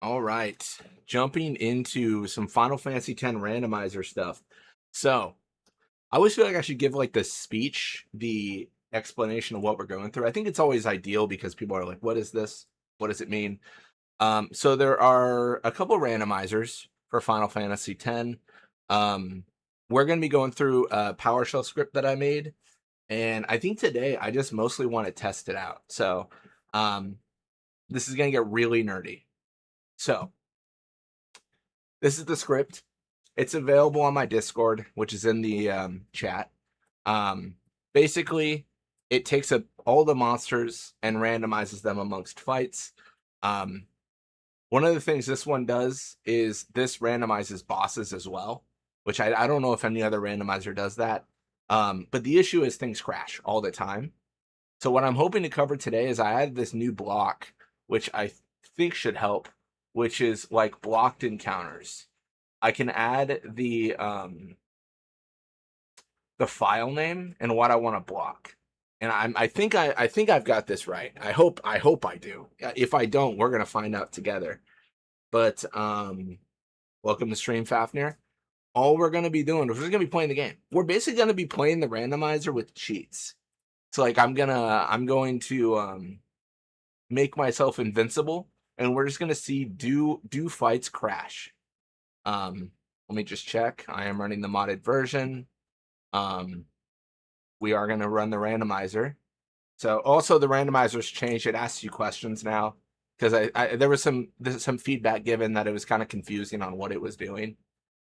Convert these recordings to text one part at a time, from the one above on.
All right, jumping into some Final Fantasy X randomizer stuff. So I always feel like I should give like the speech, the explanation of what we're going through. I think it's always ideal because people are like, "What is this? What does it mean?" So there are a couple randomizers for Final Fantasy X. We're going to be going through a PowerShell script that I made, and I think today I just mostly want to test it out. So um, this is going to get really nerdy. So this is the script. It's available on my Discord, which is in the chat. Um, Basically, it takes up all the monsters and randomizes them amongst fights. Um, One of the things this one does is this randomizes bosses as well, which I don't know if any other randomizer does that. But the issue is things crash all the time. So what I'm hoping to cover today is I added this new block, which I think should help, which is like blocked encounters. I can add the file name and what I want to block. And I think I've got this right. I hope I do. If I don't, we're gonna find out together. But welcome to stream, Fafnir. All we're gonna be doing is we're just gonna be playing the game. We're basically gonna be playing the randomizer with cheats. So like I'm going to make myself invincible, and we're just gonna see do fights crash. Let me just check. I am running the modded version. We are going to run the randomizer. So also the randomizer's changed. It asks you questions now because there was some feedback given that it was kind of confusing on what it was doing.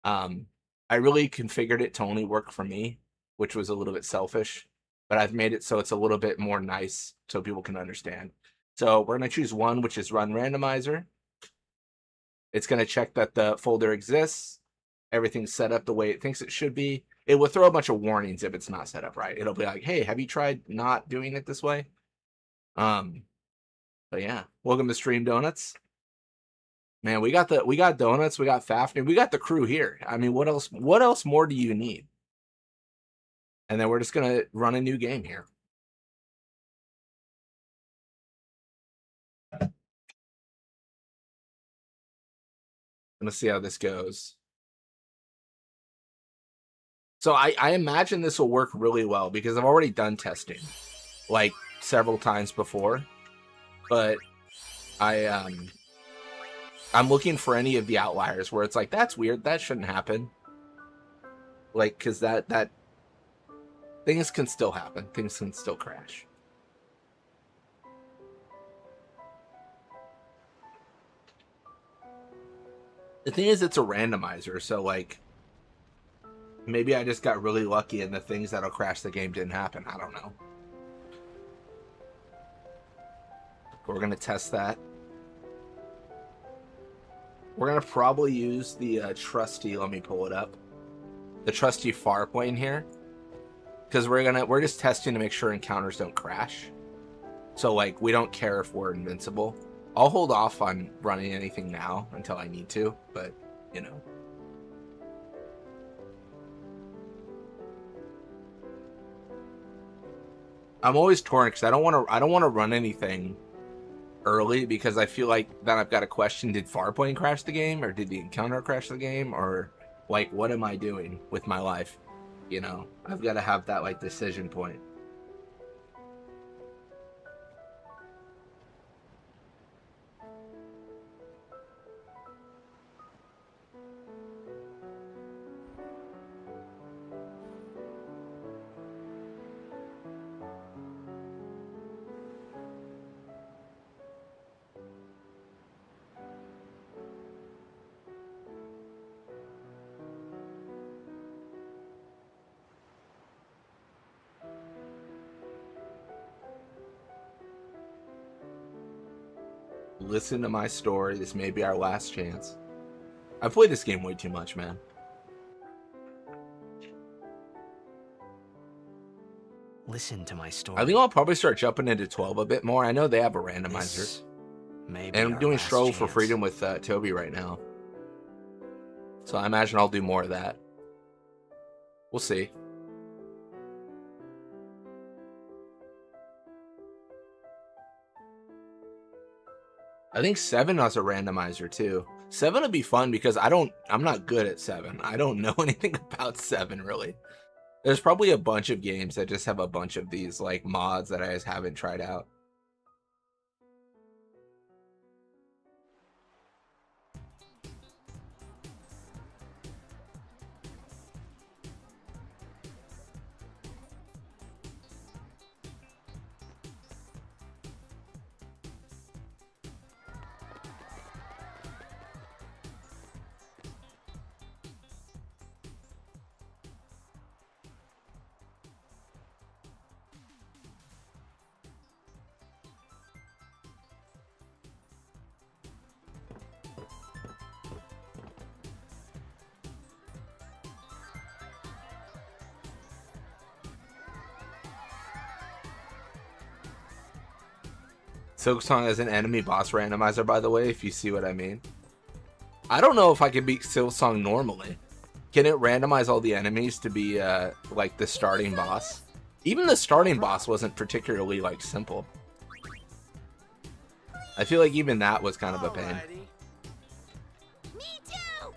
I really configured it to only work for me, which was a little bit selfish, but I've made it so it's a little bit more nice so people can understand. So we're going to choose one, which is run randomizer. It's going to check that the folder exists. Everything's set up the way it thinks it should be. It will throw a bunch of warnings if it's not set up right. It'll be like, hey, have you tried not doing it this way? But yeah, welcome to Stream Donuts. Man, we got donuts, we got Fafnir, we got the crew here. I mean, what else more do you need? And then we're just gonna run a new game here. Let's see how this goes. So I imagine this will work really well because I've already done testing like several times before, but I'm looking for any of the outliers where it's like, that's weird, that shouldn't happen. Like, because that things can still happen. Things can still crash. The thing is, it's a randomizer, so like, maybe I just got really lucky and the things that'll crash the game didn't happen. I don't know. We're going to test that. We're going to probably use the trusty, let me pull it up, the trusty Farpoint here. Because we're just testing to make sure encounters don't crash. So like, we don't care if we're invincible. I'll hold off on running anything now until I need to, but you know. I'm always torn because I don't want to run anything early because I feel like then I've got a question: did Farpoint crash the game, or did the encounter crash the game, or like what am I doing with my life? You know, I've got to have that like decision point. Listen to my story. This may be our last chance. I've played this game way too much, man. Listen to my story. I think I'll probably start jumping into 12 a bit more. I know they have a randomizer. And I'm doing Stroll for Freedom with Toby right now. So I imagine I'll do more of that. We'll see. I think 7 has a randomizer too. 7 would be fun because I'm not good at 7. I don't know anything about 7 really. There's probably a bunch of games that just have a bunch of these like mods that I just haven't tried out. Silksong is an enemy boss randomizer, by the way, if you see what I mean. I don't know if I can beat Silksong normally. Can it randomize all the enemies to be like the starting boss? Even the starting boss wasn't particularly like simple. I feel like even that was kind of a pain. Me too.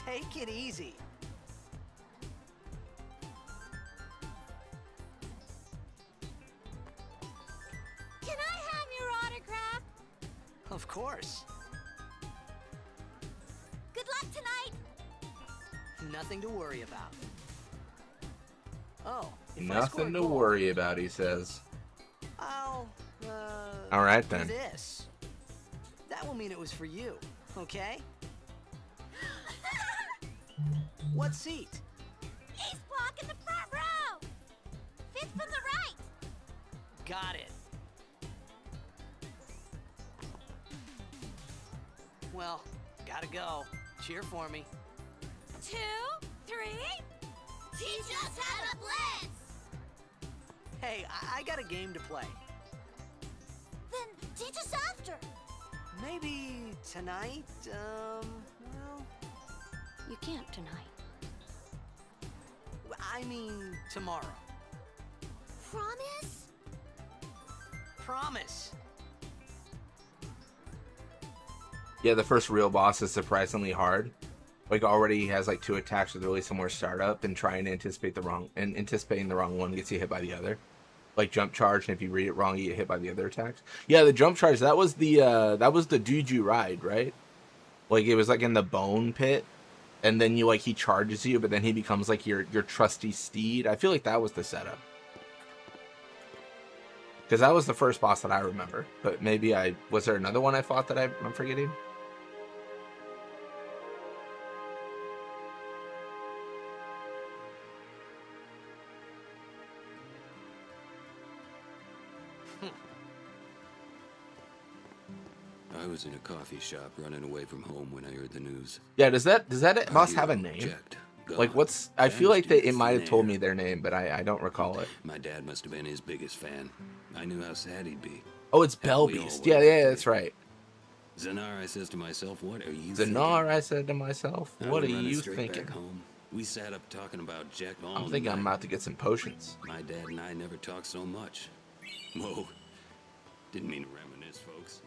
Take it easy. Can I have your autograph? Of course. Good luck tonight. Nothing to worry about. Oh, if I score Nothing a to goal, worry about, he says. I'll All right do then. this. That will mean it was for you, okay? What seat? Ace block in the front row. Fifth from the right. Got it. Well, gotta go. Cheer for me. 2, 3. Teach us how to blitz. Hey, I got a game to play. Then teach us after. Maybe tonight, well, You can't tonight. I mean tomorrow. Promise? Promise. Yeah, the first real boss is surprisingly hard. Like already has like 2 attacks with really similar startup, and trying to anticipating the wrong one gets you hit by the other. Like jump charge, and if you read it wrong, you get hit by the other attacks. Yeah, the jump charge, that was the Juju ride, right? Like it was like in the bone pit, and then he charges you, but then he becomes like your trusty steed. I feel like that was the setup. Because that was the first boss that I remember. But maybe was there another one I fought that I'm forgetting? I was in a coffee shop running away from home when I heard the news. Yeah, does that boss have a Hero name? checked. Like Gone. I feel like Vanished it into might have thin told air. me their name, but I don't recall it. My dad must have been his biggest fan. I knew how sad he'd be. Oh, it's Bell we all Beast. were. Yeah, that's right. Zanar, I says to myself, what are you Zanar, I said to myself, thinking? I what are went running you straight thinking? Back home. We sat up talking about Jack all I'm thinking I'm night. about to get some potions. My dad and I never talked so much. Whoa. Didn't mean to reminisce, folks.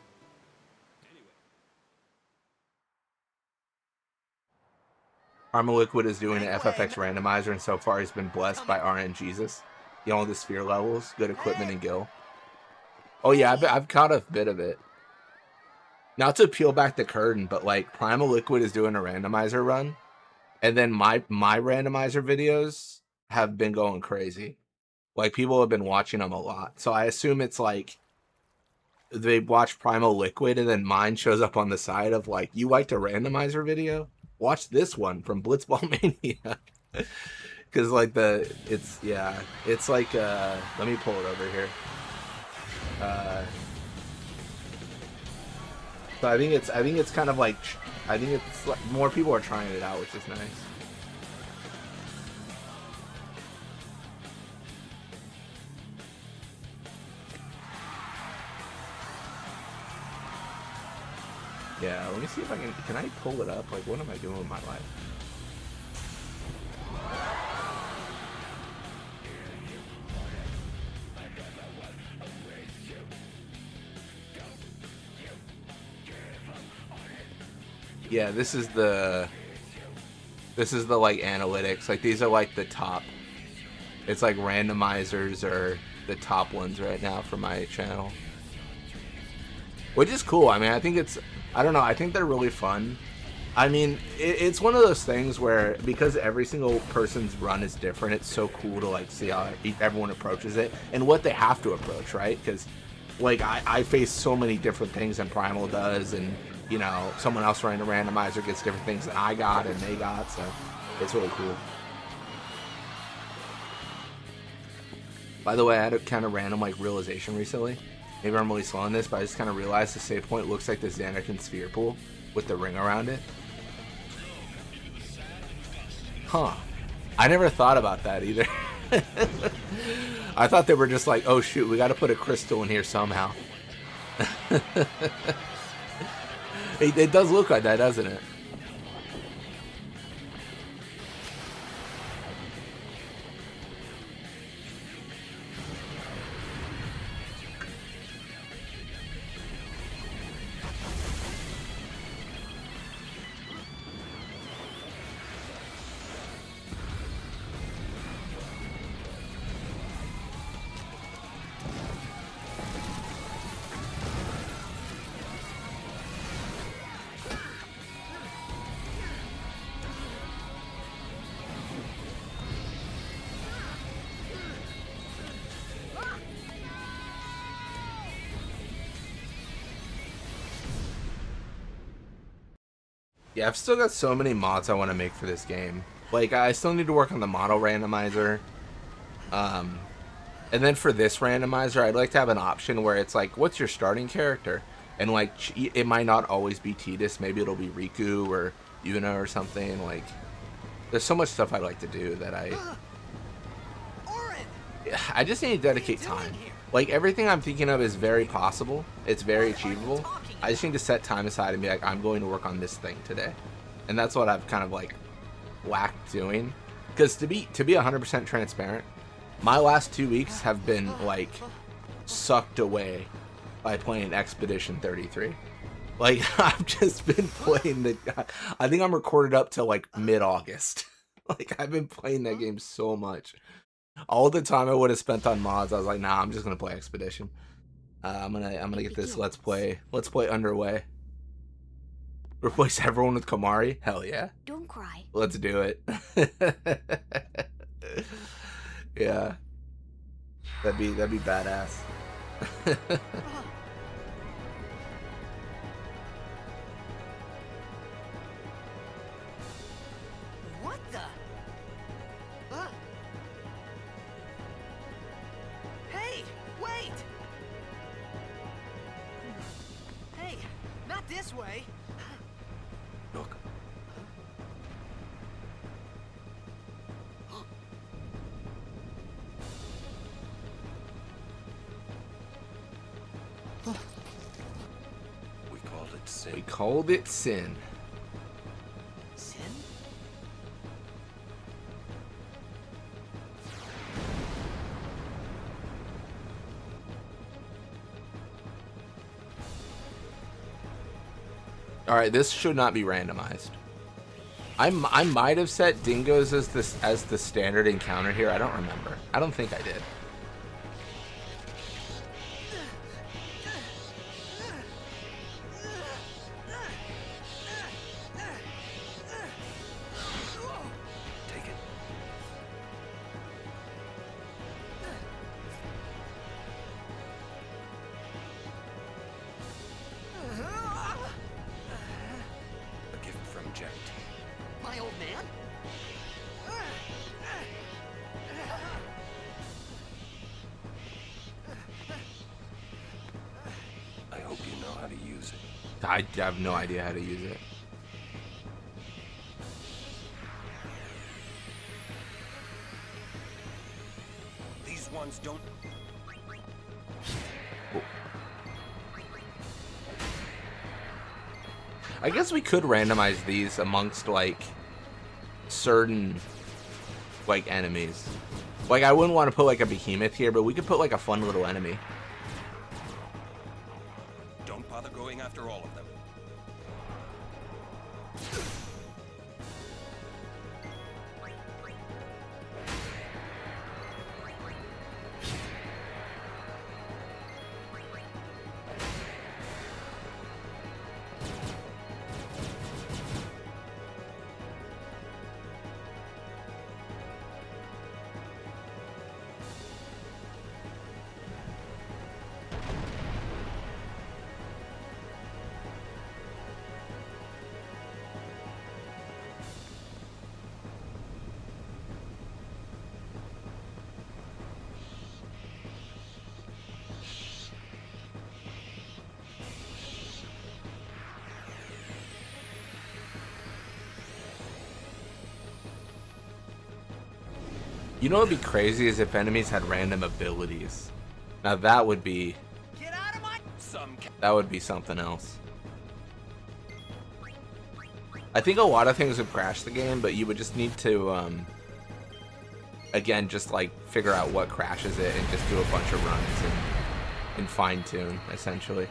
Arma Liquid is doing an FFX randomizer, and so far he's been blessed by RNGesus. You know, the sphere levels, good equipment, and gil. Oh yeah, I've caught a bit of it. Not to peel back the curtain, but like Primal Liquid is doing a randomizer run, and then my randomizer videos have been going crazy. Like people have been watching them a lot, so I assume it's like they watch Primal Liquid, and then mine shows up on the side of like, you liked a randomizer video? Watch this one from Blitzball Mania. Because like it's like let me pull it over here. So I think it's kind of like, I think it's like more people are trying it out, which is nice. Yeah, let me see if I can I pull it up? Like, what am I doing with my life? Yeah, this is the like analytics. Like these are like the top. It's like randomizers are the top ones right now for my channel. Which is cool. I mean, I think it's, I don't know, I think they're really fun. I mean, it's one of those things where, because every single person's run is different, it's so cool to like see how everyone approaches it and what they have to approach, right? Because like I face so many different things than Primal does, and you know, someone else running a randomizer gets different things than I got and they got, so it's really cool. By the way, I had a kind of random like realization recently. Maybe I'm really slow on this, but I just kind of realized the save point looks like the Xanarkin sphere pool with the ring around it. Huh. I never thought about that either. I thought they were just like, oh shoot, we got to put a crystal in here somehow. It does look like that, doesn't it? Yeah, I've still got so many mods I want to make for this game. Like, I still need to work on the model randomizer. And then for this randomizer, I'd like to have an option where it's like, what's your starting character? And like, it might not always be Tidus. Maybe it'll be Riku or Yuna or something. Like, there's so much stuff I'd like to do that I just need to dedicate time. Like, everything I'm thinking of is very possible. It's very achievable. I just need to set time aside and be like, I'm going to work on this thing today. And that's what I've kind of like lacked doing. Because to be 100% transparent, my last 2 weeks have been like sucked away by playing Expedition 33. Like, I've just been playing I think I'm recorded up till like mid-August. Like, I've been playing that game so much. All the time I would have spent on mods, I was like, nah, I'm just gonna play Expedition. I'm gonna get this let's play underway. Replace everyone with Komari? Hell yeah. Don't cry. Let's do it. Yeah. That'd be badass. What the? Hey, wait! Hey, not this way. Look. We called it sin. We called it sin. Sin? All right, this should not be randomized. I might have set dingoes as the standard encounter here. I don't remember. I don't think I did. Take it. A gift from Jet. My old man? I hope you know how to use it. I have no idea how to use it. These ones don't. I guess we could randomize these amongst like certain like enemies. Like, I wouldn't want to put like a behemoth here, but we could put like a fun little enemy. Don't bother going after all of them. You know what would be crazy is if enemies had random abilities. Now that would be Get out of my... something else. I think a lot of things would crash the game, but you would just need to again just like figure out what crashes it and just do a bunch of runs and fine tune essentially.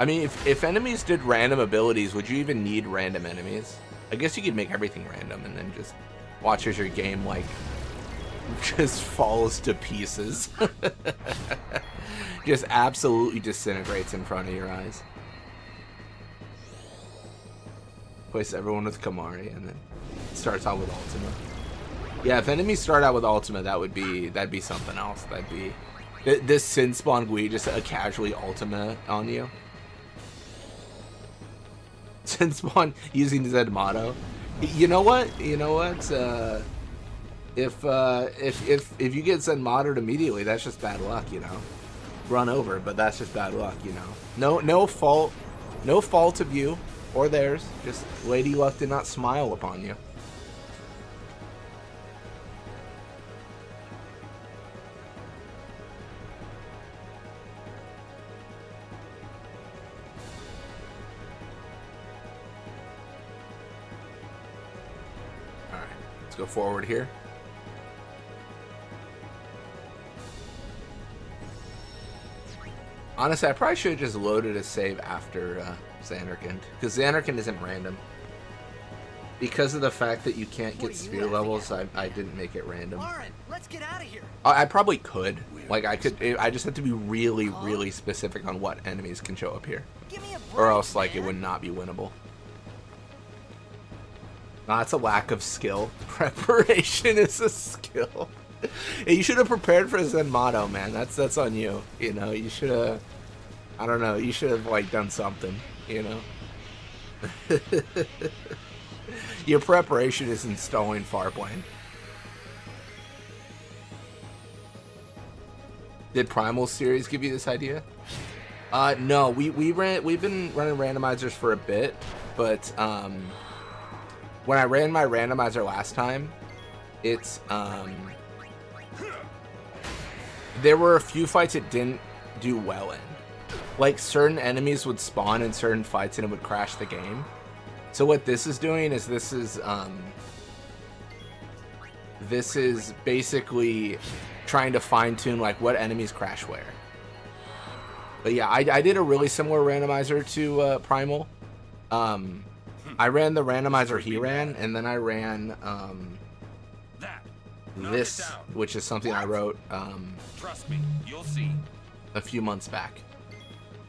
I mean, if enemies did random abilities, would you even need random enemies? I guess you could make everything random and then just watch as your game, like, just falls to pieces. Just absolutely disintegrates in front of your eyes. Place everyone with Kamari and then starts out with Ultima. Yeah, if enemies start out with Ultima, that'd be something else. That'd be... This Sin Spawn Gui just casually Ultima on you. Sin Spawn using Zenmato. You know what? If you get Zenmatoed immediately, that's just bad luck, you know. Run over, but that's just bad luck, you know. No fault of you or theirs. Just Lady Luck did not smile upon you. Go forward here. Honestly, I probably should have just loaded a save after Xanarkand, because Xanarkand isn't random. Because of the fact that you can't get sphere levels, I didn't make it random. Lauren, let's get out of here. I probably could. Like, I just have to be really, really specific on what enemies can show up here. Give me a break, Or else, like, man. it would not be winnable. No, that's a lack of skill. Preparation is a skill. You should have prepared for Zenmato, man. That's on you. You know, you should have... I don't know. You should have, like, done something, you know? Your preparation is installing Farplane. Did Primal Series give you this idea? No. We've been running randomizers for a bit, but, when I ran my randomizer last time, it's, there were a few fights it didn't do well in. Like, certain enemies would spawn in certain fights and it would crash the game. So what this is doing is this is basically trying to fine-tune, like, what enemies crash where. But yeah, I did a really similar randomizer to, Primal. I ran the randomizer he ran, and then I ran this, which is something I wrote Trust me, you'll see. a few months back.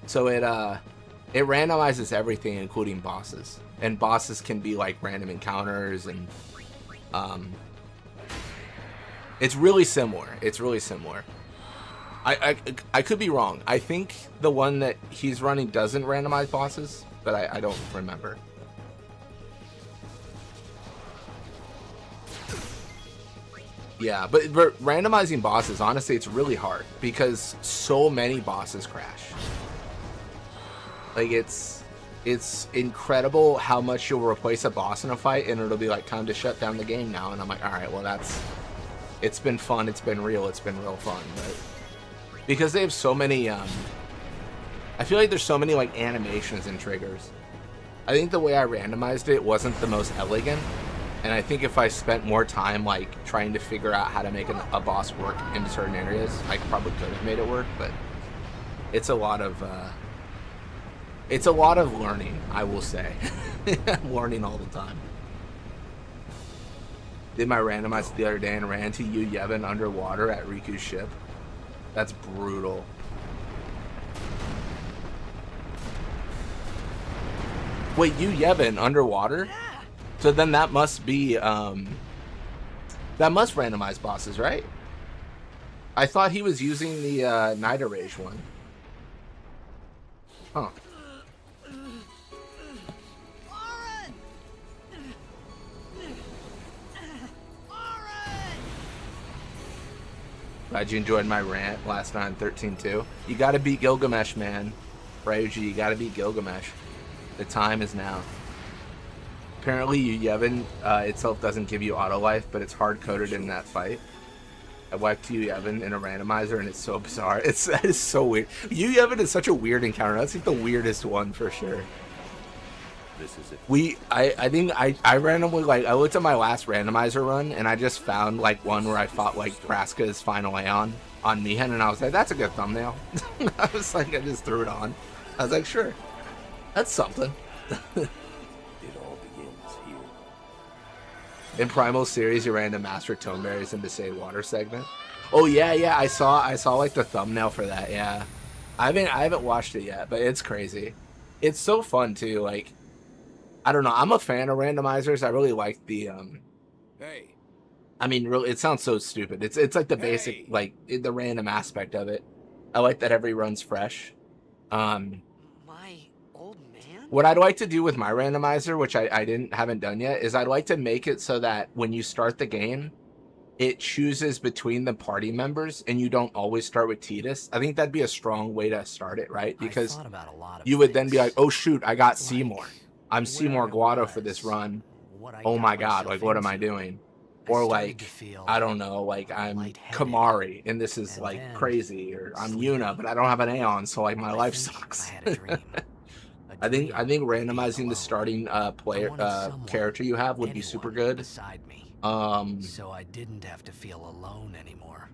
So it randomizes everything, including bosses, and bosses can be like random encounters, and it's really similar. It's really similar. I could be wrong. I think the one that he's running doesn't randomize bosses, but I don't remember. Yeah, but randomizing bosses, honestly, it's really hard because so many bosses crash. Like, it's incredible how much you'll replace a boss in a fight and it'll be like, time to shut down the game now. And I'm like, all right, well, it's been fun. It's been real fun. But because they have so many, I feel like there's so many like animations and triggers. I think the way I randomized it wasn't the most elegant. And I think if I spent more time like trying to figure out how to make a boss work in certain areas, I probably could have made it work. But it's a lot of learning, I will say. I'm learning all the time. Did my randomizer the other day and ran to Yu Yevon underwater at Riku's ship. That's brutal. Wait, Yu Yevon underwater? So then that must be, that must randomize bosses, right? I thought he was using the Night Rage one. Huh. Lauren! Glad you enjoyed my rant last night on 13-2. You gotta beat Gilgamesh, man. Ryuji, you gotta beat Gilgamesh. The time is now. Apparently, Yevon itself doesn't give you auto life, but it's hard coded in that fight. I wiped Yevon in a randomizer, and it's so bizarre. That is so weird. Yevon is such a weird encounter. That's like the weirdest one for sure. This is it. I think I randomly, like, I looked at my last randomizer run, and I just found like one where I fought like Vraska's final Aeon on Mihen, and I was like, that's a good thumbnail. I was like, I just threw it on. I was like, sure, that's something. It all begins here. In Primal series, you random master Toneberries into Say Water segment. Oh yeah, I saw like the thumbnail for that. Yeah, I haven't watched it yet, but it's crazy. It's so fun too. Like, I don't know. I'm a fan of randomizers. I really like the Hey. I mean, really, it sounds so stupid. It's like the basic, like the random aspect of it. I like that every run's fresh. My old man? What I'd like to do with my randomizer, which I haven't done yet, is I'd like to make it so that when you start the game, it chooses between the party members, and you don't always start with Tidus. I think that'd be a strong way to start it, right? Because I thought about a lot of you would then things. be like, oh shoot, I got Like Seymour. I'm where Seymour I Guado was, for this run. what I Oh got my god, myself like what am I into. doing? I Or started like, to feel I don't know, like I'm lightheaded. Kamari and this is And like then crazy, or I'm sleepy. Yuna but I don't have an Aeon, so like my I life think sucks. I had a dream. I think being randomizing alone. the starting I player wanted someone, character you have would be anyone super good. beside me, Um so I didn't have to feel alone anymore.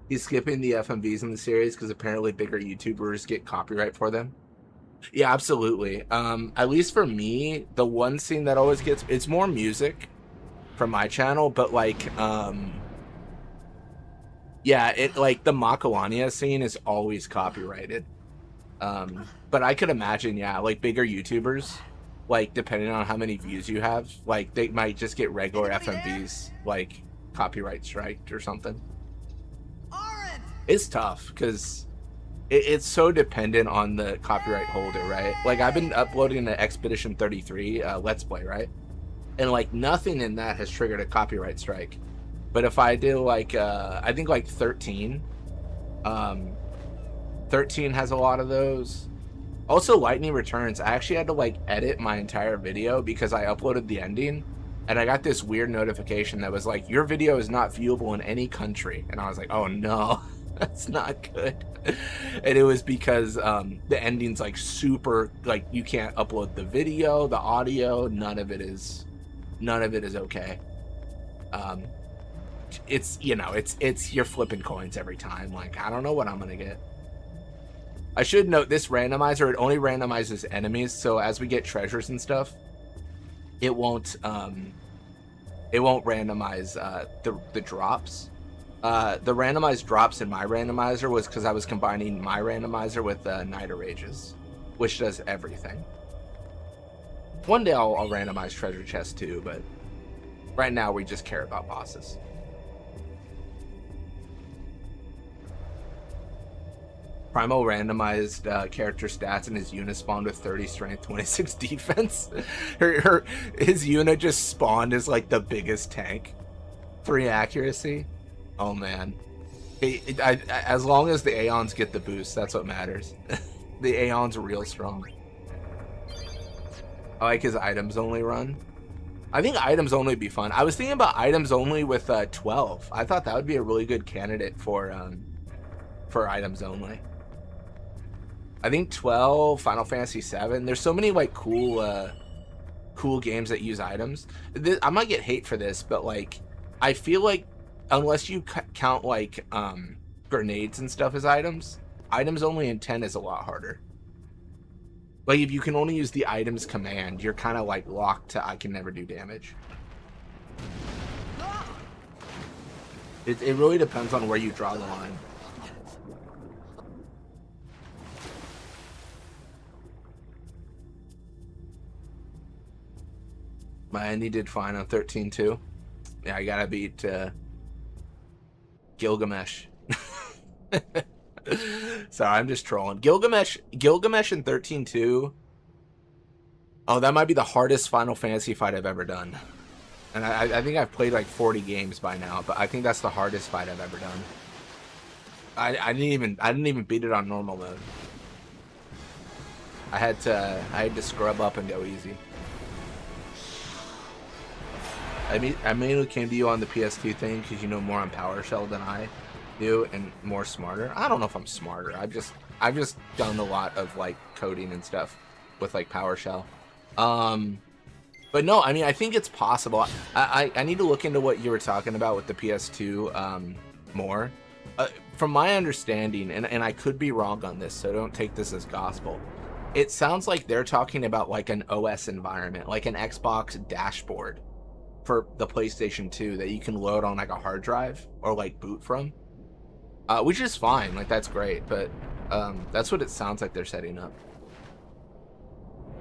he's skipping the FMVs in the series because apparently bigger YouTubers get copyright for them. Yeah, absolutely. At least for me, the one scene that always gets, it's more music from my channel, but like yeah, it like the Makalania scene is always copyrighted. But I could imagine, yeah, like bigger YouTubers, like depending on how many views you have, like they might just get regular FMVs like copyright striked or something. Aaron! It's tough because it's so dependent on the copyright holder, right? Like I've been uploading the Expedition 33 Let's Play, right? And like nothing in that has triggered a copyright strike. But if I do like, I think like 13, 13 has a lot of those. Also, Lightning Returns, I actually had to like edit my entire video because I uploaded the ending and I got this weird notification that was like, your video is not viewable in any country. And I was like, oh no, that's not good. And it was because the ending's like super, like you can't upload the video, the audio, none of it is okay. It's, you know, it's you're flipping coins every time. Like, I don't know what I'm gonna get. I should note this randomizer, it only randomizes enemies, so as we get treasures and stuff, it won't randomize the drops. The randomized drops in my randomizer was because I was combining my randomizer with Night of Rages, which does everything. One day I'll randomize treasure chests too, but right now we just care about bosses. Primal randomized character stats and his Yuna spawned with 30 strength, 26 defense. His Yuna just spawned as like the biggest tank. 3 accuracy. Oh man. As long as the Aeons get the boost, that's what matters. The Aeons are real strong. I like his items only run. I think items only would be fun. I was thinking about items only with 12. I thought that would be a really good candidate for items only. I think 12, Final Fantasy 7. There's so many like cool games that use items. I might get hate for this, but like I feel like unless you count like grenades and stuff as items only in 10 is a lot harder. Like if you can only use the items command, you're kind of like locked to I can never do damage. It really depends on where you draw the line. My Andy did fine on 13 too. Yeah, I gotta beat Gilgamesh. Sorry, I'm just trolling. Gilgamesh in 13-2. Oh, that might be the hardest Final Fantasy fight I've ever done. And I think I've played like 40 games by now, but I think that's the hardest fight I've ever done. I didn't even beat it on normal mode. I had to scrub up and go easy. I mainly came to you on the PS2 thing because you know more on PowerShell than I do and more smarter. I don't know if I'm smarter. I've just done a lot of like coding and stuff with like PowerShell. But no, I mean I think it's possible. I need to look into what you were talking about with the PS2 more. From my understanding, and I could be wrong on this, so don't take this as gospel. It sounds like they're talking about like an OS environment, like an Xbox dashboard for the PlayStation 2 that you can load on like a hard drive or like boot from, which is fine. Like that's great, but that's what it sounds like they're setting up.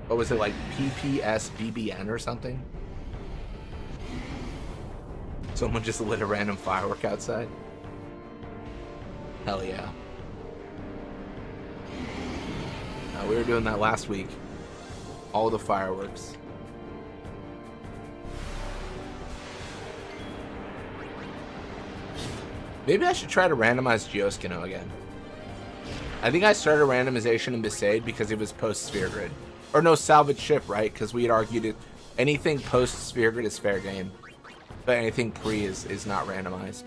What was it, like PPSBBN or something? Someone just lit a random firework outside. Hell yeah. We were doing that last week. All the fireworks. Maybe I should try to randomize Geoskino again. I think I started randomization in Besaid because it was post-Sphere Grid. Or no, Salvage Ship, right? Because we had argued it. Anything post-Sphere Grid is fair game. But anything pre is not randomized.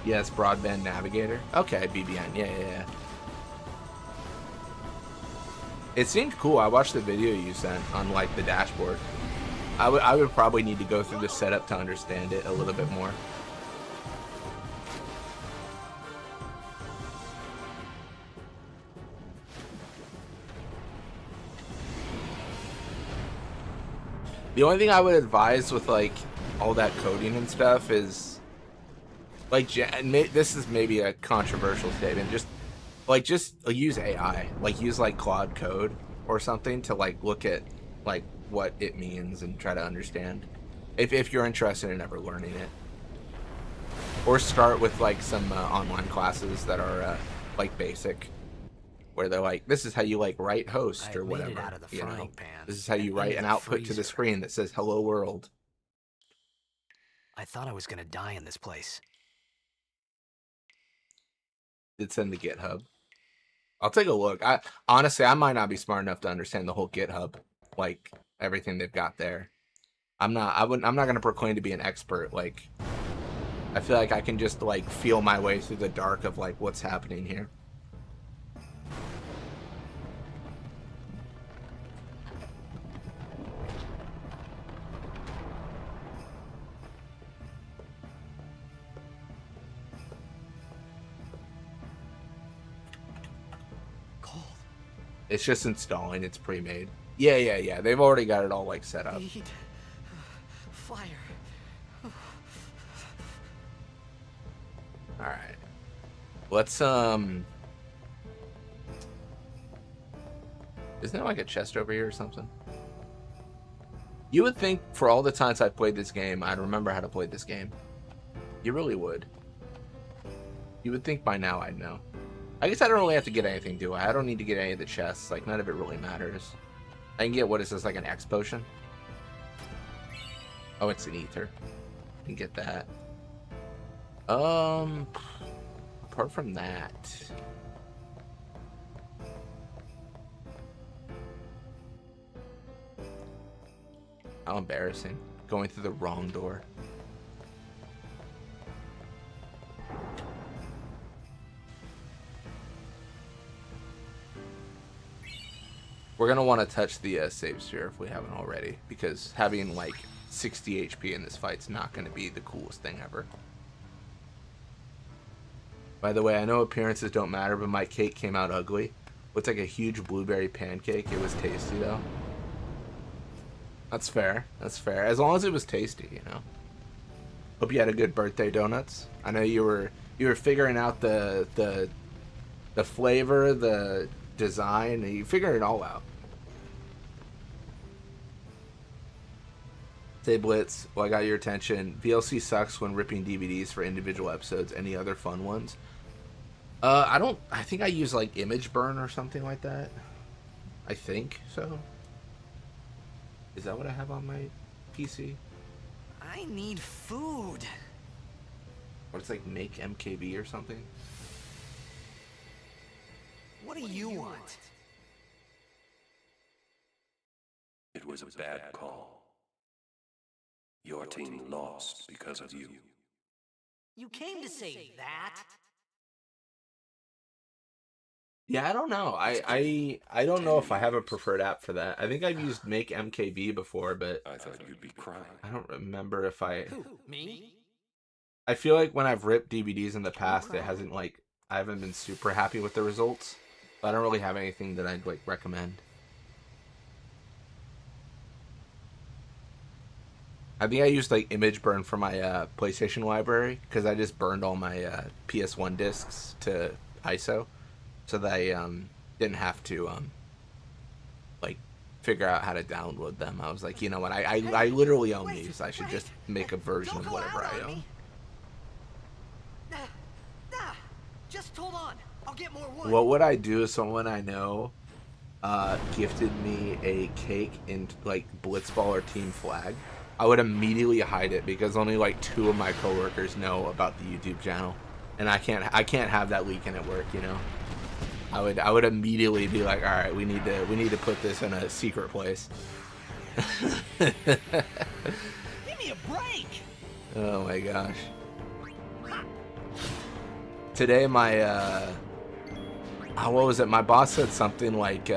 Yes, Broadband Navigator. Okay, BBN. Yeah. It seemed cool. I watched the video you sent on like the dashboard. I would probably need to go through the setup to understand it a little bit more. The only thing I would advise with like all that coding and stuff is like, this is maybe a controversial statement, just use AI, like use like Claude Code or something to like look at like what it means and try to understand if you're interested in ever learning it, or start with like some online classes that are like basic, where they're like, this is how you like write host or whatever, you know, this is how you write an output to the screen that says hello world. I thought I was gonna die in this place. It's in the GitHub. I'll take a look. Honestly, I might not be smart enough to understand the whole GitHub, like everything they've got there. I'm not gonna proclaim to be an expert. Like, I feel like I can just like feel my way through the dark of like what's happening here. It's just installing. It's pre-made. Yeah. They've already got it all like set up. Need fire. All right. Let's Isn't there like a chest over here or something? You would think for all the times I've played this game, I'd remember how to play this game. You really would. You would think by now I'd know. I guess I don't really have to get anything, do I? I don't need to get any of the chests. Like, none of it really matters. I can get, what is this, like an X potion? Oh, it's an ether. I can get that. Apart from that... How embarrassing. Going through the wrong door. We're going to want to touch the save sphere if we haven't already, because having like 60 HP in this fight's not going to be the coolest thing ever. By the way, I know appearances don't matter, but my cake came out ugly. Looks like a huge blueberry pancake. It was tasty though. That's fair. That's fair. As long as it was tasty, you know. Hope you had a good birthday, donuts. I know you were figuring out the flavor, the design, and you figured it all out. Birthday Blitz. Well, I got your attention. VLC sucks when ripping DVDs for individual episodes. Any other fun ones? I don't. I think I use like Image Burn or something like that. I think so. Is that what I have on my PC? I need food. Or it's like Make MKB or something. What do you want? It was a bad call. Your team lost because of you. You came to say that? Yeah, I don't know. I don't know if I have a preferred app for that. I think I've used Make MKB before, but I thought you'd be crying. I don't remember if I. Who? Me? I feel like when I've ripped DVDs in the past, it hasn't like I haven't been super happy with the results. But I don't really have anything that I'd like recommend. I think I used like Image Burn for my PlayStation library because I just burned all my PS1 discs to ISO, so that I didn't have to like figure out how to download them. I was like, you know what, I literally own these. I should just make a version of whatever I own. Just hold on. I'll get more wood. What would I do if someone I know gifted me a cake in like Blitzball or Team Flag? I would immediately hide it because only like 2 of my coworkers know about the YouTube channel, and I can't have that leaking at work. You know, I would immediately be like, all right, we need to put this in a secret place. Give me a break. Oh my gosh. Today my what was it? My boss said something like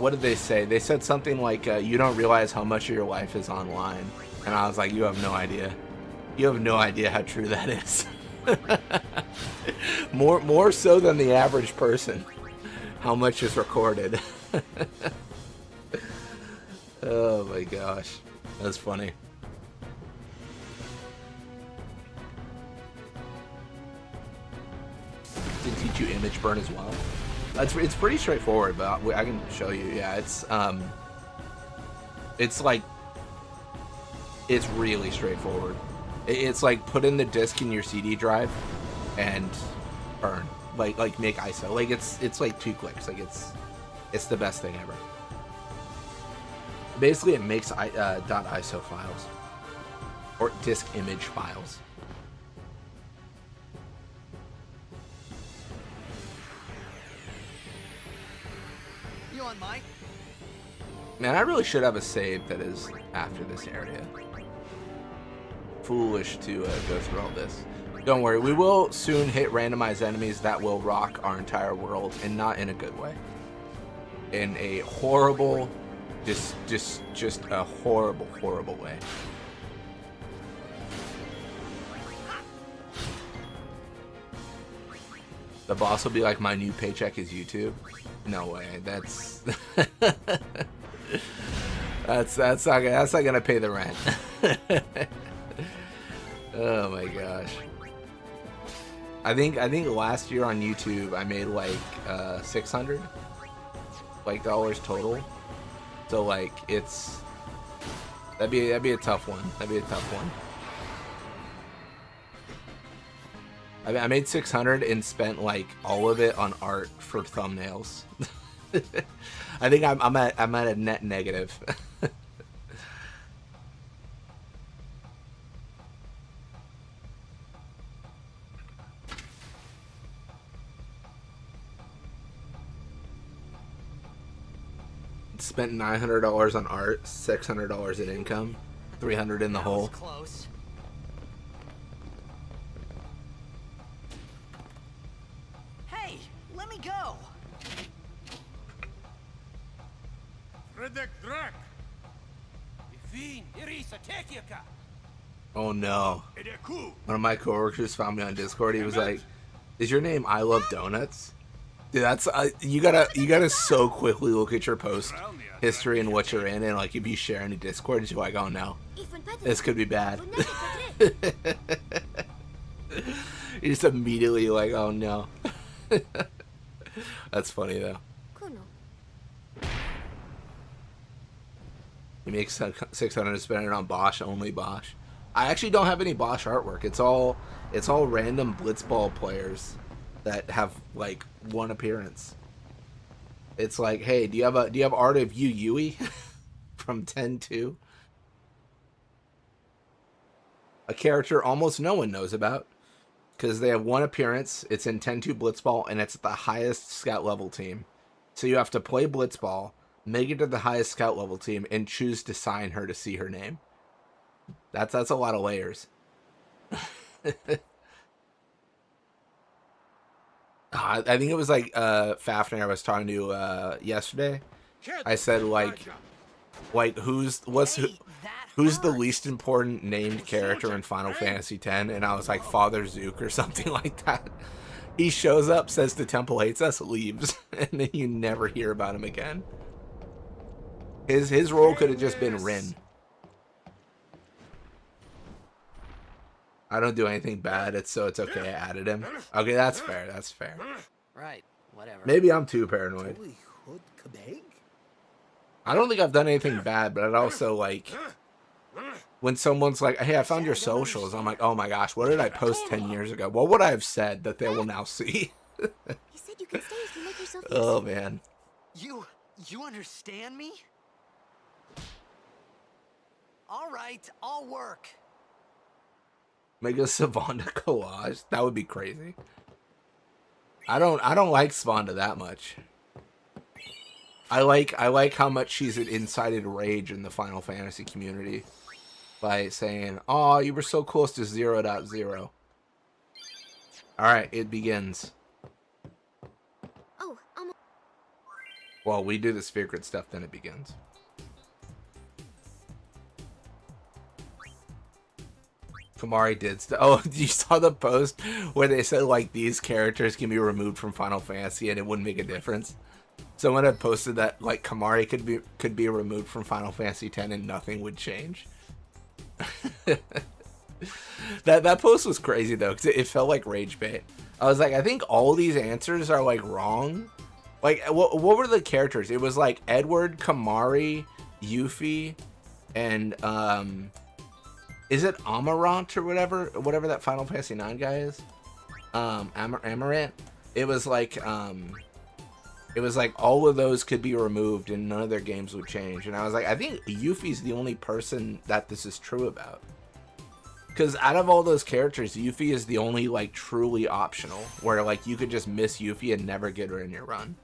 what did they say? They said something like you don't realize how much of your life is online. And I was like, you have no idea. You have no idea how true that is. more so than the average person. How much is recorded. Oh my gosh. That's funny. Did teach you Image Burn as well? It's pretty straightforward, but I can show you. Yeah, it's like it's really straightforward. It's like put in the disc in your CD drive and burn, like make ISO. Like it's like 2 clicks. Like it's the best thing ever. Basically, it makes .iso files or disk image files. You on Mike? Man, I really should have a save that is after this area. Foolish to go through all this. Don't worry, we will soon hit randomized enemies that will rock our entire world, and not in a good way. In a horrible, just a horrible way. The boss will be like, my new paycheck is YouTube. No way. That's that's not gonna pay the rent. Oh my gosh. I think last year on YouTube I made like $600 dollars total. So like that'd be a tough one. That'd be a tough one. I made $600 and spent like all of it on art for thumbnails. I think I'm at a net negative. Spent $900 on art, $600 in income, $300 in the hole. That was close. Hey, let me go. Oh no. One of my coworkers found me on Discord. He was like, "Is your name I Love Donuts?" Dude, that's you gotta so quickly look at your post history and what you're in, and like if you share any Discord, you're like, "Oh no, this could be bad." You just immediately like, "Oh no." That's funny though. He makes 600 to spend it on Bosch, only Bosch. I actually don't have any Bosch artwork. It's all random blitzball players that have like one appearance. It's like, hey, do you have art of Yu Yui from 10-2? A character almost no one knows about because they have one appearance. It's in 10-2 blitzball and it's the highest scout level team. So you have to play blitzball, make it to the highest scout level team, and choose to sign her to see her name. That's a lot of layers. I think it was like Fafnir I was talking to yesterday. I said like who's the least important named character in Final Fantasy X, and I was like Father Zook or something like that. He shows up, says the temple hates us, leaves, and then you never hear about him again. His role could have just been Rin. I don't do anything bad, so it's okay. I added him. Okay, that's fair. That's fair. Right, whatever. Maybe I'm too paranoid. I don't think I've done anything bad, but I'd also like when someone's like, "Hey, I found your socials." I'm like, "Oh my gosh, what did I post 10 years ago? What would I have said that they will now see?" You said you can stay if you make yourself Oh useful. man. You understand me? All right, I'll work. Make a Savanda collage. That would be crazy. I don't like Savanda that much. I like how much she's an incited rage in the Final Fantasy community by saying, "Oh, you were so close to 0.0." All right, it begins. Oh, Well, we do the secret stuff, then it begins. Kamari did stuff. Oh, you saw the post where they said like these characters can be removed from Final Fantasy and it wouldn't make a difference. Someone had posted that like Kamari could be removed from Final Fantasy X and nothing would change. that post was crazy though, because it felt like rage bait. I was like, I think all these answers are like wrong. Like, what were the characters? It was like Edward, Kamari, Yuffie, and is it Amarant or whatever that Final Fantasy 9 guy is? Amarant. It was like all of those could be removed and none of their games would change. And I was like, I think Yuffie's the only person that this is true about. Because out of all those characters, Yuffie is the only like truly optional, where like you could just miss Yuffie and never get her in your run.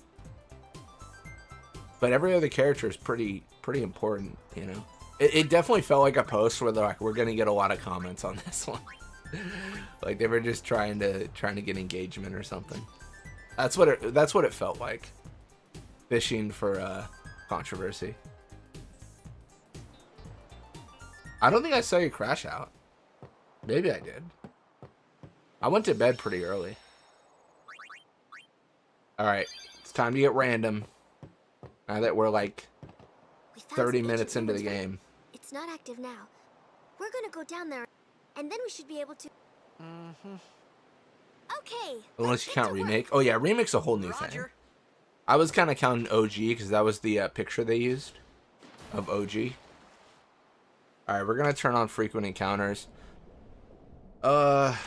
But every other character is pretty important, you know. It definitely felt like a post where they're like, we're gonna get a lot of comments on this one. Like they were just trying to get engagement or something. That's what it felt like. Fishing for controversy. I don't think I saw you crash out. Maybe I did. I went to bed pretty early. Alright, it's time to get random. Now that we're like we found 30 some minutes ancient into the ruins, game. but it's not active now. We're gonna go down there, and then we should be able to. Okay. Unless let's you get count to work. remake. Oh yeah, remake's a whole new thing. Roger. I was kind of counting OG because that was the picture they used of OG. Alright, we're gonna turn on frequent encounters. I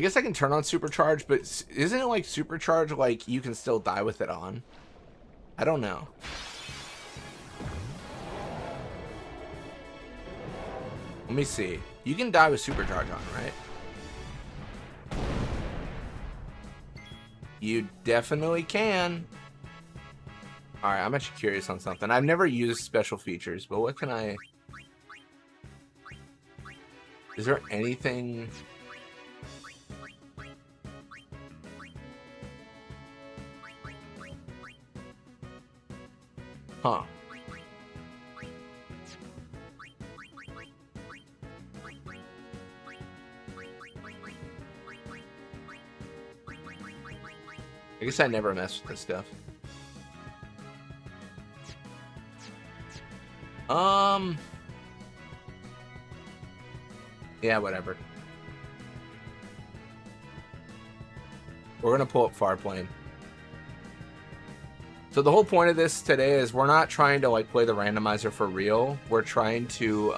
guess I can turn on supercharge, but isn't it like supercharge like you can still die with it on? I don't know. Let me see. You can die with supercharge on, right? You definitely can. Alright, I'm actually curious on something. I've never used special features, but what can I... Is there anything... Huh. I guess I never mess with this stuff. Yeah, whatever. We're gonna pull up Farplane. So the whole point of this today is we're not trying to like play the randomizer for real. We're trying to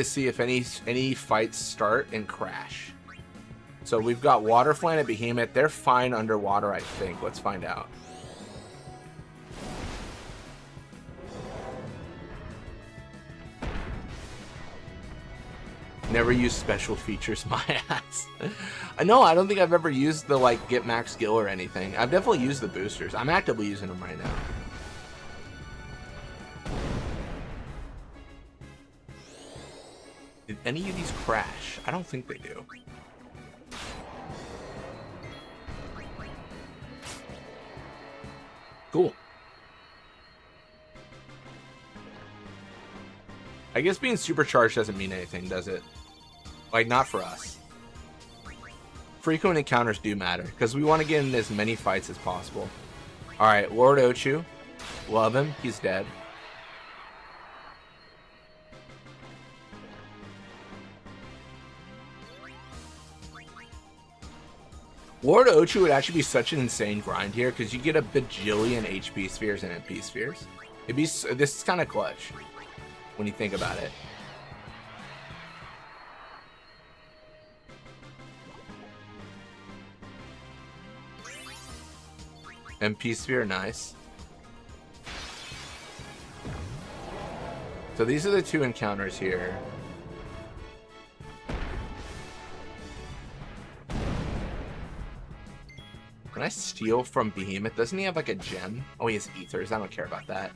see if any fights start and crash. So we've got Waterfly and Behemoth. They're fine underwater, I think. Let's find out. Never use special features, my ass. No, I don't think I've ever used the like get max skill or anything. I've definitely used the boosters. I'm actively using them right now. Did any of these crash? I don't think they do. Cool. I guess being supercharged doesn't mean anything, does it? Like, not for us. Frequent encounters do matter, because we want to get in as many fights as possible. Alright, Lord Ochu. Love him. He's dead. Lord Ochu would actually be such an insane grind here, because you get a bajillion HP spheres and MP spheres. This is kind of clutch when you think about it. MP sphere, nice. So these are the two encounters here. Can I steal from Behemoth? Doesn't he have like a gem? Oh, he has ethers. I don't care about that.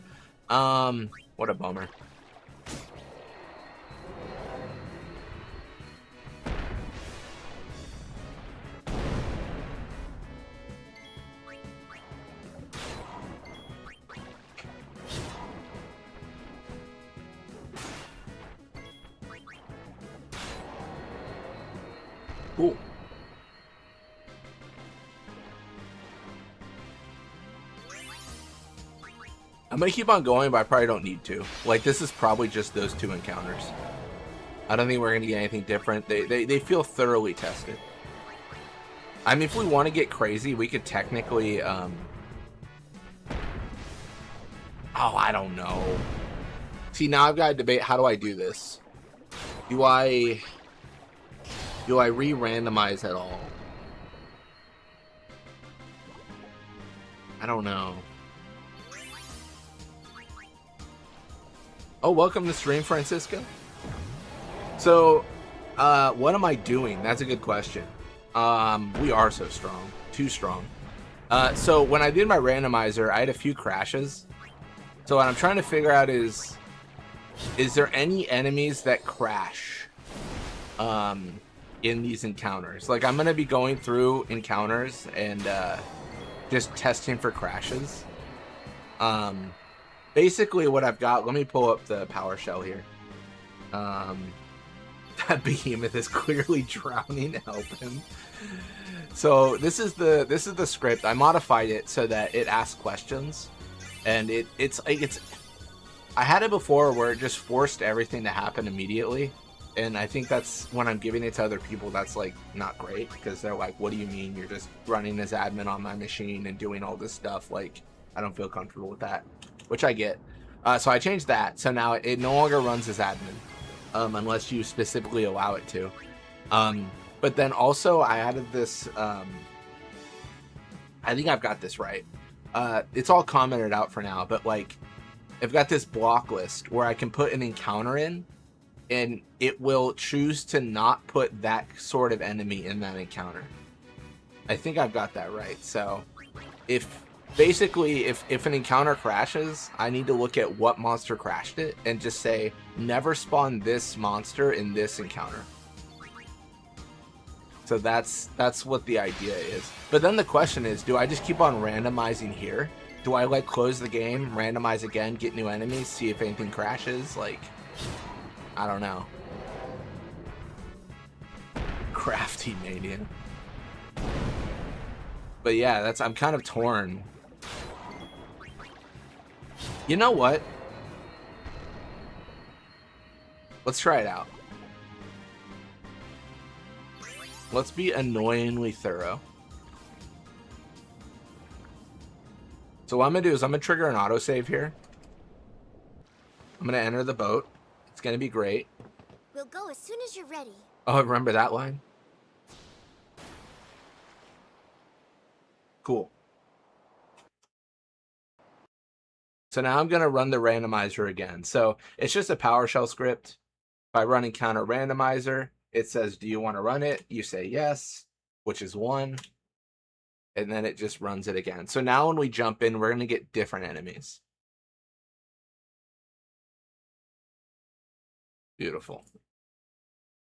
What a bummer. Cool. I'm gonna keep on going, but I probably don't need to. Like, this is probably just those two encounters. I don't think we're gonna get anything different. They feel thoroughly tested. I mean, if we want to get crazy, we could technically, oh, I don't know. See, now I've got to debate, how do I do this? Do I re-randomize at all? I don't know. Oh, welcome to stream, Francisco. So, what am I doing? That's a good question. We are so strong. Too strong. So, when I did my randomizer, I had a few crashes. So, what I'm trying to figure out is there any enemies that crash in these encounters? Like, I'm going to be going through encounters and just testing for crashes. Basically what I've got, let me pull up the PowerShell here. That Behemoth is clearly drowning. Help him. So this is the script. I modified it so that it asks questions, and it's I had it before where it just forced everything to happen immediately, and I think that's when I'm giving it to other people, that's like not great, because they're like, what do you mean you're just running as admin on my machine and doing all this stuff? Like, I don't feel comfortable with that. Which I get. So I changed that. So now it no longer runs as admin. Unless you specifically allow it to. But then also I added this. I think I've got this right. It's all commented out for now. But like, I've got this block list where I can put an encounter in. And it will choose to not put that sort of enemy in that encounter. I think I've got that right. So if an encounter crashes, I need to look at what monster crashed it and just say, never spawn this monster in this encounter. So that's what the idea is. But then the question is, do I just keep on randomizing here? Do I like close the game, randomize again, get new enemies, see if anything crashes? Like, I don't know. Crafty mania. But yeah, I'm kind of torn. You know what? Let's try it out. Let's be annoyingly thorough. So what I'm going to do is I'm going to trigger an autosave here. I'm going to enter the boat. It's going to be great. We'll go as soon as you're ready. Oh, remember that line? Cool. So now I'm going to run the randomizer again. So it's just a PowerShell script. If I run encounter randomizer, it says, do you want to run it? You say yes, which is 1. And then it just runs it again. So now when we jump in, we're going to get different enemies. Beautiful.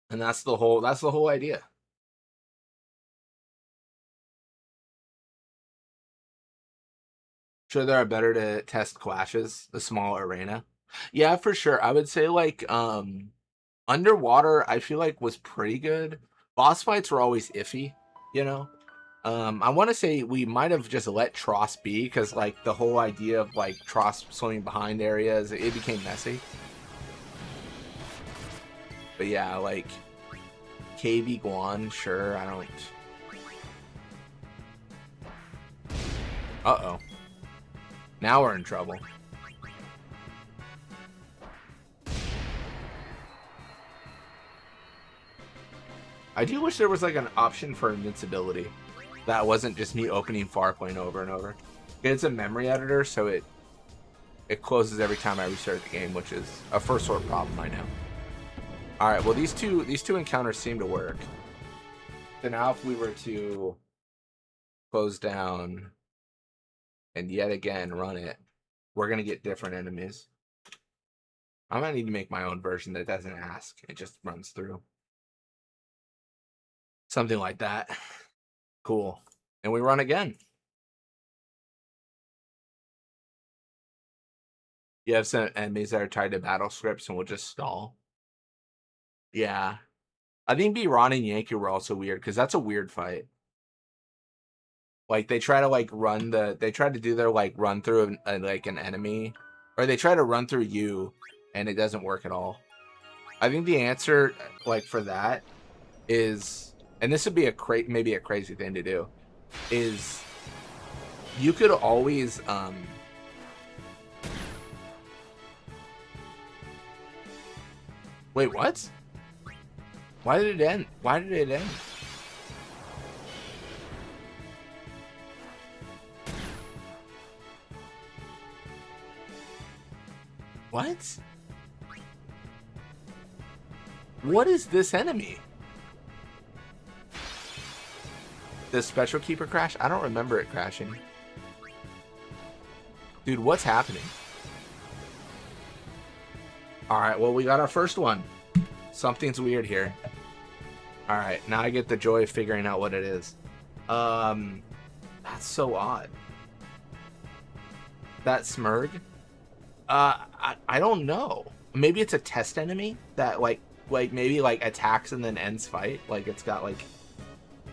And that's the whole idea. Sure, there are better to test clashes, the small arena. Yeah, for sure. I would say like underwater, I feel like was pretty good. Boss fights were always iffy, you know. I want to say we might have just let Tross be because like the whole idea of like Tross swimming behind areas, it became messy. But yeah, like KB Guan, sure, I don't. Uh-oh. Now we're in trouble. I do wish there was like an option for invincibility. That wasn't just me opening Farpoint over and over. It's a memory editor, so it closes every time I restart the game, which is a first sort problem I know. Alright, well these two encounters seem to work. So now if we were to close down and yet again run it, we're gonna get different enemies. I might need to make my own version that doesn't ask. It just runs through. Something like that. Cool. And we run again. You have some enemies that are tied to battle scripts and we'll just stall. Yeah. I think Ron and Yankee were also weird because that's a weird fight. Like they try to like they try to do their like run through like an enemy, or they try to run through you and it doesn't work at all. I think the answer like for that is, and this would be maybe a crazy thing to do, is you could always wait, what? Why did it end? Why did it end? What? What is this enemy? The Special Keeper crash? I don't remember it crashing. Dude, what's happening? Alright, well, we got our first one. Something's weird here. Alright, now I get the joy of figuring out what it is. That's so odd. That Smurg? I don't know. Maybe it's a test enemy that like maybe like attacks and then ends fight. Like it's got like,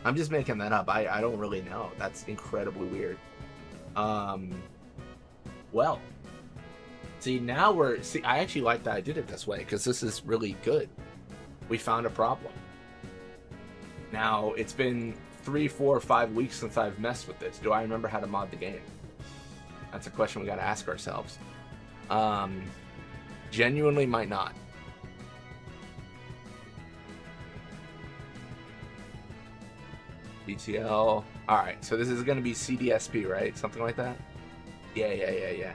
I'm just making that up. I don't really know. That's incredibly weird. Well, see now I actually like that I did it this way because this is really good. We found a problem. Now it's been 3, 4, 5 weeks since I've messed with this. Do I remember how to mod the game? That's a question we got to ask ourselves. Genuinely might not. BTL. Alright, so this is going to be CDSP, right? Something like that? Yeah.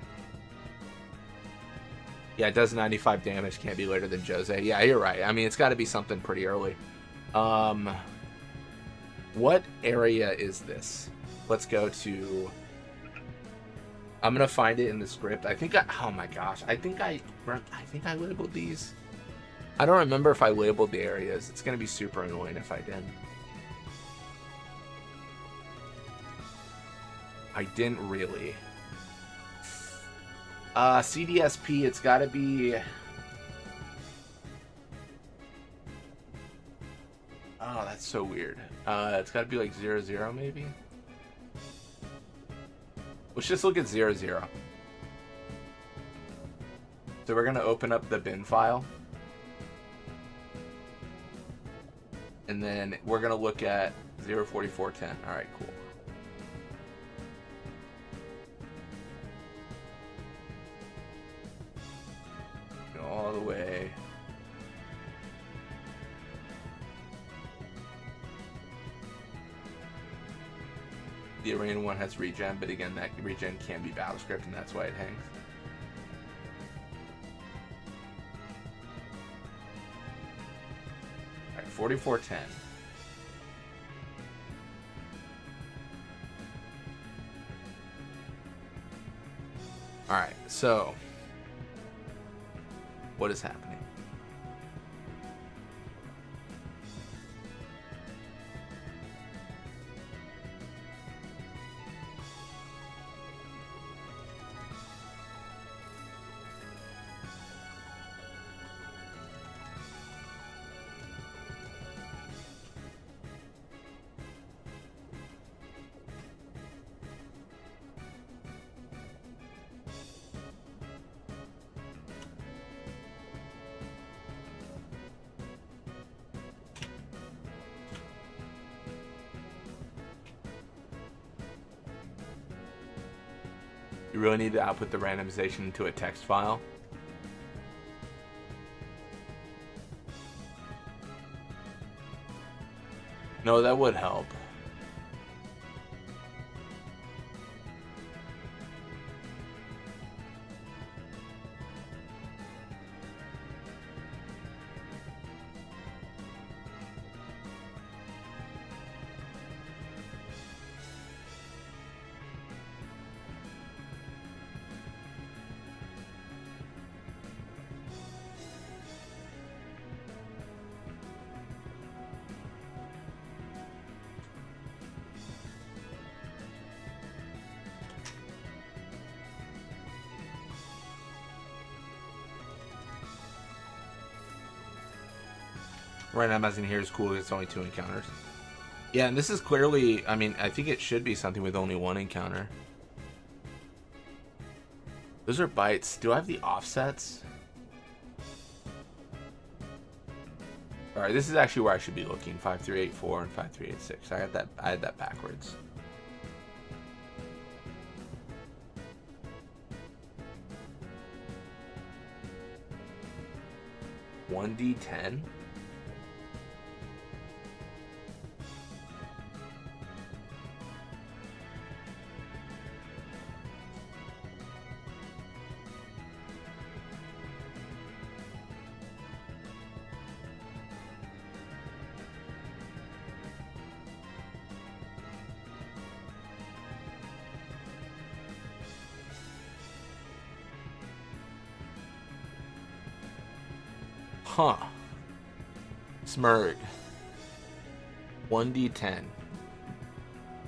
Yeah, it does 95 damage. Can't be later than Jose. Yeah, you're right. I mean, it's got to be something pretty early. What area is this? Let's go to... I'm gonna find it in the script. Oh my gosh, I think I labeled these. I don't remember if I labeled the areas. It's gonna be super annoying if I didn't. I didn't really. CDSP, it's gotta be... Oh, that's so weird. It's gotta be like 00 maybe? Let's just look at 00. So we're going to open up the bin file. And then we're going to look at 04410. All right, cool. way. The arena one has regen, but again, that regen can be battle script, and that's why it hangs. Alright, 4410. Alright, so what is happening? You really need to output the randomization into a text file. No, that would help. Randomizing here is cool. It's only 2 encounters. Yeah, and this is clearly, I mean, I think it should be something with only 1 encounter. Those are bytes. Do I have the offsets? Alright, this is actually where I should be looking. 5384 and 5386. I had that backwards. $1d10. Huh. Smurg. 1d10.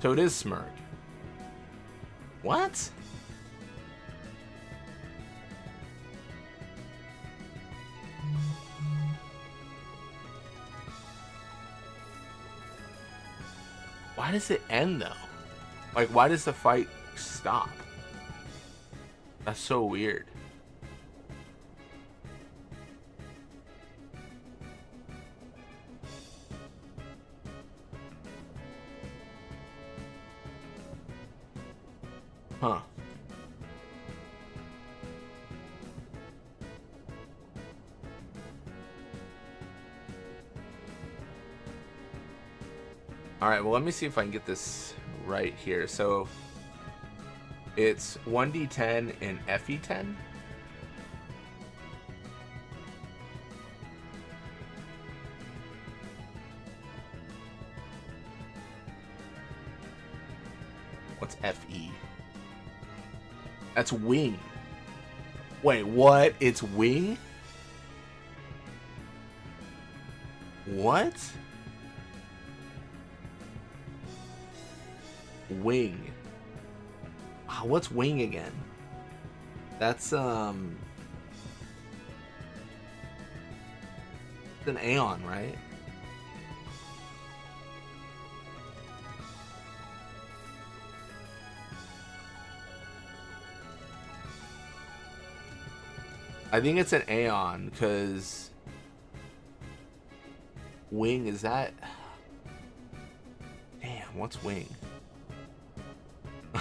So it is Smurg. What? Why does it end though? Like, why does the fight stop? That's so weird. Huh. All right, well, let me see if I can get this right here. So it's 1d10 and FE10. What's FE? That's wing. Wait, what? It's wing? What? Wing. What's wing again? That's it's an Aeon, right? I think it's an Aeon, because wing is that? Damn, what's wing?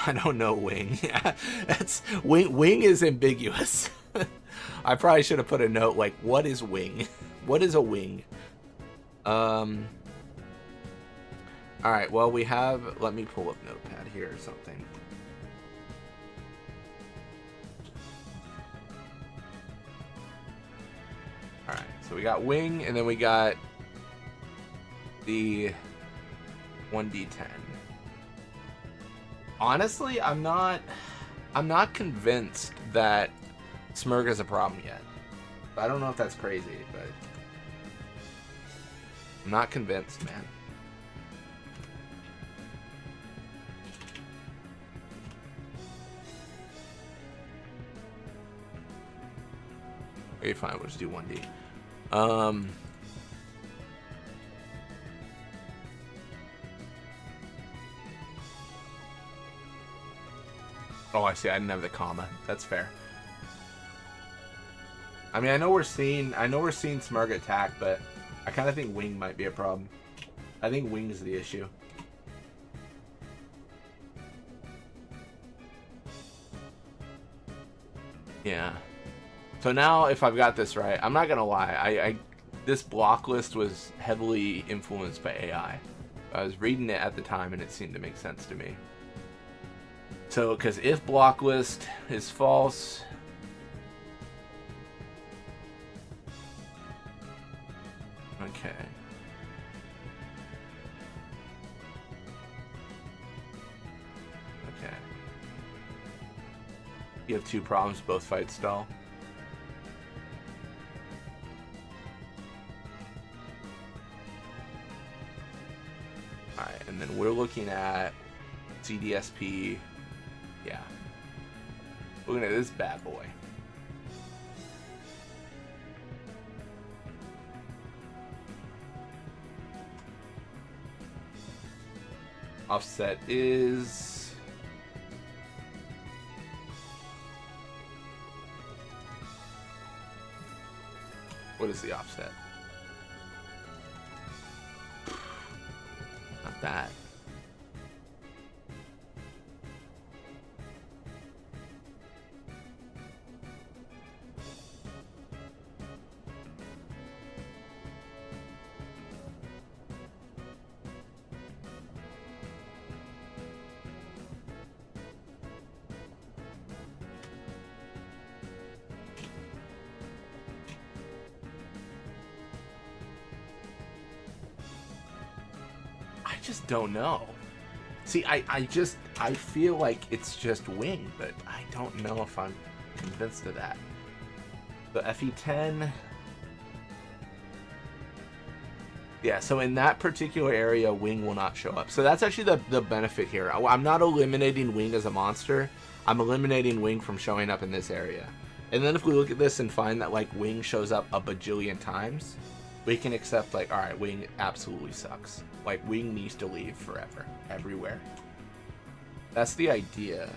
I don't know wing. Yeah, that's wing. Wing is ambiguous. I probably should have put a note like, what is wing? What is a wing? All right, well, we have, let me pull up Notepad here or something. All right, so we got wing, and then we got the 1d10. Honestly, I'm not convinced that Smurg is a problem yet. I don't know if that's crazy, but I'm not convinced, man. Okay, fine, we'll just do 1D. Oh, I see. I didn't have the comma. That's fair. I mean, I know we're seeing Smurg attack, but I kind of think wing might be a problem. I think wing is the issue. Yeah. So now, if I've got this right, I'm not gonna lie. This block list was heavily influenced by AI. I was reading it at the time, and it seemed to make sense to me. So, because if block list is false, okay. Okay. You have two problems, both fights stall. Alright, and then we're looking at CDSP. Yeah. Looking at this bad boy. Offset is... What is the offset? Not that. I just don't know. See, I feel like it's just wing, but I don't know if I'm convinced of that. The FE10. Yeah, so in that particular area, wing will not show up. So that's actually the benefit here. I'm not eliminating wing as a monster. I'm eliminating wing from showing up in this area. And then if we look at this and find that like wing shows up a bajillion times, we can accept like, all right, wing absolutely sucks. Like wing needs to leave forever, everywhere. That's the idea.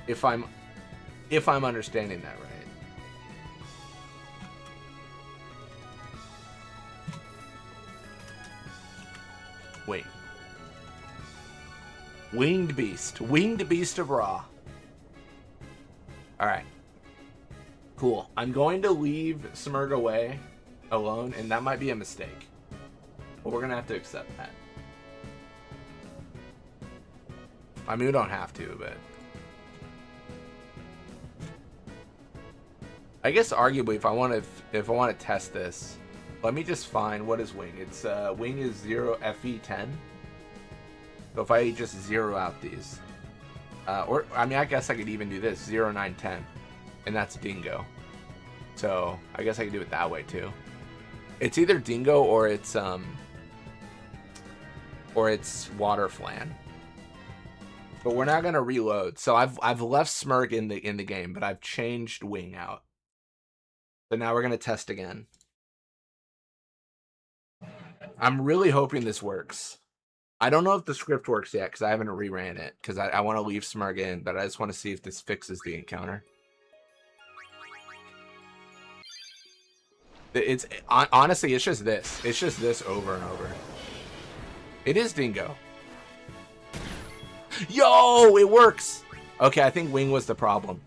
If I'm understanding that right. Wait. Winged beast of Ra. All right. Cool. I'm going to leave Smurg away alone, and that might be a mistake. But we're gonna have to accept that. I mean, we don't have to, but I guess arguably, if I want to test this, let me just find what is wing. It's wing is 0 FE10. So if I just zero out these, or I mean, I guess I could even do this 0 9 10, and that's dingo. So I guess I could do it that way too. It's either dingo or it's water flan. But we're not gonna reload. So I've left Smurg in the game, but I've changed wing out. So now we're gonna test again. I'm really hoping this works. I don't know if the script works yet because I haven't reran it because I want to leave Smurg in, but I just want to see if this fixes the encounter. It's honestly, it's just this. It's just this over and over. It is dingo. Yo, it works. Okay, I think wing was the problem.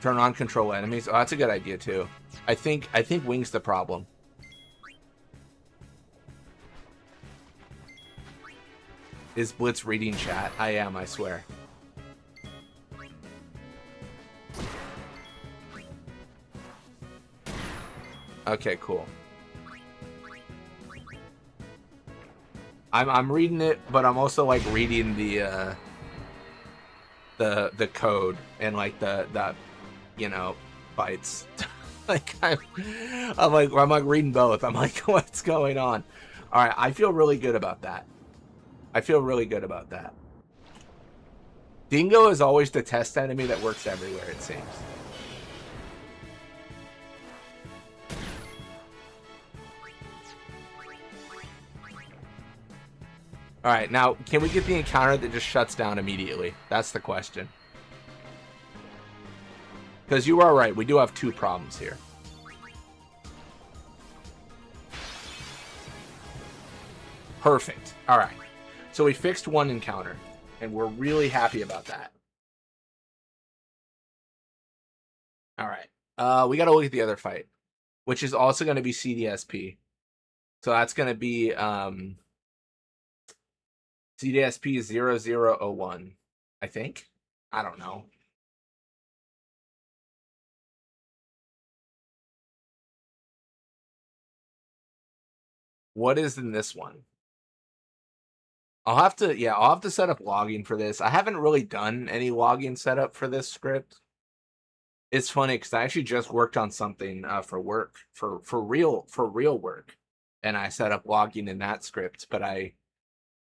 Turn on control enemies. Oh, that's a good idea too. I think Wing's the problem. Is Blitz reading chat? I am, I swear. Okay, cool. I'm reading it, but I'm also like reading the code and like the you know, bytes. Like I'm like reading both. I'm like, what's going on? All right, I feel really good about that. I feel really good about that. Dingo is always the test enemy that works everywhere, it seems. All right, now, can we get the encounter that just shuts down immediately? That's the question. Because you are right, we do have two problems here. Perfect. All right. So we fixed one encounter, and we're really happy about that. All right. We got to look at the other fight, which is also going to be CDSP. So that's going to be CDSP 0001, I think. I don't know. What is in this one? I'll have to set up logging for this. I haven't really done any logging setup for this script. It's funny because I actually just worked on something for work, for real work, and I set up logging in that script. But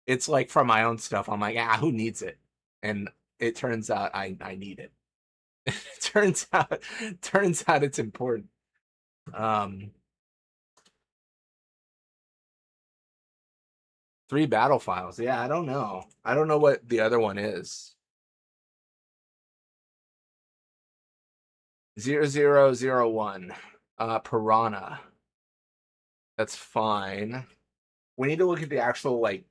it's like for my own stuff. I'm like, who needs it? And it turns out I need it. It turns out it's important. 3 battle files. Yeah, I don't know. I don't know what the other one is. 0001. Piranha. That's fine. We need to look at the actual, like,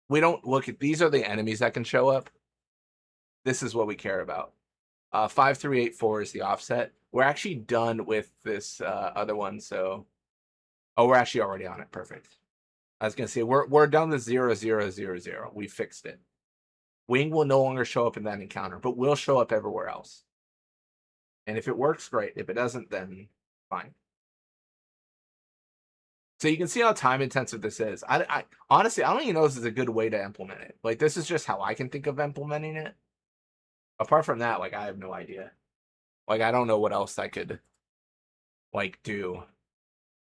we don't look at, these are the enemies that can show up. This is what we care about. 5384 is the offset. We're actually done with this other one, so. Oh, we're actually already on it. Perfect. I was gonna say we're done with 0000. We fixed it. Wing will no longer show up in that encounter, but will show up everywhere else. And if it works, great. If it doesn't, then fine. So you can see how time intensive this is. I honestly, I don't even know if this is a good way to implement it. Like, this is just how I can think of implementing it. Apart from that, like, I have no idea. Like, I don't know what else I could, like, do.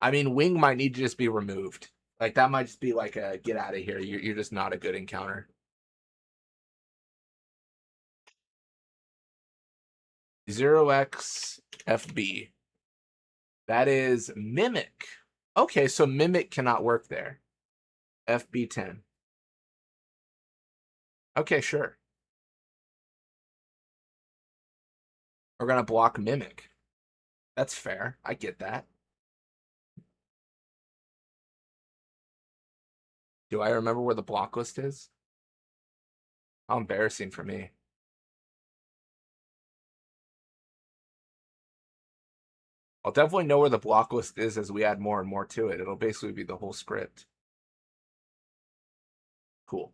I mean, Wing might need to just be removed. Like, that might just be like a get out of here. You're just not a good encounter. 0xFB. That is Mimic. Okay, so Mimic cannot work there. FB10. Okay, sure. We're going to block Mimic. That's fair. I get that. Do I remember where the block list is? How embarrassing for me. I'll definitely know where the block list is as we add more and more to it. It'll basically be the whole script. Cool.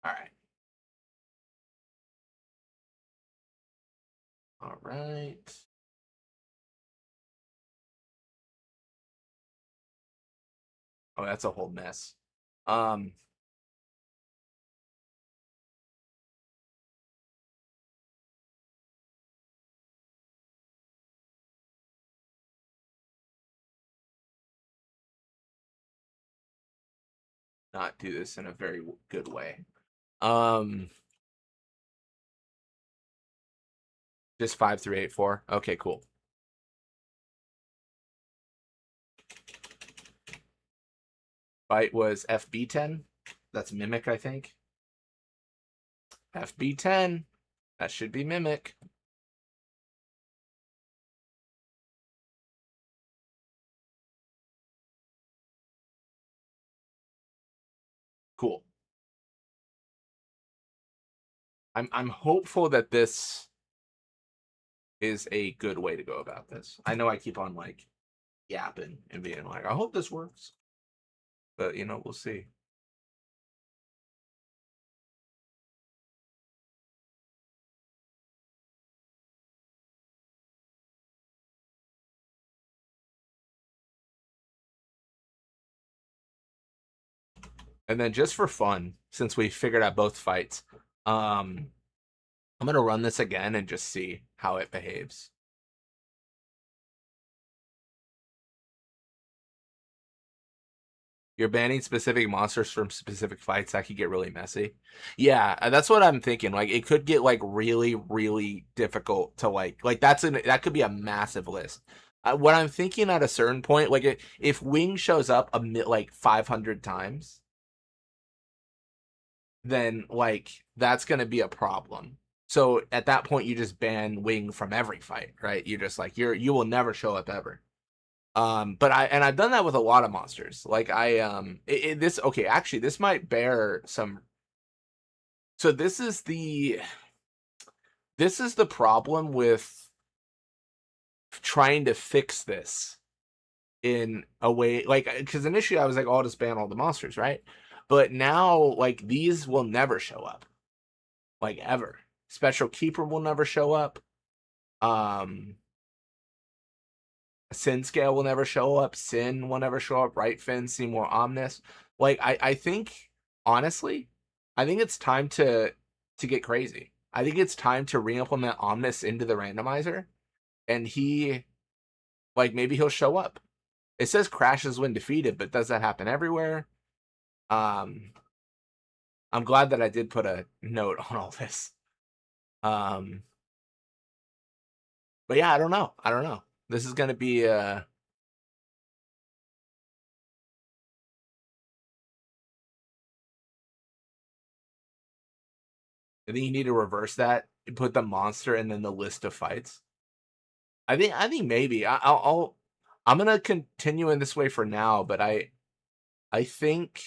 All right. All right. Oh, that's a whole mess. Not do this in a very good way. Just 5384. Okay, cool. Byte was FB10. That's Mimic, I think. FB10. That should be Mimic. Cool. I'm hopeful that this is a good way to go about this. I know I keep on like yapping and being like, I hope this works, but you know, we'll see. And then just for fun, since we figured out both fights, I'm gonna run this again and just see how it behaves. You're banning specific monsters from specific fights. That could get really messy. Yeah, that's what I'm thinking. Like, it could get like really, really difficult to like that could be a massive list. What I'm thinking at a certain point, like if Wing shows up like 500 times, then like that's gonna be a problem. So at that point, you just ban Wing from every fight, right? You're just like you will never show up ever. But I've done that with a lot of monsters. Like actually this might bear some. So this is the problem with trying to fix this in a way, like, because initially I was like, oh, I'll just ban all the monsters, right? But now like these will never show up, like ever. Special Keeper will never show up. Sin Scale will never show up. Sin will never show up. Right Fin, Seymour Omnis. Like I think honestly, I think it's time to get crazy. I think it's time to re-implement Omnis into the randomizer, and he like maybe he'll show up. It says crashes when defeated, but does that happen everywhere? I'm glad that I did put a note on all this. But yeah, I don't know. This is gonna be I think you need to reverse that and put the monster and then the list of fights. I think maybe I'm gonna continue in this way for now, but I think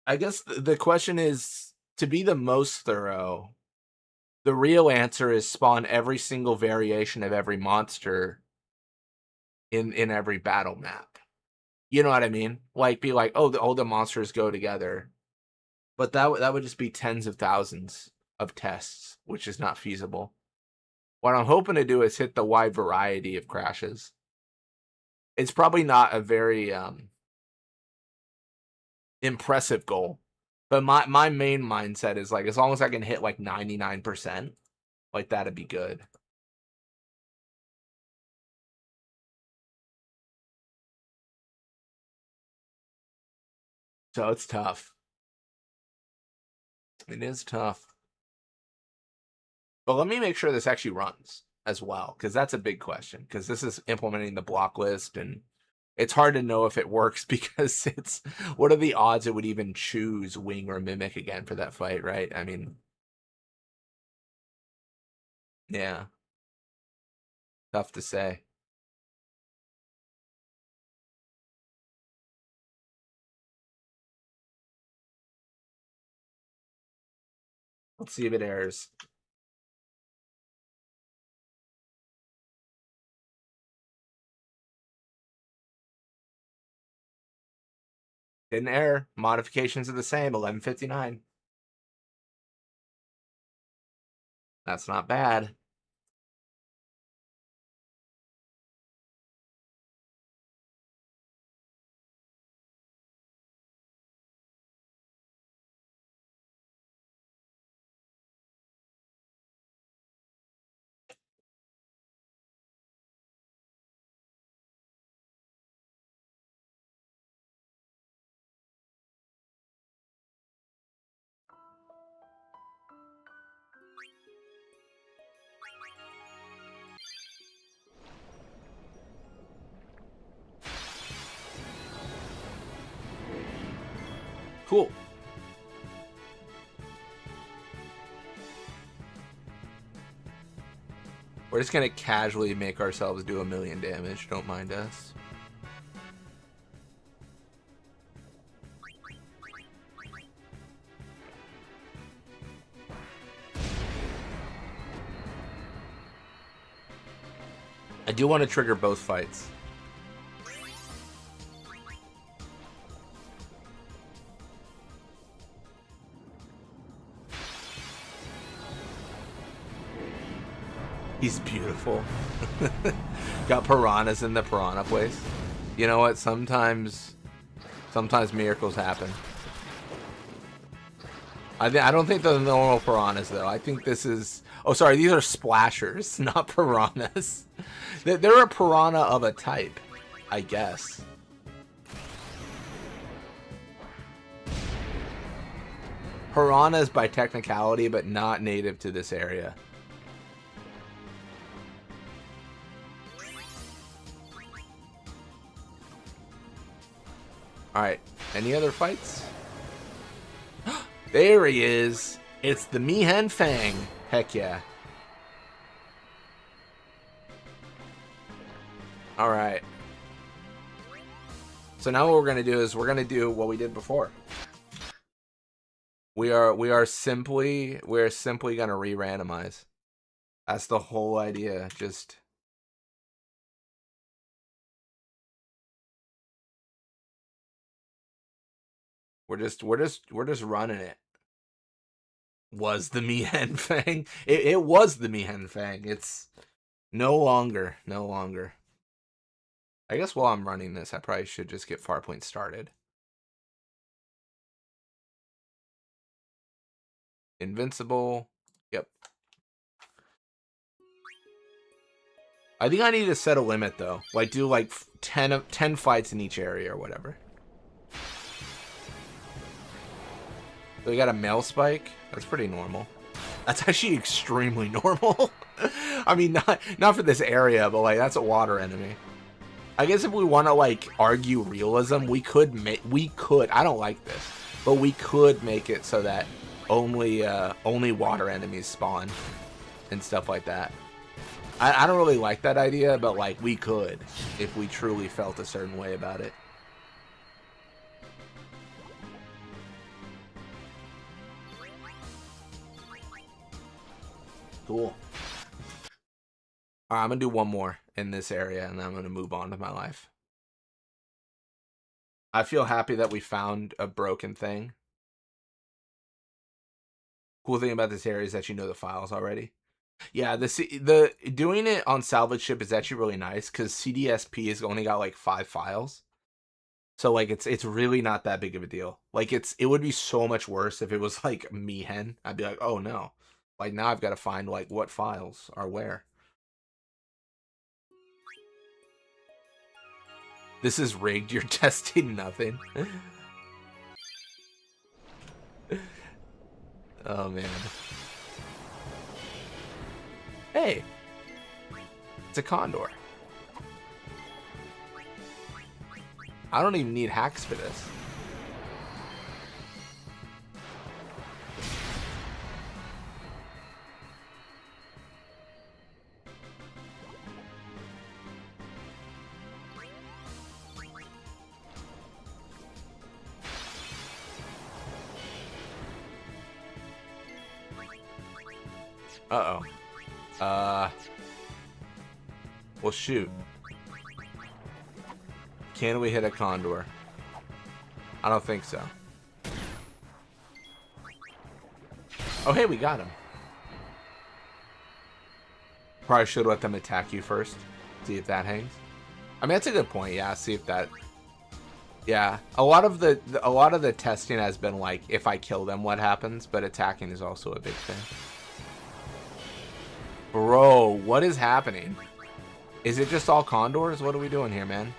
I guess the question is, to be the most thorough, the real answer is spawn every single variation of every monster in every battle map. You know what I mean? Like be like, oh, all the monsters go together. But that would just be tens of thousands of tests, which is not feasible. What I'm hoping to do is hit the wide variety of crashes. It's probably not a very impressive goal, but my main mindset is like, as long as I can hit like 99%, like that'd be good. So it's tough. It is tough. But let me make sure this actually runs as well, because that's a big question, because this is implementing the block list, and it's hard to know if it works because it's what are the odds it would even choose Wing or Mimic again for that fight, right? I mean, yeah, tough to say. Let's see if it errors. Didn't error. Modifications are the same. 1159. That's not bad. Cool. We're just gonna casually make ourselves do 1,000,000 damage. Don't mind us. I do want to trigger both fights. He's beautiful. Got piranhas in the piranha place. You know what? Sometimes miracles happen. I don't think they're normal piranhas though. I think this is. Oh, sorry. These are splashers, not piranhas. They're a piranha of a type, I guess. Piranhas by technicality, but not native to this area. Alright, any other fights? There he is! It's the Mihen Fang! Heck yeah. Alright. So now what we're gonna do is we're gonna do what we did before. We're simply gonna re-randomize. That's the whole idea. Just We're just running it. Was the Mihen Fang? It was the Mihen Fang. It's no longer. I guess while I'm running this, I probably should just get Farpoint started. Invincible. Yep. I think I need to set a limit though. Like do like 10 fights in each area or whatever. So we got a male spike. That's pretty normal. That's actually extremely normal. I mean, not for this area, but like that's a water enemy. I guess if we want to like argue realism, we could. I don't like this, but we could make it so that only water enemies spawn and stuff like that. I don't really like that idea, but like we could if we truly felt a certain way about it. Cool. Alright, I'm gonna do one more in this area and then I'm gonna move on to my life. I feel happy that we found a broken thing. Cool thing about this area is that you know the files already. Yeah, the doing it on salvage ship is actually really nice because CDSP has only got like 5 files. So like it's really not that big of a deal. Like it would be so much worse if it was like Mihen. I'd be like, oh no. Like now I've got to find like what files are where. This is rigged. You're testing nothing. Oh man. Hey. It's a condor. I don't even need hacks for this. Uh-oh. Well, shoot. Can we hit a condor? I don't think so. Oh, hey, we got him. Probably should let them attack you first. See if that hangs. I mean, that's a good point. Yeah, see if that... Yeah, a lot of the testing has been like, if I kill them, what happens? But attacking is also a big thing. Bro, what is happening? Is it just all condors? What are we doing here, man?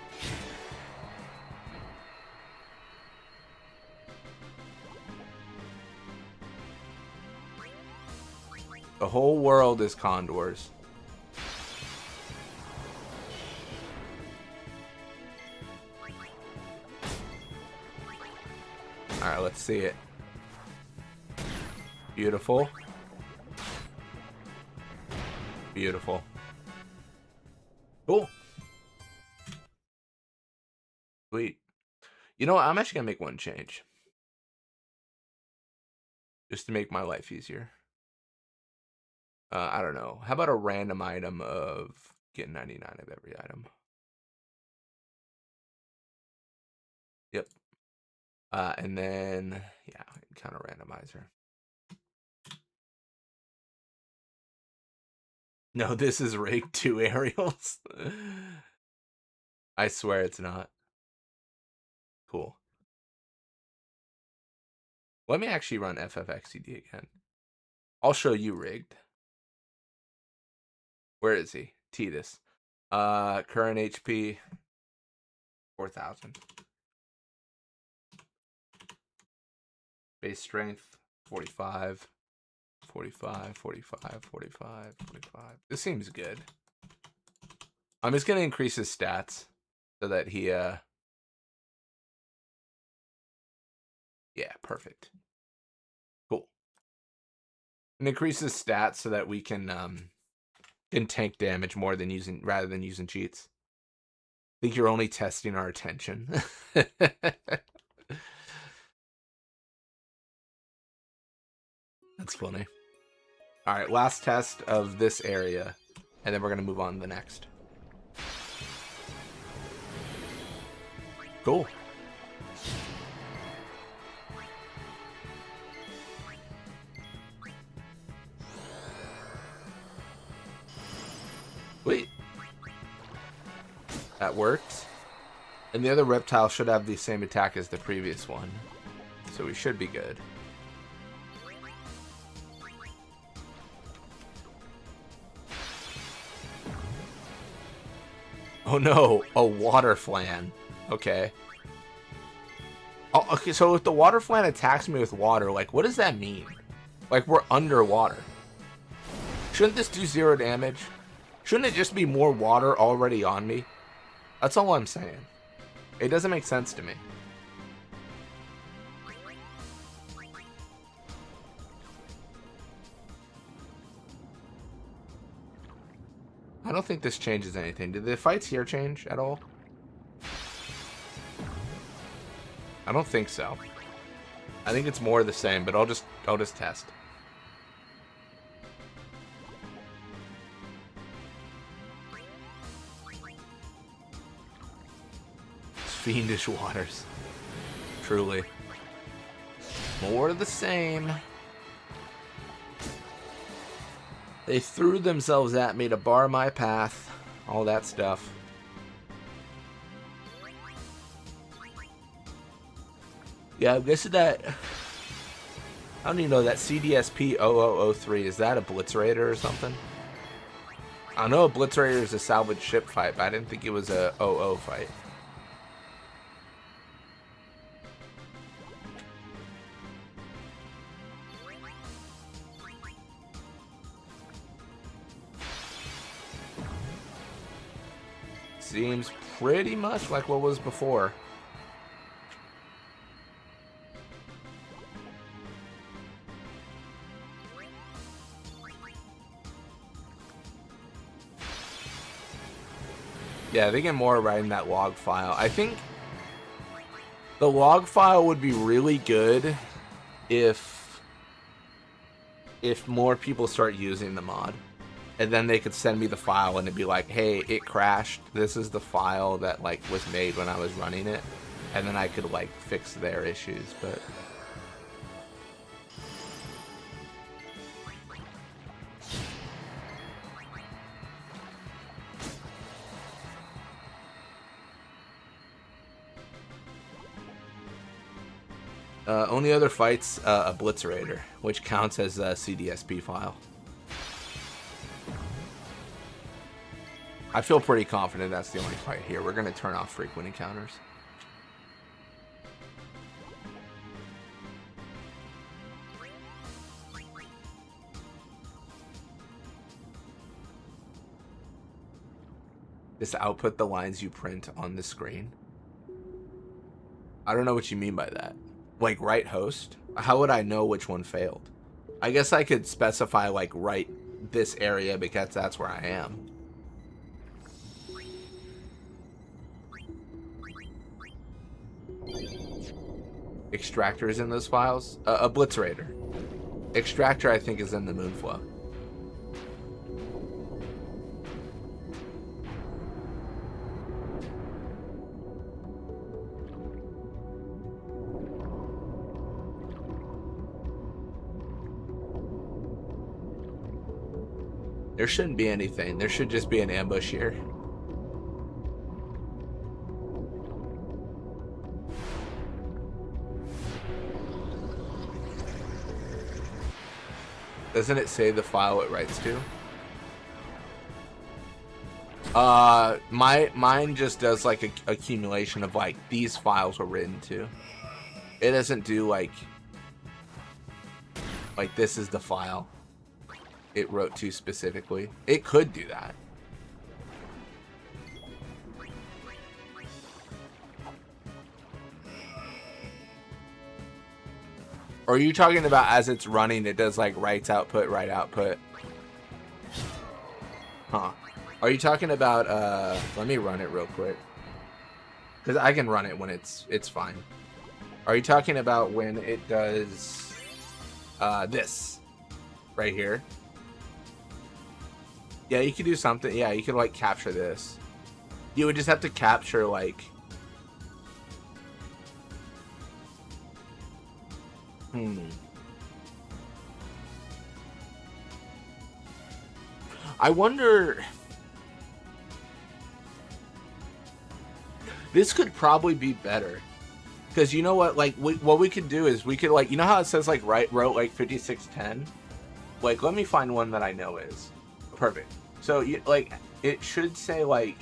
The whole world is condors. Alright, let's see it. Beautiful. Beautiful. Cool. Sweet. You know what? I'm actually gonna make one change. Just to make my life easier. I don't know. How about a random item of get 99 of every item? Yep. And then, yeah, encounter randomizer. No, this is rigged 2 aerials. I swear it's not. Cool. Let me actually run FFXCD again. I'll show you rigged. Where is he? Titus. Current HP 4,000. Base strength 45. 45, 45, 45, 45. This seems good. I'm just gonna increase his stats so that he yeah, perfect. Cool. And increase his stats so that we can tank damage more than rather than using cheats. I think you're only testing our attention. That's funny. All right, last test of this area, and then we're gonna move on to the next. Cool. Wait. That worked. And the other reptile should have the same attack as the previous one. So we should be good. Oh no, a water flan. Okay. Oh, okay, so if the water flan attacks me with water, like, what does that mean? Like, we're underwater. Shouldn't this do 0 damage? Shouldn't it just be more water already on me? That's all I'm saying. It doesn't make sense to me. I don't think this changes anything. Did the fights here change at all? I don't think so. I think it's more the same, but I'll just test. It's fiendish waters. Truly. More of the same. They threw themselves at me to bar my path. All that stuff. Yeah, I guess that... I don't even know, that CDSP 0003, is that a Blitz Raider or something? I know a Blitz Raider is a salvage ship fight, but I didn't think it was a 00 fight. Seems pretty much like what was before. Yeah, they get more writing that log file. I think the log file would be really good if more people start using the mod. And then they could send me the file and it'd be like, hey, it crashed. This is the file that like was made when I was running it. And then I could like fix their issues, but only other fight's a Blitz Raider, which counts as a CDSP file. I feel pretty confident that's the only fight here. We're going to turn off frequent encounters. Just output the lines you print on the screen. I don't know what you mean by that. Like, write host? How would I know which one failed? I guess I could specify, like, write this area because that's where I am. Extractor is in those files. Obliterator. Extractor, I think, is in the Moonflow. There shouldn't be anything. There should just be an ambush here. Doesn't it say the file it writes to? Mine just does like a accumulation of like these files were written to. It doesn't do like this is the file it wrote to specifically. It could do that. Or are you talking about as it's running, it does like writes output, write output? Huh. Are you talking about, let me run it real quick. Because I can run it when it's fine. Are you talking about when it does this right here? Yeah, you could do something. Yeah, you could like capture this. You would just have to capture like... I wonder... This could probably be better. Because you know what, like, what we could do is we could, like, you know how it says, like, wrote, like, 5610? Like, let me find one that I know is. Perfect. So, you, like, it should say, like,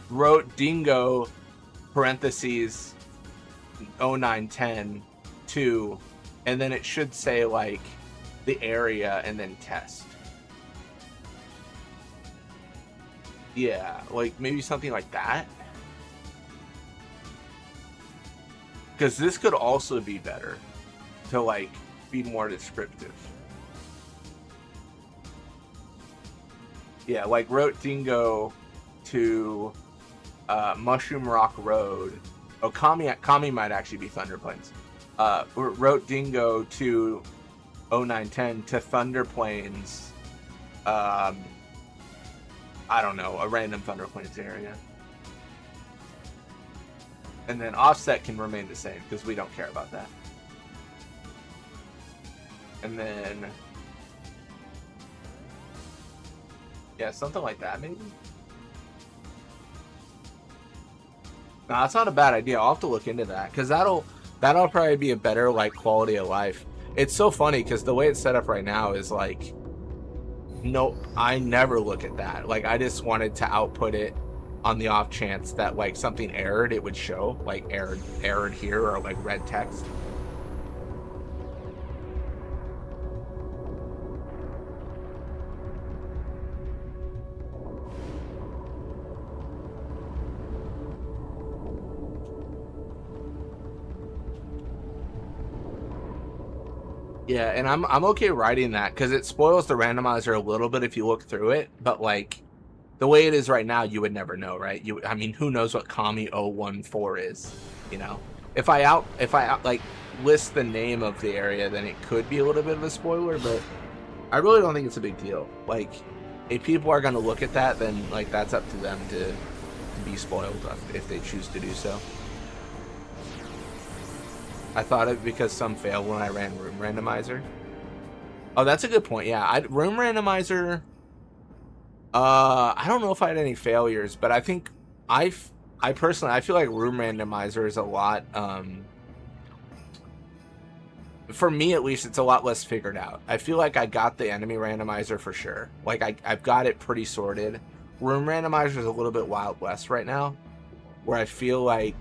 wrote dingo, parentheses, 0910 to, and then it should say, like, the area and then test. Yeah, like, maybe something like that. Because this could also be better to, like, be more descriptive. Yeah, like wrote dingo to Mushroom Rock Road. Oh, Kami might actually be Thunder Plains. Wrote dingo to 0910 to Thunder Plains. I don't know, a random Thunder Plains area. And then offset can remain the same because we don't care about that. And then, yeah, something like that maybe. No, that's not a bad idea. I'll have to look into that because that'll probably be a better like quality of life. It's so funny because the way it's set up right now is like, no, I never look at that. Like I just wanted to output it on the off chance that like something errored, it would show like errored here or like red text. Yeah, and I'm okay writing that because it spoils the randomizer a little bit if you look through it, but like the way it is right now, you would never know, right? I mean, who knows what Kami 014 is, you know? If I like list the name of the area, then it could be a little bit of a spoiler, but I really don't think it's a big deal. Like, if people are going to look at that, then like that's up to them to be spoiled if they choose to do so. I thought it because some failed when I ran Room Randomizer. Oh, that's a good point. Yeah, Room Randomizer. I don't know if I had any failures, but I think I personally feel like Room Randomizer is a lot. For me at least, it's a lot less figured out. I feel like I got the enemy randomizer for sure. Like I've got it pretty sorted. Room Randomizer is a little bit Wild West right now, where I feel like.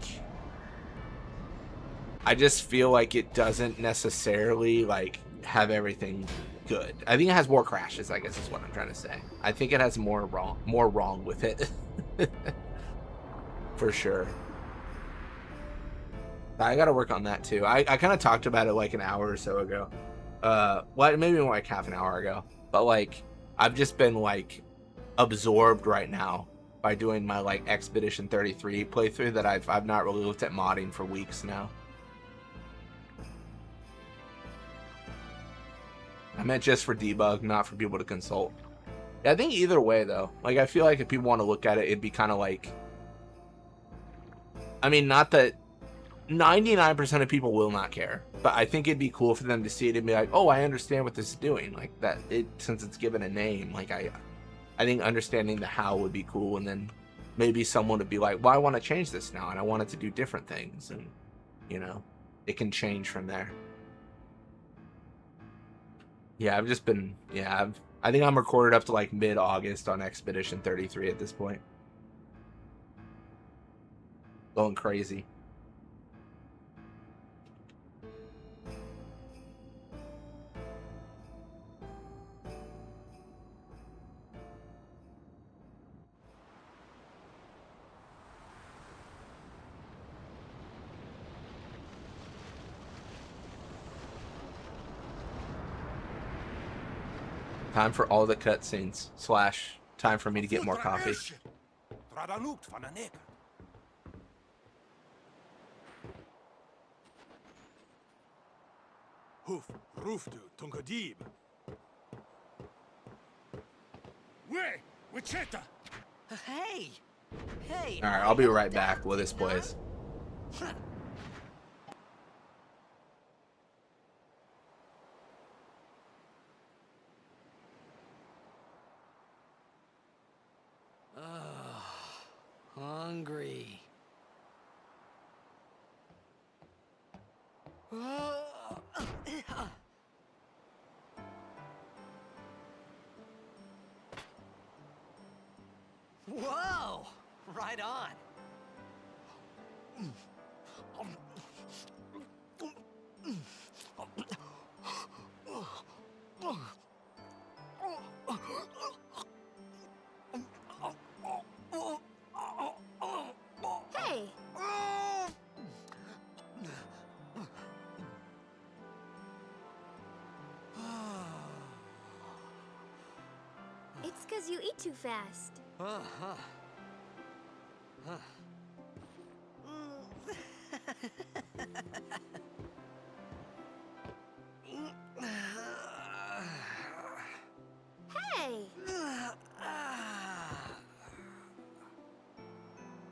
I just feel like it doesn't necessarily like have everything good. I think it has more crashes, I guess is what I'm trying to say. I think it has more wrong with it. For sure. I gotta work on that too. I kind of talked about it like an hour or so ago. Well, maybe more like half an hour ago. But like, I've just been like absorbed right now by doing my like Expedition 33 playthrough that I've not really looked at modding for weeks now. I meant just for debug, not for people to consult. Yeah, I think either way though, like I feel like if people want to look at it, it'd be kind of like, I mean, not that 99% of people will not care, but I think it'd be cool for them to see it and be like, oh, I understand what this is doing, like that. It, since it's given a name, like I think understanding the how would be cool, and then maybe someone would be like, well, I want to change this now and I want it to do different things, and you know, it can change from there. Yeah, I've just been, yeah, I think I'm recorded up to like mid-August on Expedition 33 at this point. Going crazy. Time for all the cutscenes / time for me to get more coffee. Hoof, roofdu, tungadib. Way, wicheta. Hey! Hey! All right, I'll be right back while this plays. Hungry. Whoa! Right on. Hey, it's 'cause you eat too fast. Hey,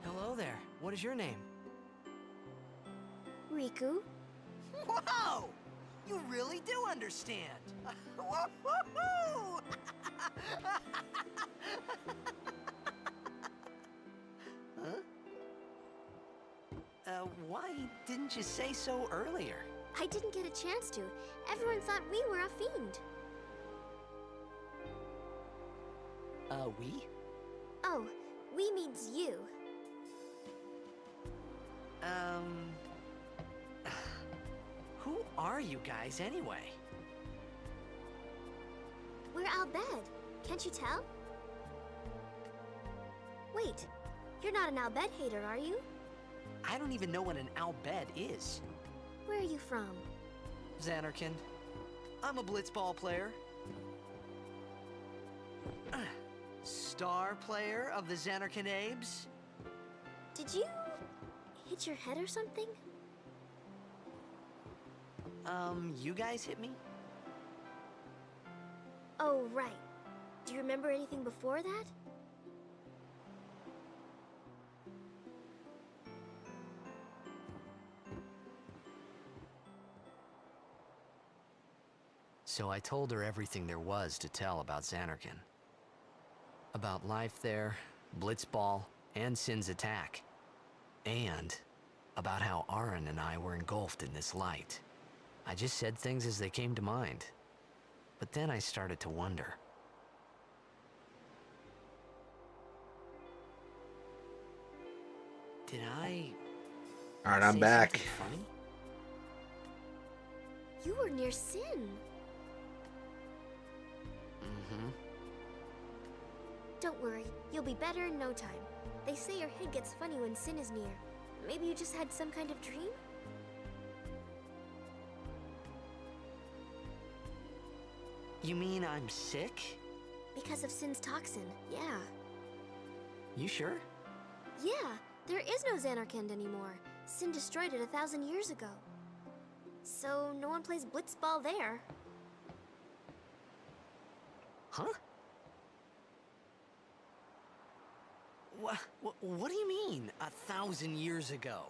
Hello there. What is your name? Riku. Whoa! You really do understand. Woo-hoo-hoo! Huh? Why didn't you say so earlier? I didn't get a chance to. Everyone thought we were a fiend. We? Oh, we means you. Who are you guys anyway? We're Albed. Can't you tell? Wait, you're not an Albed hater, are you? I don't even know what an Albed is. Where are you from? Xanarkin. I'm a blitzball player. Star player of the Xanarkin Abes. Did you hit your head or something? You guys hit me? Oh, right. Do you remember anything before that? So I told her everything there was to tell about Xanarkin. About life there, Blitzball, and Sin's attack. And about how Aaron and I were engulfed in this light. I just said things as they came to mind. But then I started to wonder. Did I... All right, I'm say back. something funny? You were near Sin. Mm-hmm. Don't worry, you'll be better in no time. They say your head gets funny when Sin is near. Maybe you just had some kind of dream? You mean I'm sick? Because of Sin's toxin, yeah. You sure? Yeah, there is no Xanarkand anymore. Sin destroyed it 1,000 years ago. So no one plays blitzball there. Huh? What do you mean, 1,000 years ago?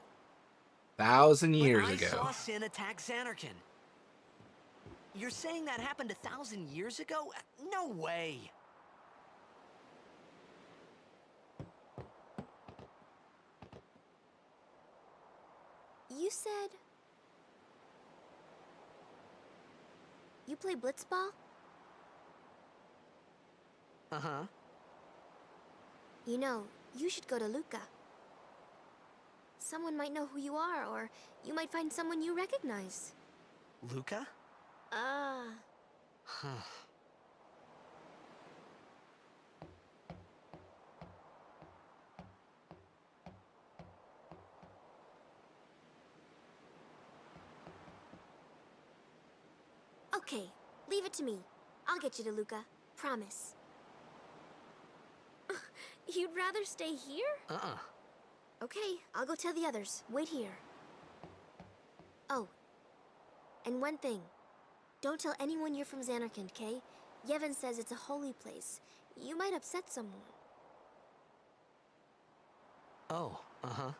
1,000 But years I ago. saw Sin attack Xanarkand. You're saying that happened 1,000 years ago? No way! You said... You play blitzball? Uh-huh. You know, you should go to Luca. Someone might know who you are, or you might find someone you recognize. Luca? Huh. Okay, leave it to me. I'll get you to Luca. Promise. You'd rather stay here? Uh-uh. Okay, I'll go tell the others. Wait here. Oh, and one thing. Don't tell anyone you're from Xanarkand, okay? Yevon says it's a holy place. You might upset someone. Oh, uh-huh.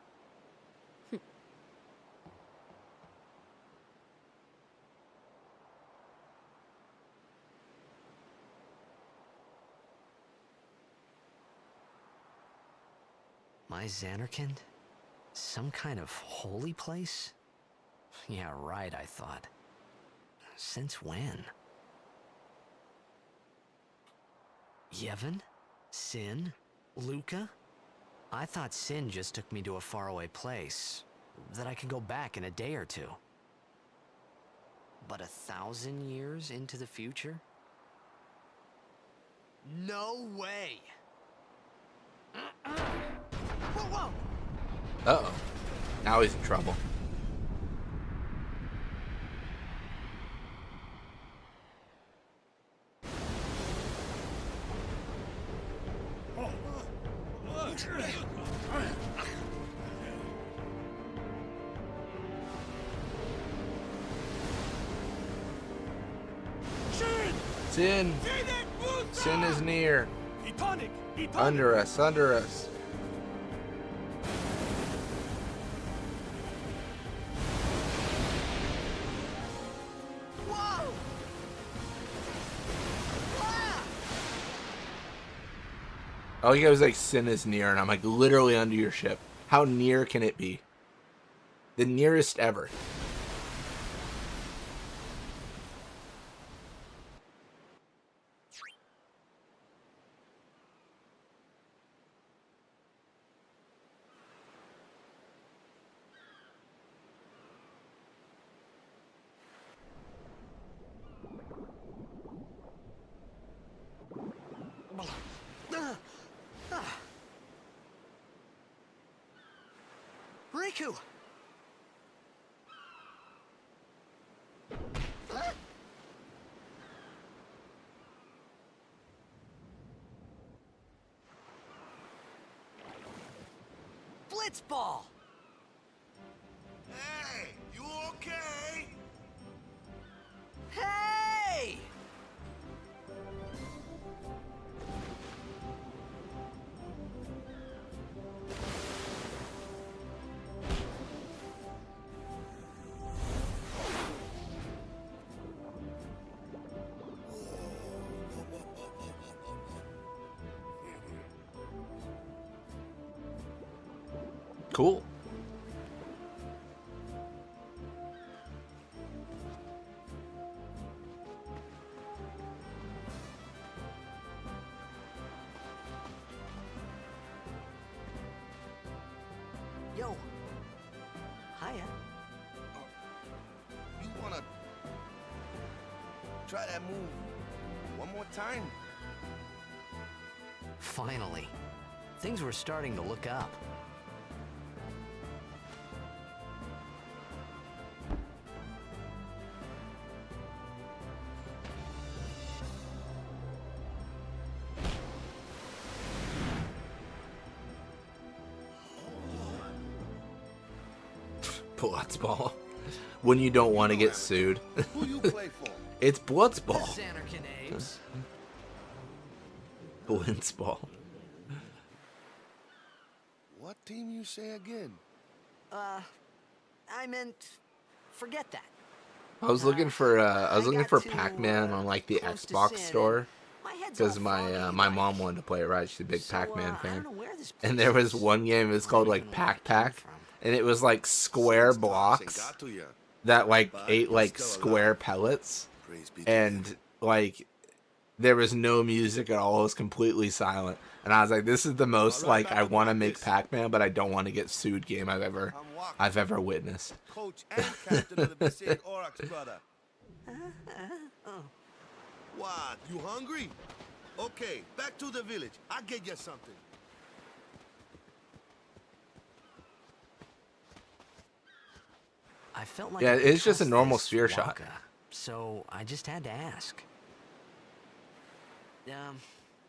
My Xanarkand? Some kind of holy place? Yeah, right, I thought. Since when? Yevon? Sin? Luca? I thought Sin just took me to a faraway place, that I could go back in a day or two. But 1,000 years into the future? No way! Whoa, whoa! Uh-oh. Now he's in trouble. Sin! Sin is near. Etonic! Etonic! Under us, under us. Whoa! Ah! All he goes like, Sin is near, and I'm like, literally under your ship. How near can it be? The nearest ever. Riku! Blitzball! Hey, you okay? Hey! Cool. Yo. Hiya. You wanna try that move one more time? Finally. Things were starting to look up. Blitzball. When you don't want to get sued. Who you play for? It's Blitzball. Xanarkin Ames. Blitzball. What team you say again? I meant, forget that. I was looking for got too, Pac-Man on like the close to Xbox sin, store My head's because all my foggy, my like- mom wanted to play it, right? She's a big So, Pac-Man I fan. don't know where this And place there was is, one game, it was or called even like where it Pac came Pac, from. and it was like square Since Thompson blocks got to ya. that like But ate he's like still square alive. pellets, Praise be to and like there was no music at all. It was completely silent, and I was like, "This is the most All right, like back I to want to make practice. Pac-Man, but I don't want to get sued game I've ever witnessed." Coach and captain of the Visayas Oryx, brother. What? You hungry? Okay, back to the village. I'll get you something. I felt like Yeah, I could it's just a trust normal this sphere shot. Wonka, so I just had to ask.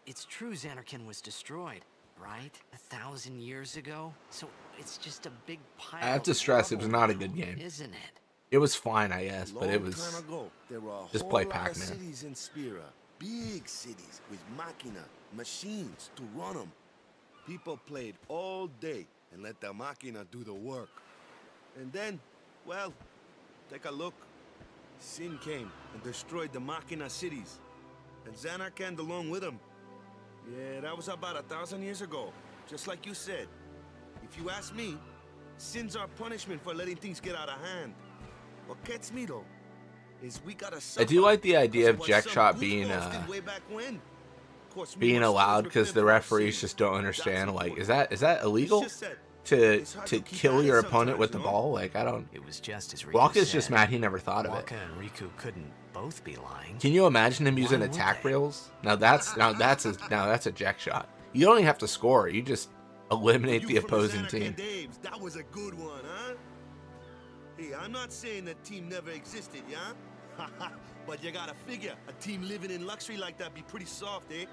It's true Xanarkin was destroyed, right? 1,000 years ago? So it's just a big pile I have to of stress, it was rubble not a now, good game. isn't it? It was fine, I guess, but it Long was. time ago, there were a just whole play lot Pac-Man. of cities in Spira. Big cities with machina, machines to run them. People played all day and let the machina do the work. And then, well, take a look. Sin came and destroyed the machina cities. And Xanarkand along with them. Yeah, that was about 1,000 years ago. Just like you said. If you ask me, Sin's our punishment for letting things get out of hand. What gets me though is we gotta I do like the idea of what Jack some Shot being goofballs did way back when. Of course, we being must always allowed because repent the for our referees sins. just don't That's understand. Like, important. is that illegal It's just that to it's hard to to keep kill at it your opponent with the sometimes, ball? Like, I don't. It was just as Riku Waka's said. just mad he never thought of it. Waka and Riku couldn't both be lying. Can you imagine him using would attack they? rails? Now that's a Jack Shot. You don't even have to score. You just eliminate You the from opposing Xanarkand team. Daves, that was a good one, huh? Hey, I'm not saying that team never existed, yeah? But you gotta figure, a team living in luxury like that be pretty soft, eh?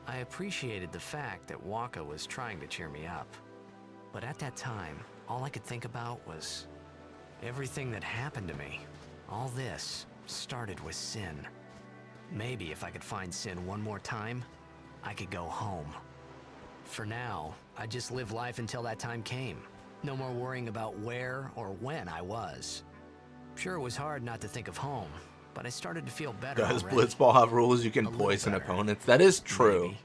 I appreciated the fact that Waka was trying to cheer me up. But at that time, all I could think about was everything that happened to me. All this started with Sin. Maybe if I could find Sin one more time, I could go home. For now, I just live life until that time came. No more worrying about where or when I was. Sure, it was hard not to think of home, but I started to feel better Does already. Blitzball have rules you can A little poison better. opponents? That is true. Maybe.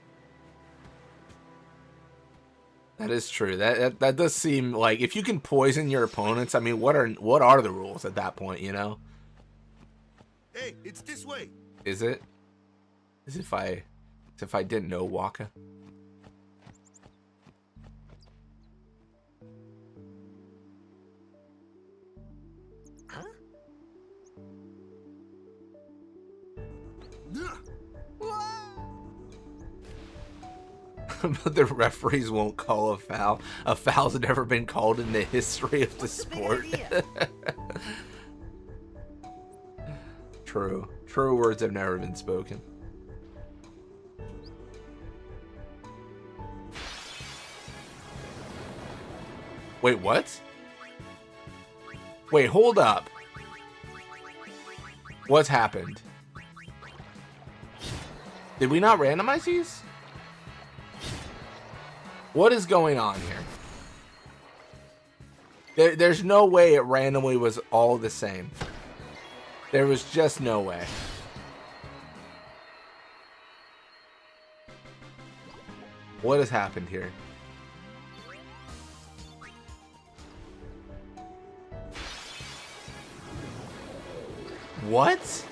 That is true. That does seem like if you can poison your opponents. I mean, what are the rules at that point? You know, Hey, it's this way. is it? As if I didn't know Waka. But the referees won't call a foul. A foul's never been called in the history of the sport. True. True words have never been spoken. Wait, what? Wait, hold up. What's happened? Did we not randomize these? What is going on here? There's no way it randomly was all the same. There was just no way. What has happened here? What?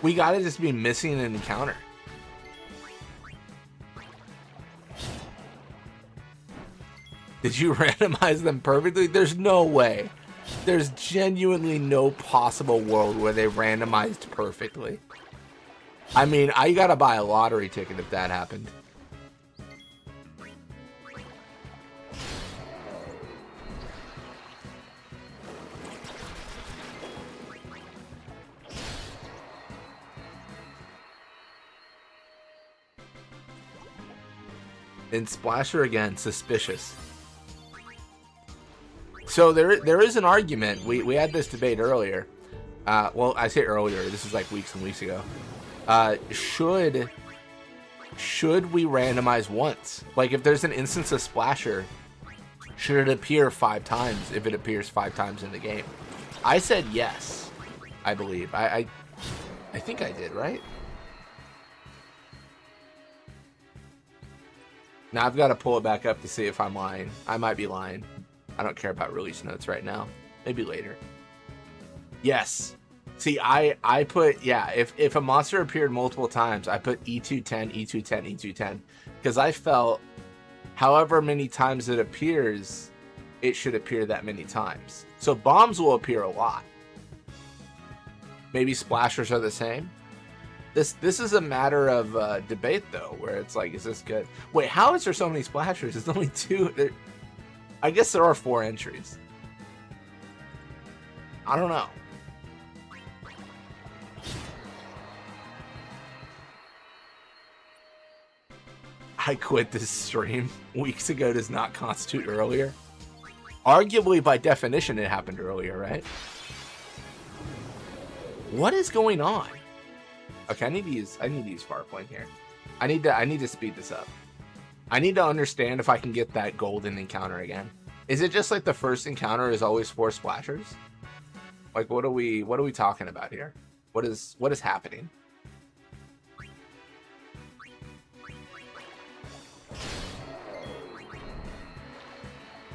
We gotta just be missing an encounter. Did you randomize them perfectly? There's no way. There's genuinely no possible world where they randomized perfectly. I mean, I gotta buy a lottery ticket if that happened. And Splasher again, suspicious. So there is an argument. We had this debate earlier. Well, I say earlier. This is like weeks and weeks ago. Should we randomize once? Like, if there's an instance of Splasher, should it appear 5 times if it appears 5 times in the game? I said yes, I believe. I think I did, right? Now I've got to pull it back up to see if I'm lying. I might be lying. I don't care about release notes right now. Maybe later. Yes. See, I put, yeah, if a monster appeared multiple times, I put E210, E210, E210. Because I felt however many times it appears, it should appear that many times. So bombs will appear a lot. Maybe splashers are the same. This is a matter of debate, though, where it's like, is this good? Wait, how is there so many splashers? There's only 2. I guess there are 4 entries. I don't know. I quit this stream weeks ago does not constitute earlier. Arguably, by definition, it happened earlier, right? What is going on? Okay, I need to use Farpoint here. I need to speed this up. I need to understand if I can get that golden encounter again. Is it just like the first encounter is always 4 splashers? Like, what are we talking about here? What is happening?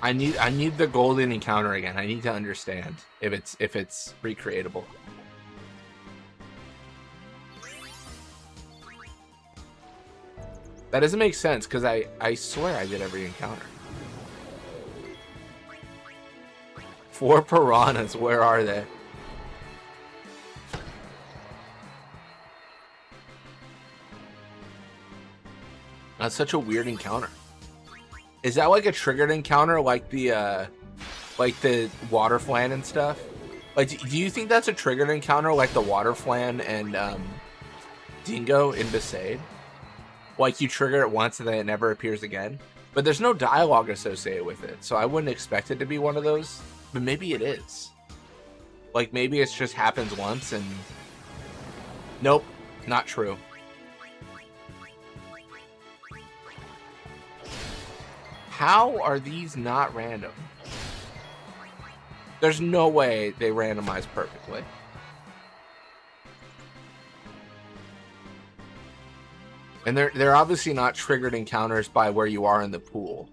I need the golden encounter again. I need to understand if it's recreatable. That doesn't make sense because I swear I did every encounter. 4 piranhas, where are they? That's such a weird encounter. Is that like a triggered encounter, like the water flan and stuff? Like, do you think that's a triggered encounter, like the water flan and Dingo in Besaid? Like, you trigger it once and then it never appears again? But there's no dialogue associated with it, so I wouldn't expect it to be one of those. But maybe it is. Like, maybe it just happens once and... Nope, not true. How are these not random? There's no way they randomize perfectly. And they're obviously not triggered encounters by where you are in the pool.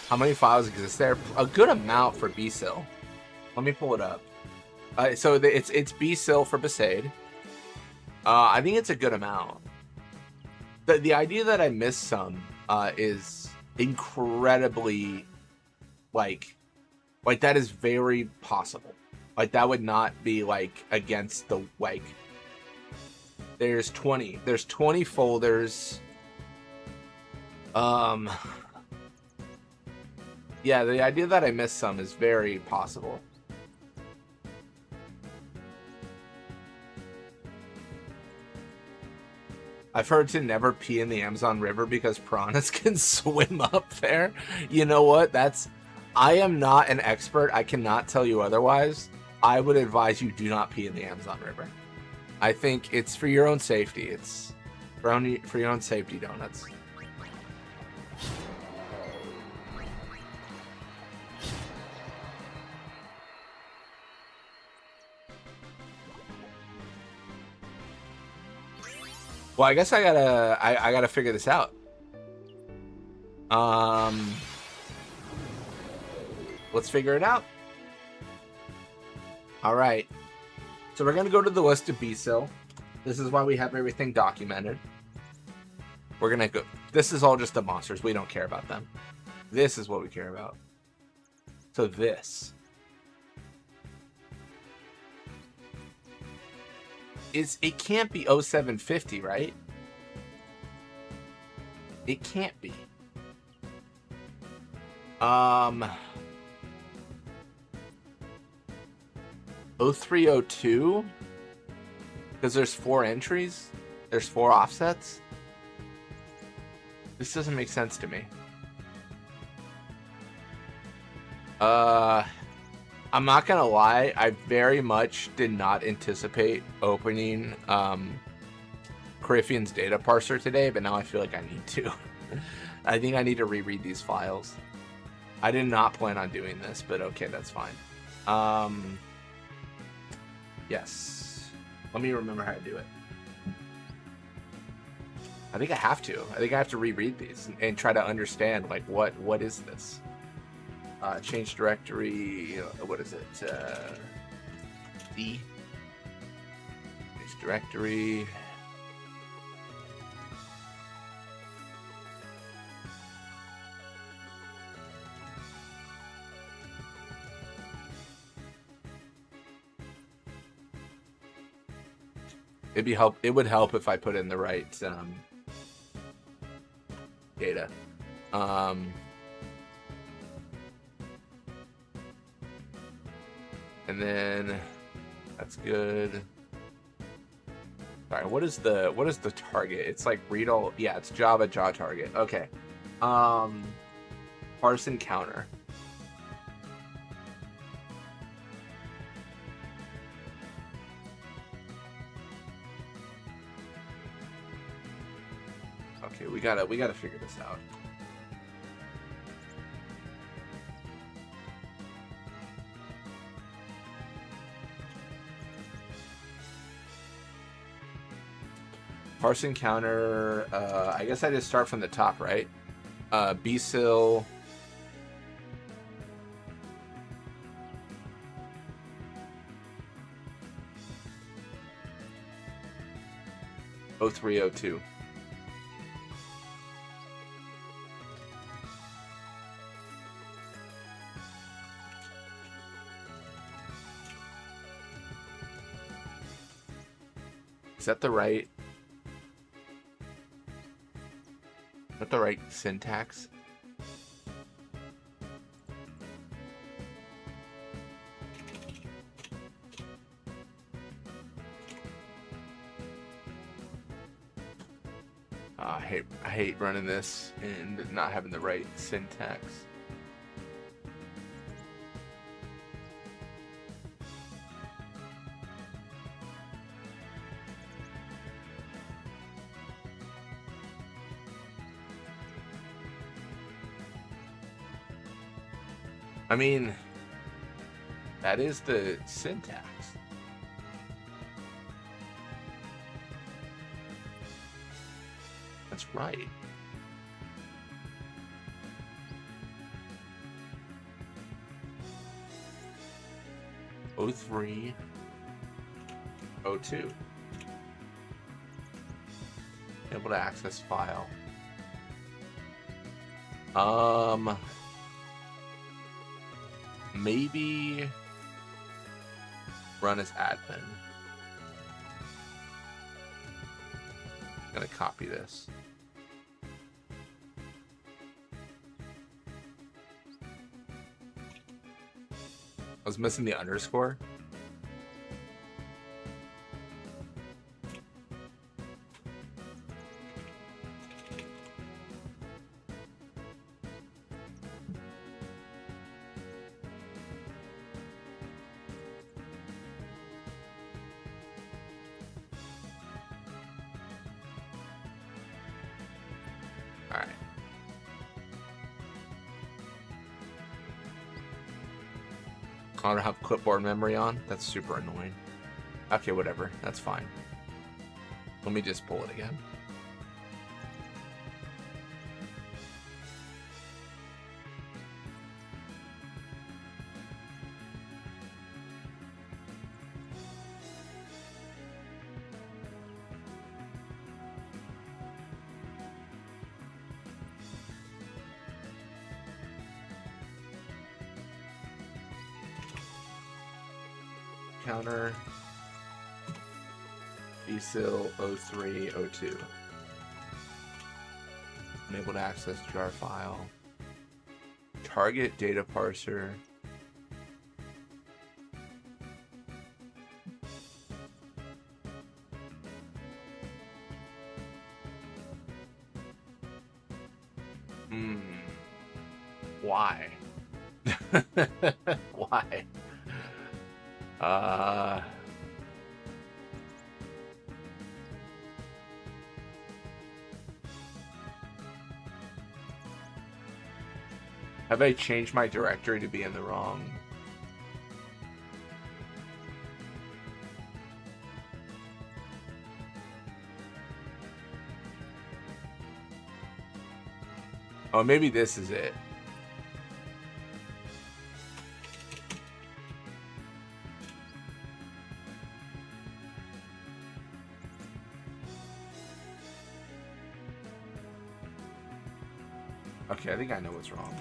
How many files exist there? A good amount for B-Sil. Let me pull it up. So it's B-Sil for Besaid. I think it's a good amount. The idea that I missed some is incredibly like that is very possible. Like, that would not be like against the like. There's 20 folders. Yeah, the idea that I missed some is very possible. I've heard to never pee in the Amazon River because piranhas can swim up there. You know what? I am not an expert. I cannot tell you otherwise. I would advise you do not pee in the Amazon River. I think it's for your own safety. It's for your own safety, donuts. Well, I guess I gotta figure this out. Let's figure it out. All right. So we're gonna go to the list of B-Sil. This is why we have everything documented. We're gonna go. This is all just the monsters. We don't care about them. This is what we care about. So this is. It can't be 0750, right? It can't be. 0302, because there's 4 entries, there's 4 offsets. This doesn't make sense to me. I'm not gonna lie, I very much did not anticipate opening Criffian's data parser today, but now I feel like I need to. I think I need to reread these files. I did not plan on doing this, but okay, that's fine. Yes. Let me remember how to do it. I think I have to. I think I have to reread these and try to understand, like, what is this? Change directory, what is it? D. Change directory. It would help if I put in the right data. And then that's good. Sorry, what is the target? It's like read all. Yeah, it's Java jaw target. Okay. Parse and counter. Okay, we gotta figure this out. Parsing counter, I guess I just start from the top, right? BSIL. O302. Is that the right? Is that the right syntax? I hate running this and not having the right syntax. I mean, that is the syntax. That's right. O3, O2. Able to access file. Maybe run as admin. I'm gonna copy this. I was missing the underscore. I don't have clipboard memory on. That's super annoying. Okay, whatever. That's fine. Let me just pull it again. Counter BSIL 0302. Unable to access jar file. Target data parser. Why? Why? Uh... Have I changed my directory to be in the wrong? Oh, maybe this is it. Okay, I think I know what's wrong.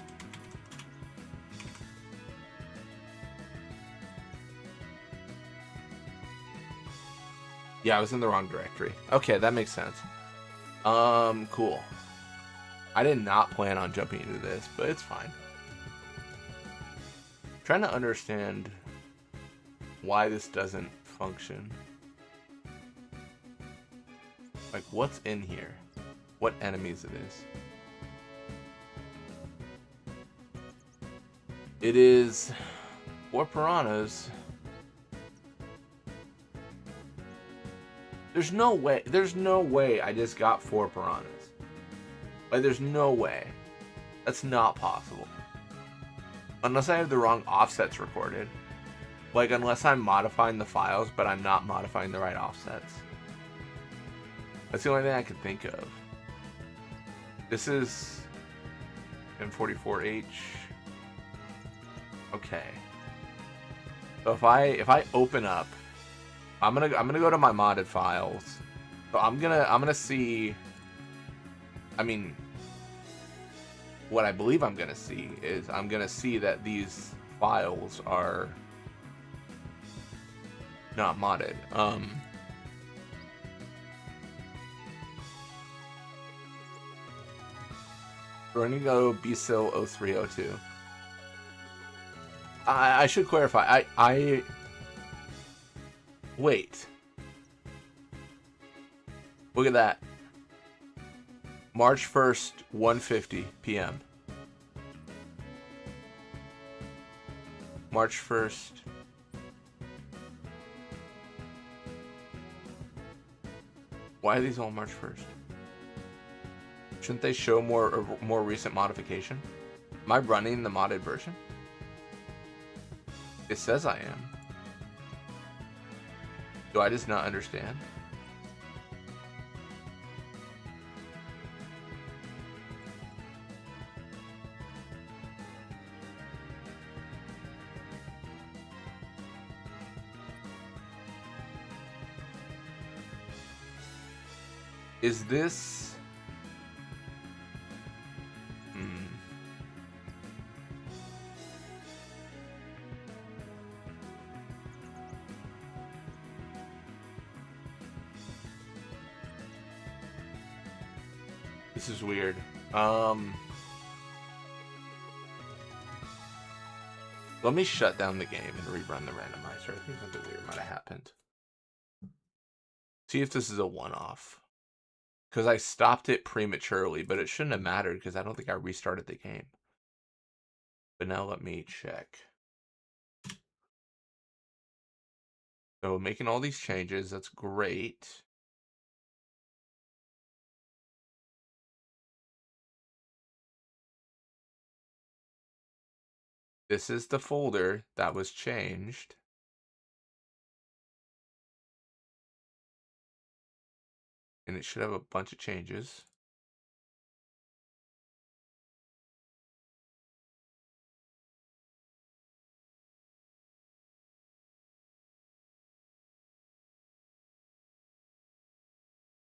Yeah, I was in the wrong directory. Okay, that makes sense. Cool. I did not plan on jumping into this, but it's fine. Trying to understand why this doesn't function. Like, what's in here? What enemies it is? It is 4 piranhas. There's no way I just got 4 piranhas. Like, there's no way. That's not possible. Unless I have the wrong offsets recorded. Like, unless I'm modifying the files, but I'm not modifying the right offsets. That's the only thing I can think of. This is M44H. Okay. So if I open up, I'm gonna go to my modded files. So I'm gonna see. I mean, what I believe I'm gonna see is I'm gonna see that these files are not modded. We're gonna go bsil 0302. I should clarify. I wait. Look at that. March 1st, 1:50 p.m. March 1st. Why are these all March 1st? Shouldn't they show more recent modification? Am I running the modded version? It says I am. Do I just not understand? Is this... This is weird. Let me shut down the game and rerun the randomizer. I think something weird might have happened. See if this is a one-off. Because I stopped it prematurely, but it shouldn't have mattered because I don't think I restarted the game. But now let me check. So making all these changes, that's great. This is the folder that was changed. And it should have a bunch of changes.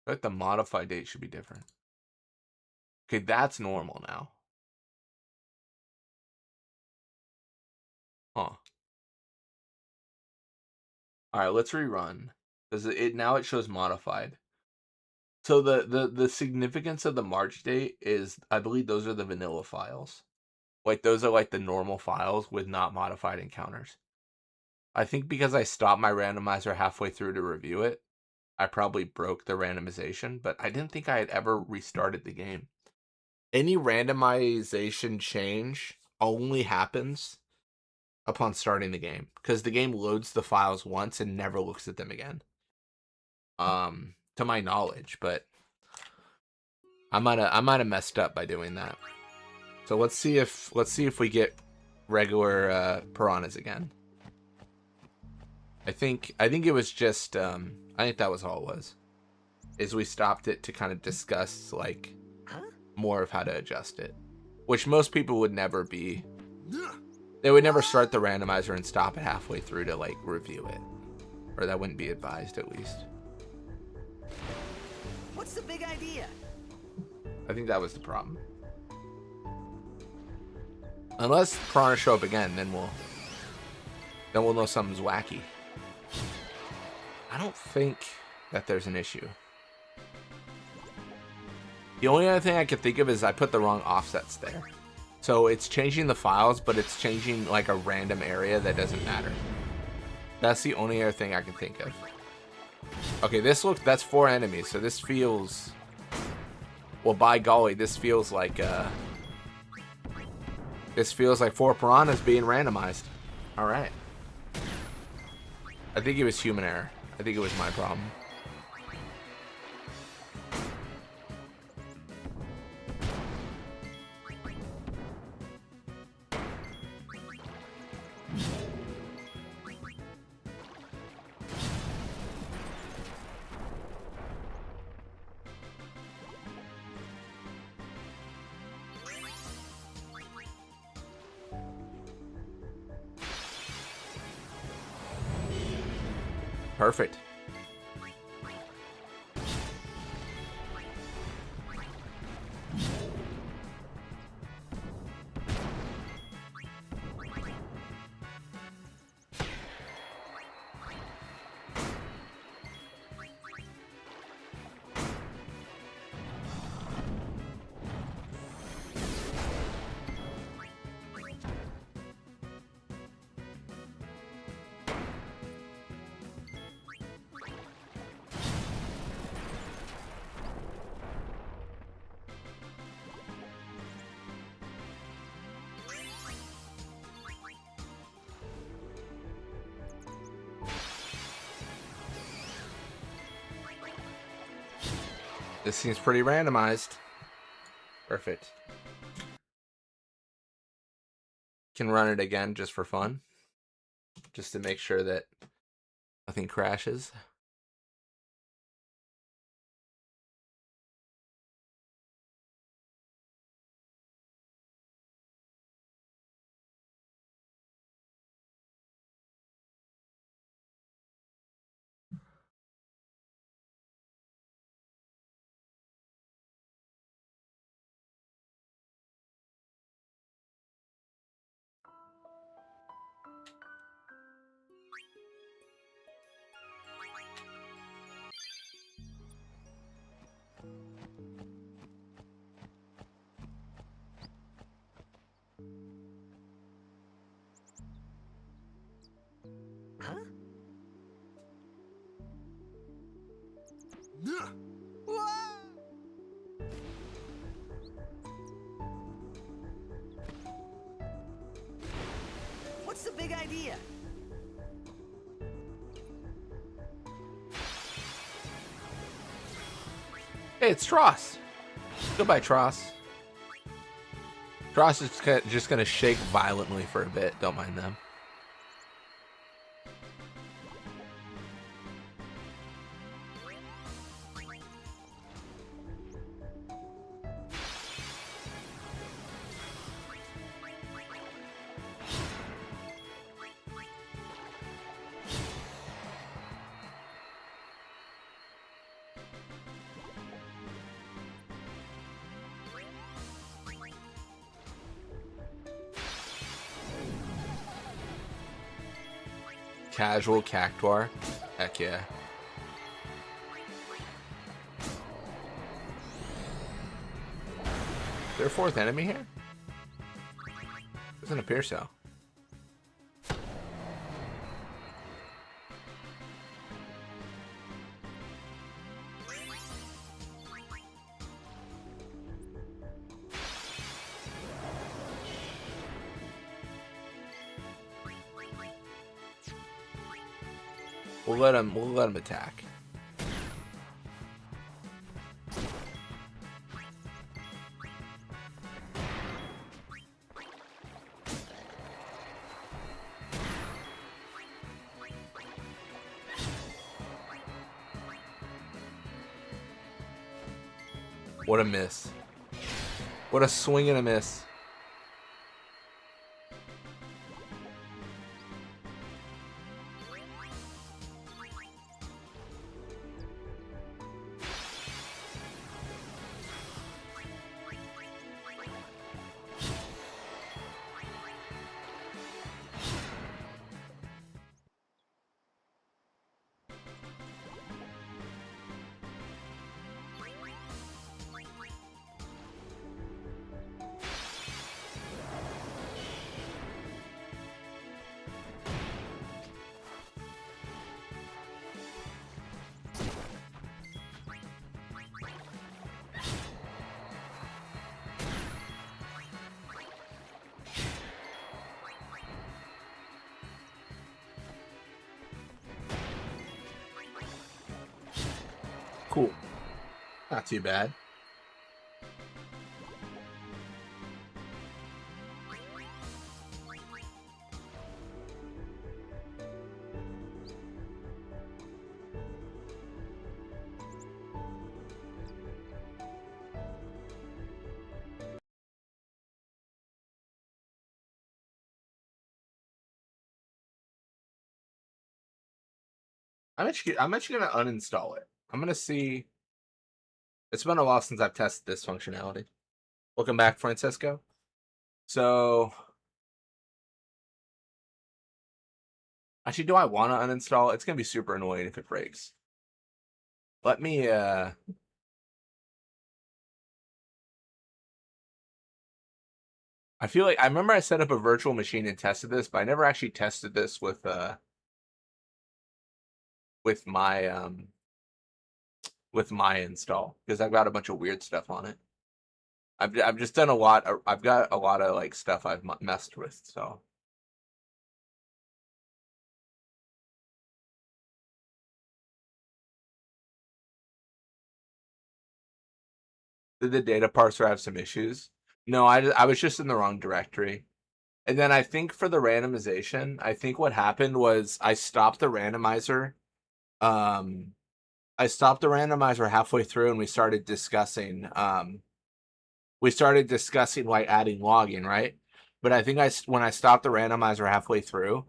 But the modify date should be different. Okay, that's normal now. Huh. Alright, let's rerun. Because now it shows modified. So the significance of the March date is, I believe those are the vanilla files. Like, those are like the normal files with not modified encounters. I think because I stopped my randomizer halfway through to review it, I probably broke the randomization, but I didn't think I had ever restarted the game. Any randomization change only happens upon starting the game, because the game loads the files once and never looks at them again. To my knowledge, but I might have messed up by doing that. So let's see if we get regular piranhas again. I think it was just I think that was all it was. Is we stopped it to kind of discuss like more of how to adjust it, which most people would never be. They would never start the randomizer and stop it halfway through to like review it, or that wouldn't be advised at least. What's the big idea? I think that was the problem. Unless piranhas show up again, then we'll know something's wacky. I don't think that there's an issue. The only other thing I could think of is I put the wrong offsets there. So it's changing the files, but it's changing like a random area that doesn't matter. That's the only other thing I can think of. Okay, that's 4 enemies, so this feels, well, by golly, this feels like 4 piranhas being randomized. All right. I think it was human error. I think it was my problem. Perfect. This seems pretty randomized. Perfect. Can run it again just for fun. Just to make sure that nothing crashes. What's the big idea? Hey, it's Tross. Goodbye, Tross. Tross is just gonna shake violently for a bit. Don't mind them. Casual cactuar. Heck yeah. Is there a 4th enemy here? Doesn't appear so. We'll let him attack. What a miss. What a swing and a miss. Cool. Not too bad. I'm actually gonna uninstall it. I'm gonna see. It's been a while since I've tested this functionality. Welcome back, Francisco. So, actually, do I want to uninstall? It's gonna be super annoying if it breaks. Let me. I feel like I remember I set up a virtual machine and tested this, but I never actually tested this with my install because I've got a bunch of weird stuff on it. I've just done a lot. I've got a lot of like stuff I've messed with. So did the data parser have some issues? No, I was just in the wrong directory. And then I think for the randomization, I think what happened was I stopped the randomizer. I stopped the randomizer halfway through, and we started discussing. Like adding logging, right? But I think when I stopped the randomizer halfway through,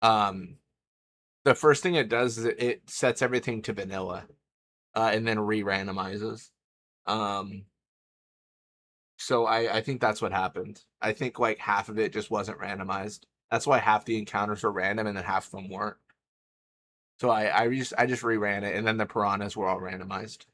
the first thing it does is it sets everything to vanilla, and then re-randomizes. So I think that's what happened. I think like half of it just wasn't randomized. That's why half the encounters were random and then half of them weren't. So I just reran it, and then the piranhas were all randomized.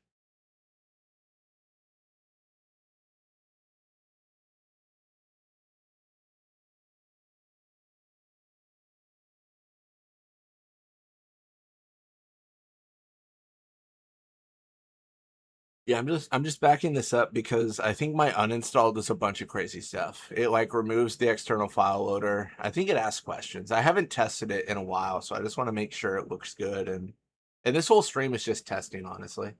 Yeah, I'm just backing this up because I think my uninstall does a bunch of crazy stuff. It like removes the external file loader. I think it asks questions. I haven't tested it in a while, so I just want to make sure it looks good. And this whole stream is just testing, honestly.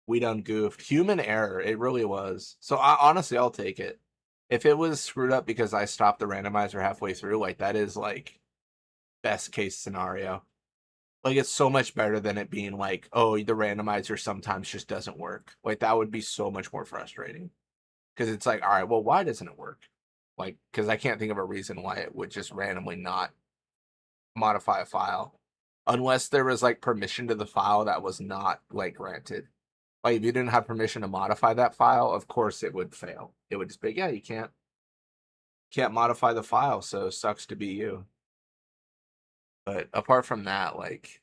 We done goofed. Human error. It really was. So honestly, I'll take it. If it was screwed up because I stopped the randomizer halfway through, like that is like best case scenario. Like, it's so much better than it being like, oh, the randomizer sometimes just doesn't work. Like, that would be so much more frustrating. Because it's like, all right, well, why doesn't it work? Like, because I can't think of a reason why it would just randomly not modify a file. Unless there was, like, permission to the file that was not, like, granted. Like, if you didn't have permission to modify that file, of course it would fail. It would just be, yeah, you can't modify the file, so sucks to be you. But apart from that, like,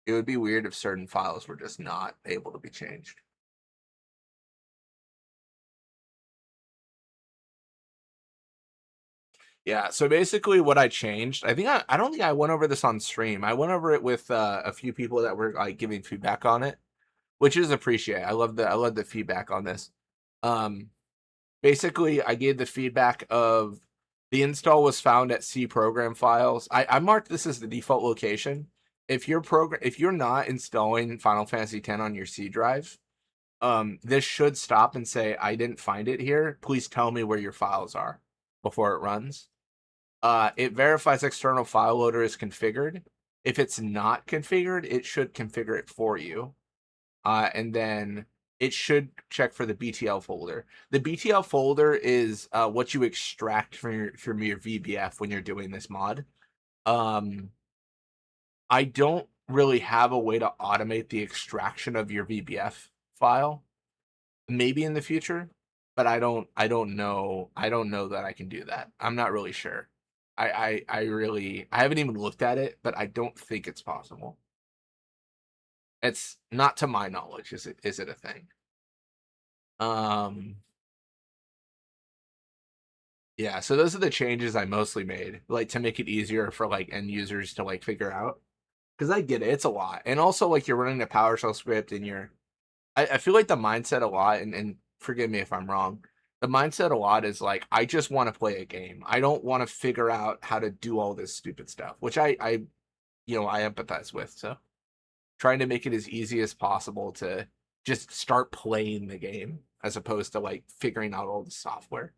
it would be weird if certain files were just not able to be changed. Yeah, so basically what I changed, I don't think I went over this on stream. I went over it with a few people that were like giving feedback on it, which is appreciated. I love the feedback on this. Basically I gave the feedback of The install was found at C program files. I marked this as the default location. If you're not installing Final Fantasy X on your C drive, this should stop and say, I didn't find it here. Please tell me where your files are before it runs. It verifies external file loader is configured. If it's not configured, it should configure it for you. And then it should check for the BTL folder. The BTL folder is what you extract from your VBF when you're doing this mod. I don't really have a way to automate the extraction of your VBF file. Maybe in the future, but I don't know that I can do that. I'm not really sure. I haven't even looked at it, but I don't think it's possible. It's not to my knowledge. Is it a thing? Yeah, so those are the changes I mostly made, like to make it easier for like end users to like figure out. Because I get it, it's a lot. And also like you're running a PowerShell script and I feel like the mindset a lot, and forgive me if I'm wrong, the mindset a lot is like, I just want to play a game. I don't want to figure out how to do all this stupid stuff, which I empathize with. So trying to make it as easy as possible to just start playing the game as opposed to like figuring out all the software.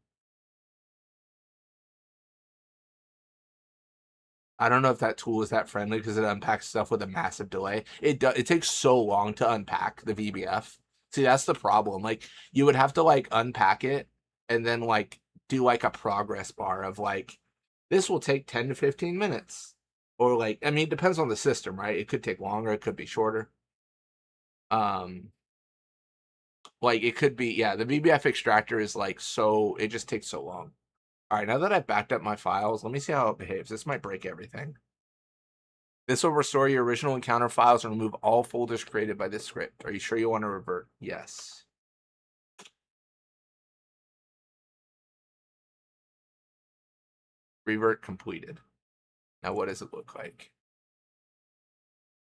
I don't know if that tool is that friendly because it unpacks stuff with a massive delay. It takes so long to unpack the VBF. See, that's the problem. Like you would have to like unpack it and then like do like a progress bar of like, this will take 10 to 15 minutes. Or like, I mean, it depends on the system, right? It could take longer, it could be shorter. Like it could be, yeah, the VBF extractor is like it just takes so long. All right, now that I've backed up my files, let me see how it behaves. This might break everything. This will restore your original encounter files and remove all folders created by this script. Are you sure you want to revert? Yes. Revert completed. Now what does it look like?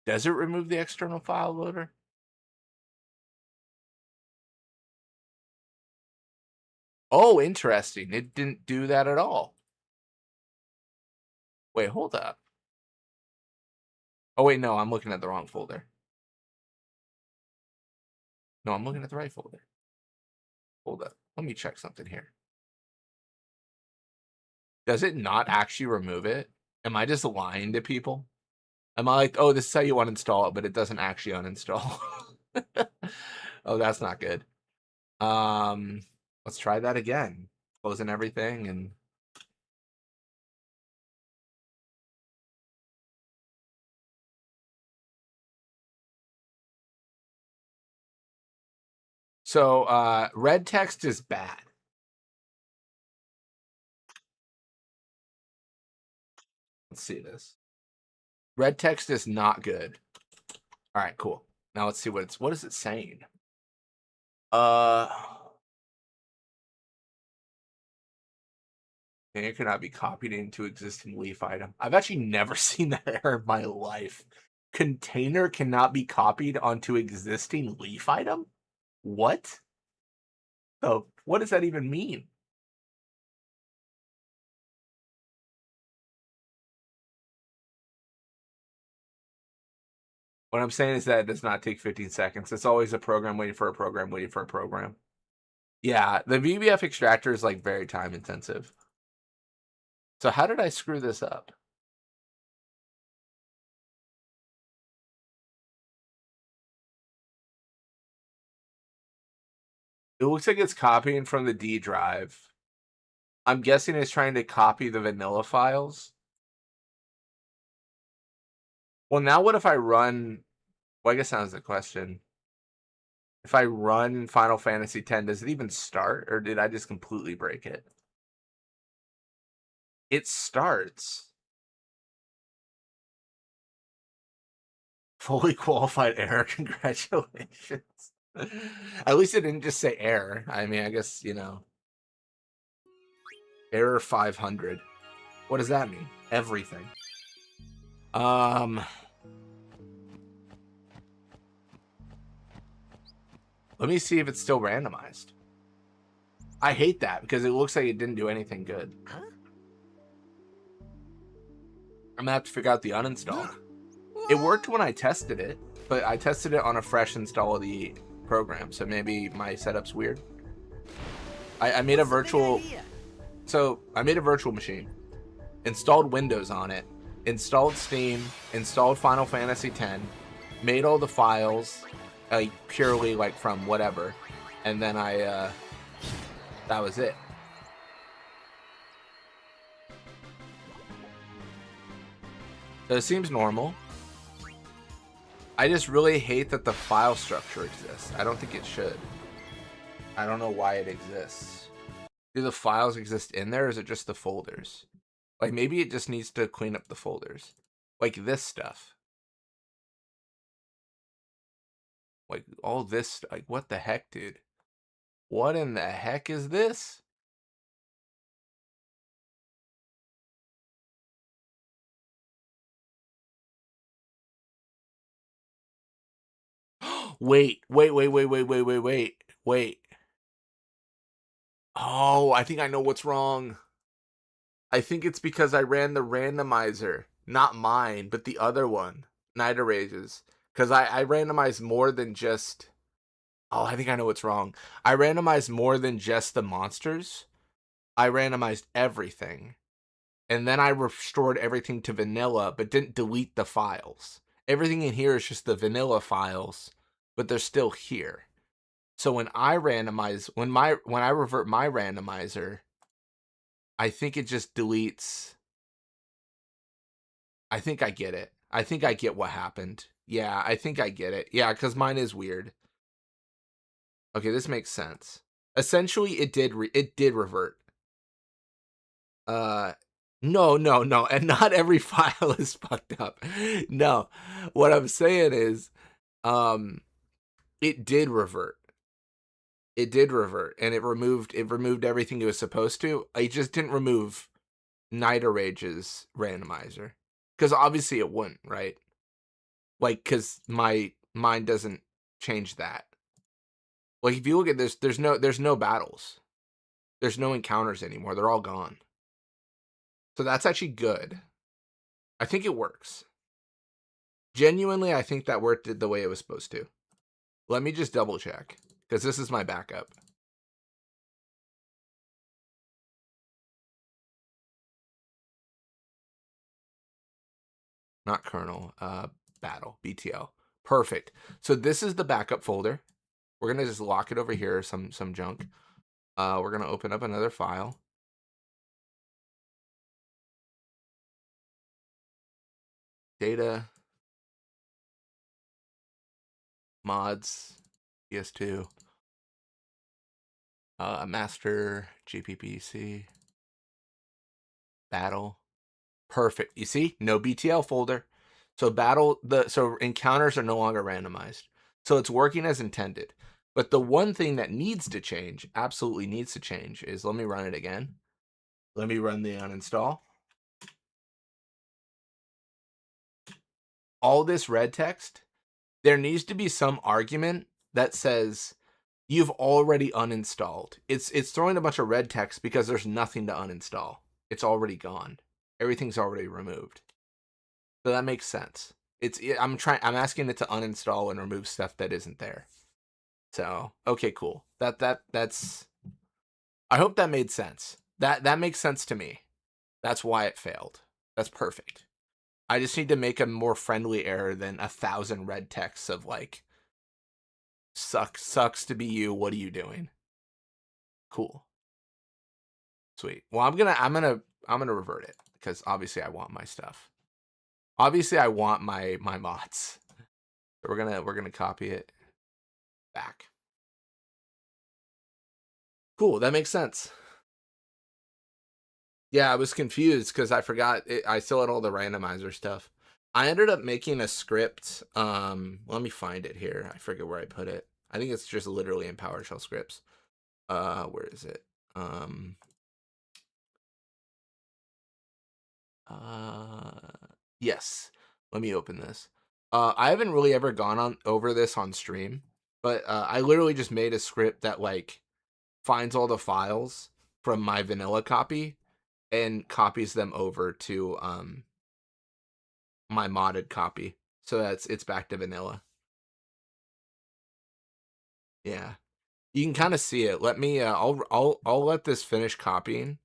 Does it remove the external file loader? Oh, interesting. It didn't do that at all. Wait, hold up. Oh, wait, no, I'm looking at the wrong folder. No, I'm looking at the right folder. Hold up. Let me check something here. Does it not actually remove it? Am I just lying to people? Am I like, oh, this is how you uninstall it, but it doesn't actually uninstall? Oh, that's not good. Let's try that again. Closing everything and so red text is bad. Let's see this. Red text is not good. All right, cool. Now let's see what is it saying? Container cannot be copied into existing leaf item. I've actually never seen that error in my life. Container cannot be copied onto existing leaf item? What? Oh, what does that even mean? What I'm saying is that it does not take 15 seconds. It's always a program waiting for a program waiting for a program. Yeah, the VBF extractor is like very time intensive. So how did I screw this up? It looks like it's copying from the D drive. I'm guessing it's trying to copy the vanilla files. Well, now what if I run... Well, I guess that was the question. If I run Final Fantasy X, does it even start? Or did I just completely break it? It starts. Fully qualified error. Congratulations. At least it didn't just say error. I mean, I guess, you know. Error 500. What does that mean? Everything. Let me see if it's still randomized. I hate that because it looks like it didn't do anything good. Huh? I'm gonna have to figure out the uninstall. It worked when I tested it, but I tested it on a fresh install of the program, so maybe my setup's weird. I made a virtual, so I made a virtual machine, installed Windows on it, installed Steam, installed Final Fantasy X, made all the files, like purely like from whatever, and then that was it. So it seems normal. I just really hate that the file structure exists. I don't think it should. I don't know why it exists. Do the files exist in there, or is it just the folders? Like, maybe it just needs to clean up the folders. Like this stuff. Like, all this, like, what the heck, dude? What in the heck is this? Wait. Oh, I think I know what's wrong. I think it's because I ran the randomizer. Not mine, but the other one. Night Rages. Because I randomized more than just... Oh, I think I know what's wrong. I randomized more than just the monsters. I randomized everything. And then I restored everything to vanilla, but didn't delete the files. Everything in here is just the vanilla files, but they're still here. So when I randomize, when I revert my randomizer, I think it just deletes. I think I get it. I think I get what happened. Yeah, I think I get it. Yeah, because mine is weird. Okay, this makes sense. Essentially, it did revert. No, and not every file is fucked up. No, what I'm saying is, it did revert. It did revert, and it removed everything it was supposed to. I just didn't remove Night Rage's randomizer, because obviously it wouldn't, right? Like, because mine doesn't change that. Like, if you look at this, there's no battles, there's no encounters anymore. They're all gone. So that's actually good. I think it works. Genuinely, I think that worked the way it was supposed to. Let me just double check, because this is my backup. Not kernel, battle, BTL. Perfect. So this is the backup folder. We're gonna just lock it over here, some junk. We're gonna open up another file. Data, mods, PS2, master, GPPC, battle. Perfect. You see, no BTL folder. So so encounters are no longer randomized. So it's working as intended. But the one thing that needs to change, absolutely needs to change, is, let me run it again. Let me run the uninstall. All this red text, there needs to be some argument that says you've already uninstalled. It's throwing a bunch of red text because there's nothing to uninstall. It's already gone. Everything's already removed. So that makes sense. I'm asking it to uninstall and remove stuff that isn't there. So, okay, cool. That's I hope that made sense. That makes sense to me. That's why it failed. That's perfect. I just need to make a more friendly error than 1,000 red texts of like, sucks to be you. What are you doing? Cool. Sweet. Well, I'm gonna revert it, because obviously I want my stuff. Obviously I want my mods. So we're gonna copy it back. Cool. That makes sense. Yeah, I was confused because I forgot I still had all the randomizer stuff. I ended up making a script. Let me find it here. I forget where I put it. I think it's just literally in PowerShell scripts. Where is it? Yes. Let me open this. I haven't really ever gone over this on stream, but I literally just made a script that like finds all the files from my vanilla copy and copies them over to my modded copy. So it's back to vanilla. Yeah. You can kind of see it. Let me I'll let this finish copying.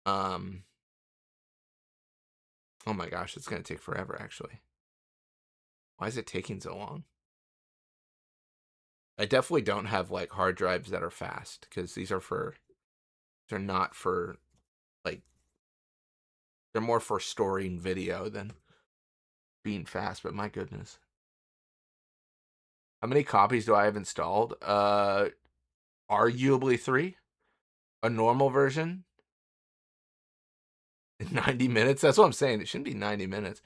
Oh my gosh, it's going to take forever actually. Why is it taking so long? I definitely don't have like hard drives that are fast because they're not for like, they're more for storing video than being fast, but my goodness. How many copies do I have installed? Arguably 3. A normal version in 90 minutes. That's what I'm saying. It shouldn't be 90 minutes.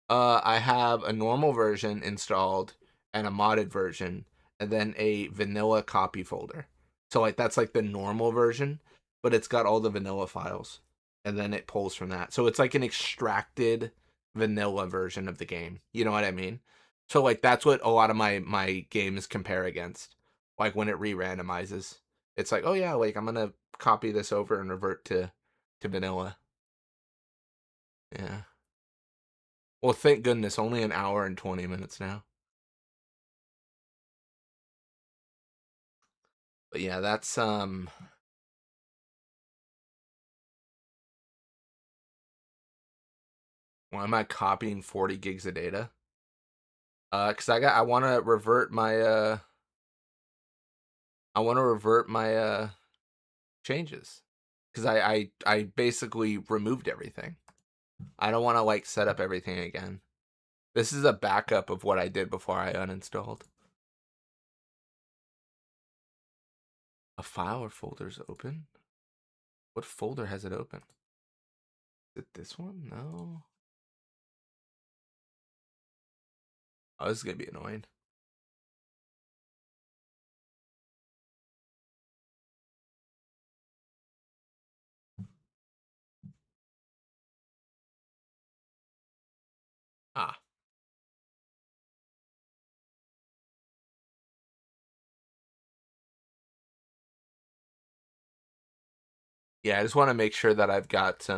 I have a normal version installed and a modded version, and then a vanilla copy folder. So like that's like the normal version, but it's got all the vanilla files, and then it pulls from that. So it's like an extracted vanilla version of the game. You know what I mean? So like that's what a lot of my games compare against. Like when it re-randomizes, it's like, oh yeah, like I'm gonna copy this over and revert to vanilla. Yeah. Well, thank goodness, only an hour and 20 minutes now. But yeah, that's why am I copying 40 gigs of data? Cause I want to revert my changes. Cause I basically removed everything. I don't want to like set up everything again. This is a backup of what I did before I uninstalled. A file or folder's open? What folder has it open? Is it this one? No. Oh, this is gonna be annoying. Ah. Yeah, I just want to make sure that I've got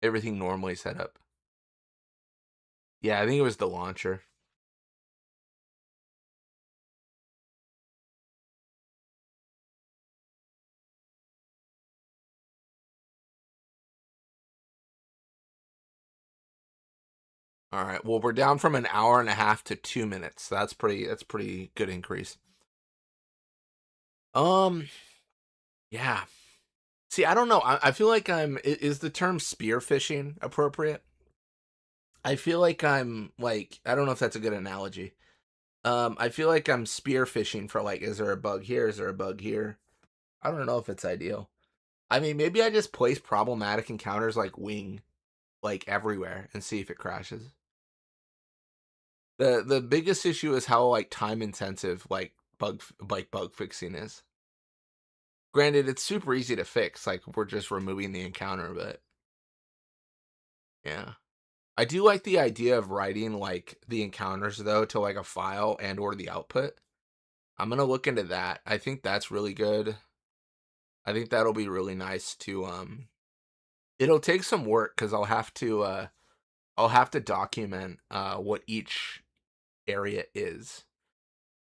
everything normally set up. Yeah, I think it was the launcher. All right. Well, we're down from an hour and a half to 2 minutes. That's pretty good increase. Yeah. See, I don't know. I feel like is the term spearfishing appropriate? I feel like I'm like, I don't know if that's a good analogy. I feel like I'm spearfishing for like, is there a bug here? Is there a bug here? I don't know if it's ideal. I mean, maybe I just place problematic encounters like wing, like everywhere, and see if it crashes. The biggest issue is how like time intensive bug fixing is. Granted, it's super easy to fix, like we're just removing the encounter, but yeah. I do like the idea of writing like the encounters though to like a file and or the output. I'm gonna look into that. I think that's really good. I think that'll be really nice to it'll take some work because I'll have to document what each area is.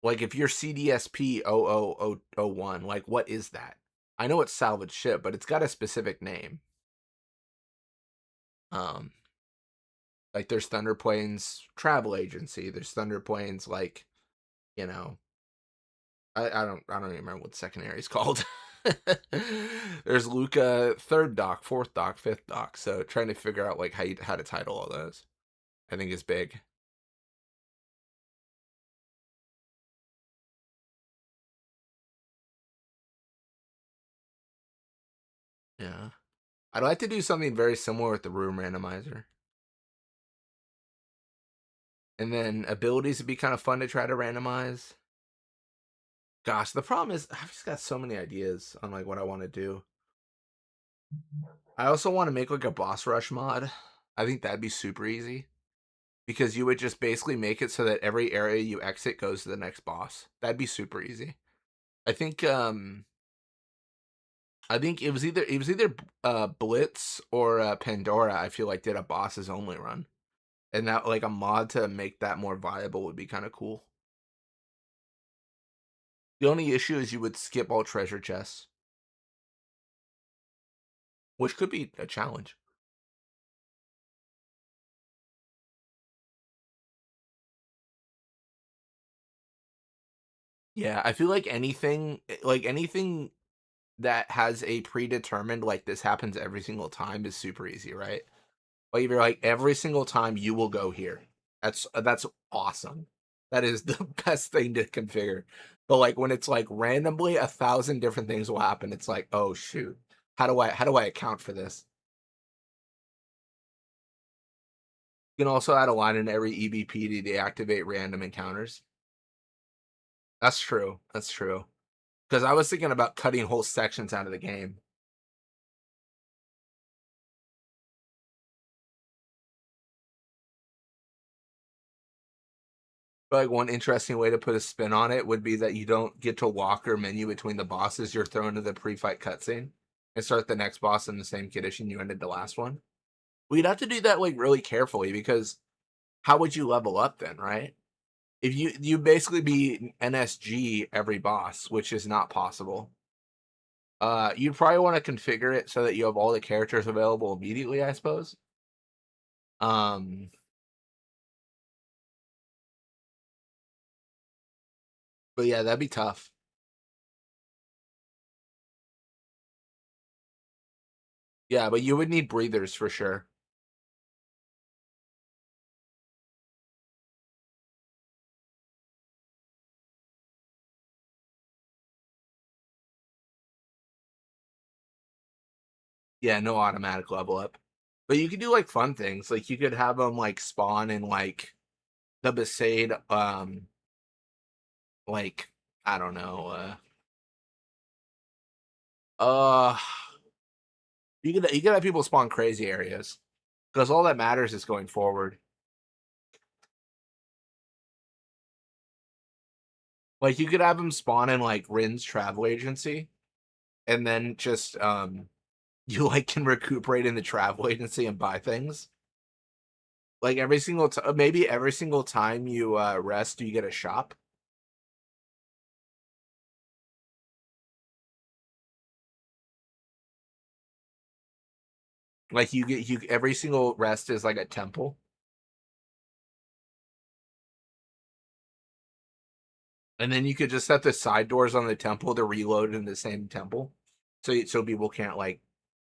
Like if you're CDSP 00001, like what is that? I know it's salvage ship, but it's got a specific name. Um like there's Thunder Plains Travel Agency, there's Thunder Plains like, you know, I don't even remember what the second area is called. There's Luca third dock, fourth dock, fifth dock. So trying to figure out like how to title all those, I think is big. Yeah. I'd like to do something very similar with the room randomizer. And then abilities would be kind of fun to try to randomize. Gosh, the problem is I've just got so many ideas on like what I want to do. I also want to make like a boss rush mod. I think that'd be super easy because you would just basically make it so that every area you exit goes to the next boss. That'd be super easy. I think I think it was either Blitz or Pandora. I feel like did a bosses only run, and that like a mod to make that more viable would be kind of cool. The only issue is you would skip all treasure chests, which could be a challenge. Yeah, I feel like anything that has a predetermined like this happens every single time is super easy, right? Like if you're like every single time you will go here. That's awesome. That is the best thing to configure. But like when it's like randomly 1,000 different things will happen, it's like, oh shoot. How do I account for this? You can also add a line in every EVP to deactivate random encounters. That's true. That's true. Because I was thinking about cutting whole sections out of the game. But like one interesting way to put a spin on it would be that you don't get to walk or menu between the bosses. You're thrown to the pre-fight cutscene and start the next boss in the same condition you ended the last one. We'd have to do that like really carefully because how would you level up then, right? If you basically be NSG every boss, which is not possible. You'd probably want to configure it so that you have all the characters available immediately, I suppose. Um, but yeah, that'd be tough. Yeah, but you would need breathers for sure. Yeah, no automatic level up. But you could do like fun things. Like you could have them like spawn in like the Besaid, like I don't know, uh you could have people spawn crazy areas because all that matters is going forward. Like you could have them spawn in like Rin's travel agency, and then just you like can recuperate in the travel agency and buy things. Like every single maybe every single time you rest, you get a shop. Like you every single rest is like a temple. And then you could just set the side doors on the temple to reload in the same temple. So people can't like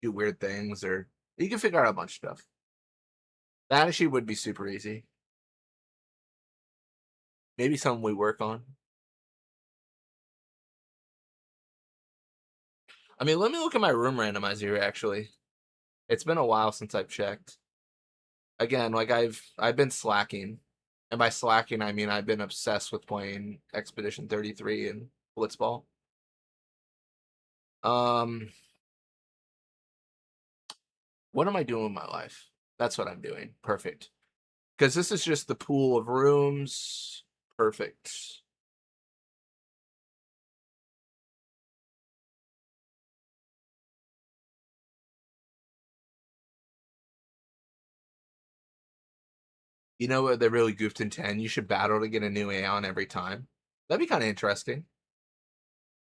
do weird things, or you can figure out a bunch of stuff. That actually would be super easy. Maybe something we work on. I mean, let me look at my room randomizer actually. It's been a while since I've checked. Again, like I've been slacking. And by slacking I mean I've been obsessed with playing Expedition 33 and Blitzball. Um what am I doing with my life? That's what I'm doing. Perfect. Because this is just the pool of rooms. Perfect. You know what? They really goofed in 10. You should battle to get a new Aeon every time. That'd be kind of interesting.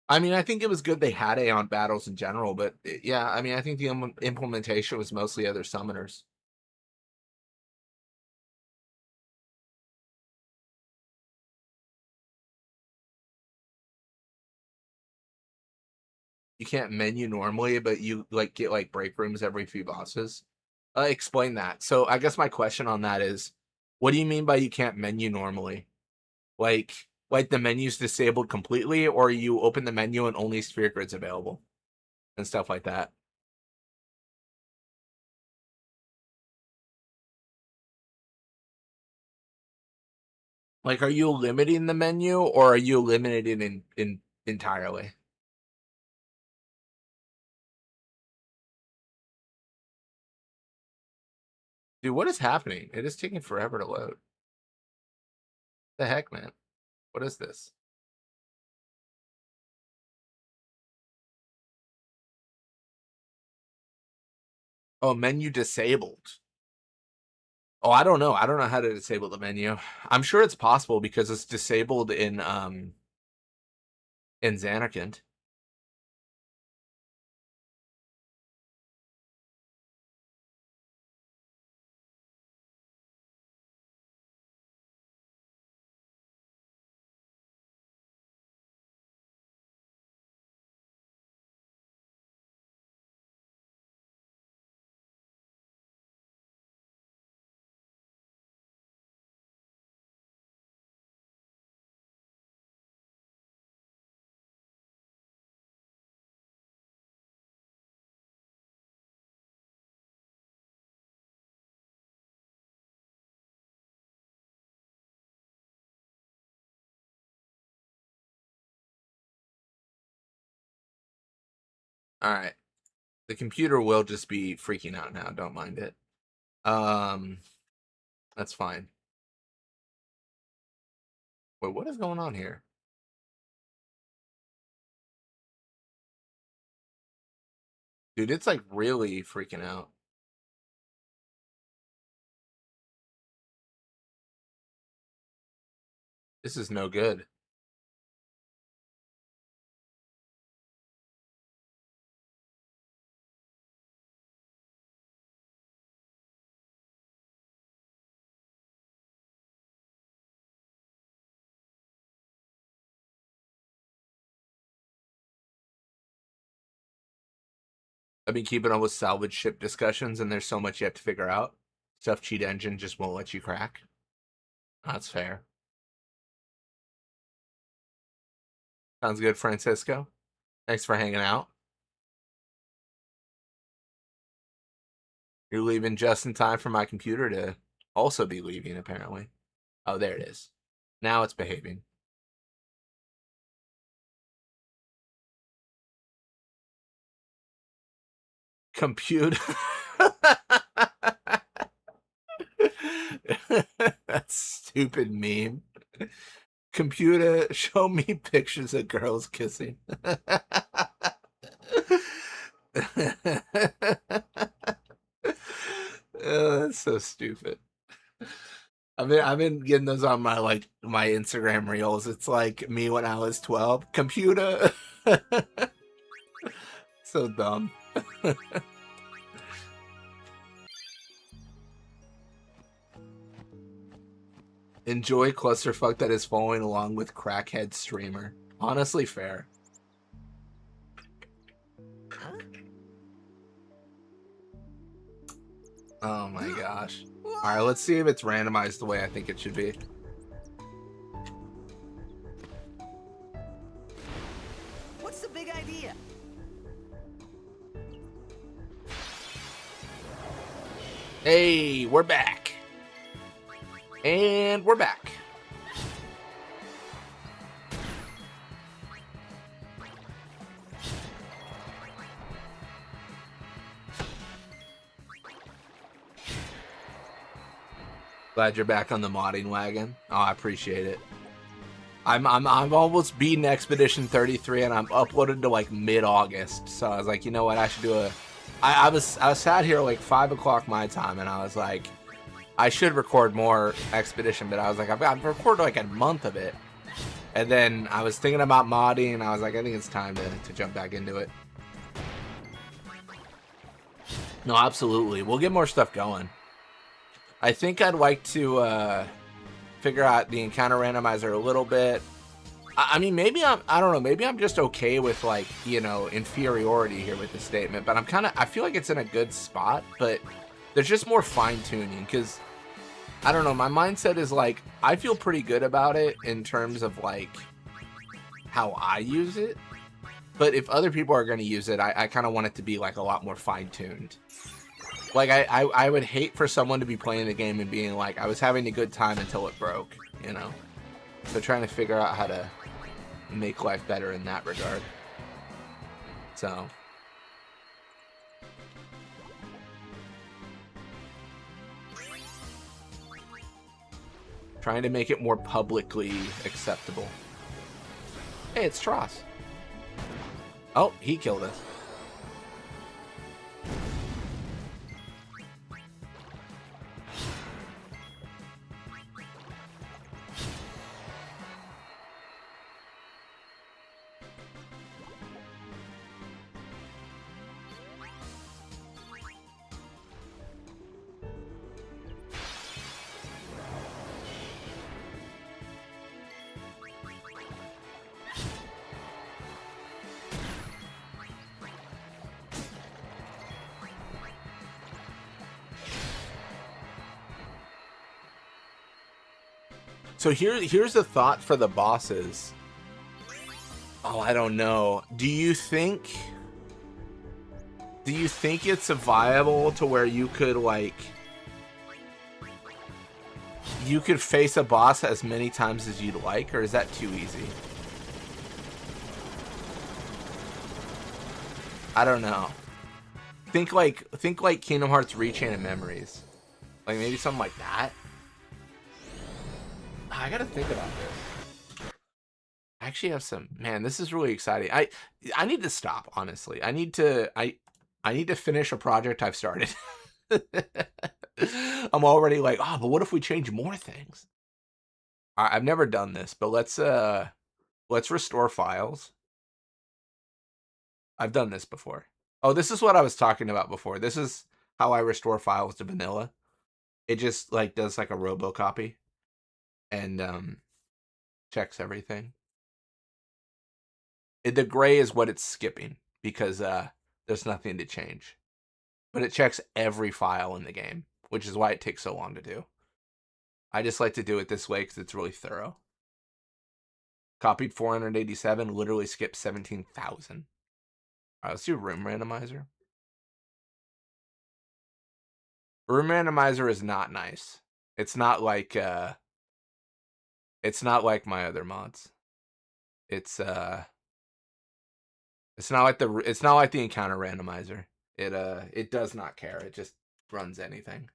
I mean, I think it was good they had Aeon battles in general, but yeah, I mean, I think the implementation was mostly other summoners. You can't menu normally, but you like get like break rooms every few bosses. Explain that. So I guess my question on that is, what do you mean by you can't menu normally? Like the menu's disabled completely, or you open the menu and only sphere grid's available and stuff like that. Like, are you limiting the menu or are you eliminating in entirely? Dude, what is happening? It is taking forever to load. The heck, man? What is this? Oh, menu disabled. Oh, I don't know. I don't know how to disable the menu. I'm sure it's possible because it's disabled in Zanarkand. All right. The computer will just be freaking out now. Don't mind it. That's fine. Wait, what is going on here? Dude, it's like really freaking out. This is no good. I've been keeping up with salvage ship discussions, and there's so much you have to figure out. Stuff Cheat Engine just won't let you crack. That's fair. Sounds good, Francisco. Thanks for hanging out. You're leaving just in time for my computer to also be leaving, apparently. Oh, there it is. Now it's behaving. Compute. That stupid meme. Computer, show me pictures of girls kissing. Oh, that's so stupid. I've been getting those on my my Instagram reels. It's like me when I was 12. Computer. So dumb. Enjoy clusterfuck that is following along with crackhead streamer. Honestly, fair. Oh my gosh. Alright, let's see if it's randomized the way I think it should be. What's the big idea? Hey, we're back. And we're back. Glad you're back on the modding wagon. Oh, I appreciate it. I'm almost beating Expedition 33, and I'm uploaded to like mid-August. So I was like, you know what? I should do a. I was sat here like 5 o'clock my time, and I was like, I should record more Expedition, but I was like, I've recorded like a month of it, and then I was thinking about modding, and I was like, I think it's time to jump back into it. No, absolutely, we'll get more stuff going. I think I'd like to figure out the encounter randomizer a little bit. I mean, maybe I don't know, maybe I'm just okay with like, you know, inferiority here with the statement, but I feel like it's in a good spot, but there's just more fine tuning because I don't know, my mindset is like, I feel pretty good about it in terms of like how I use it, but if other people are going to use it, I kind of want it to be like a lot more fine tuned. Like, I would hate for someone to be playing the game and being like, I was having a good time until it broke, you know? So trying to figure out how to make life better in that regard. So. Trying to make it more publicly acceptable. Hey, it's Tross. Oh, he killed us. So here's the thought for the bosses. Oh, I don't know. Do you think it's viable to where you could like you could face a boss as many times as you'd like, or is that too easy? I don't know. Think like Kingdom Hearts Rechain of Memories. Like maybe something like that. I gotta think about this. I actually have some, man, this is really exciting. I need to stop, honestly. I need to finish a project I've started. I'm already like, oh, but what if we change more things? I've never done this, but let's restore files. I've done this before. Oh, this is what I was talking about before. This is how I restore files to vanilla. It just like does like a robocopy and checks everything. The gray is what it's skipping because there's nothing to change. But it checks every file in the game, which is why it takes so long to do. I just like to do it this way because it's really thorough. Copied 487, literally skipped 17,000. All right, let's do room randomizer. Room randomizer is not nice. It's not like my other mods. It's not like the encounter randomizer. It does not care. It just runs anything.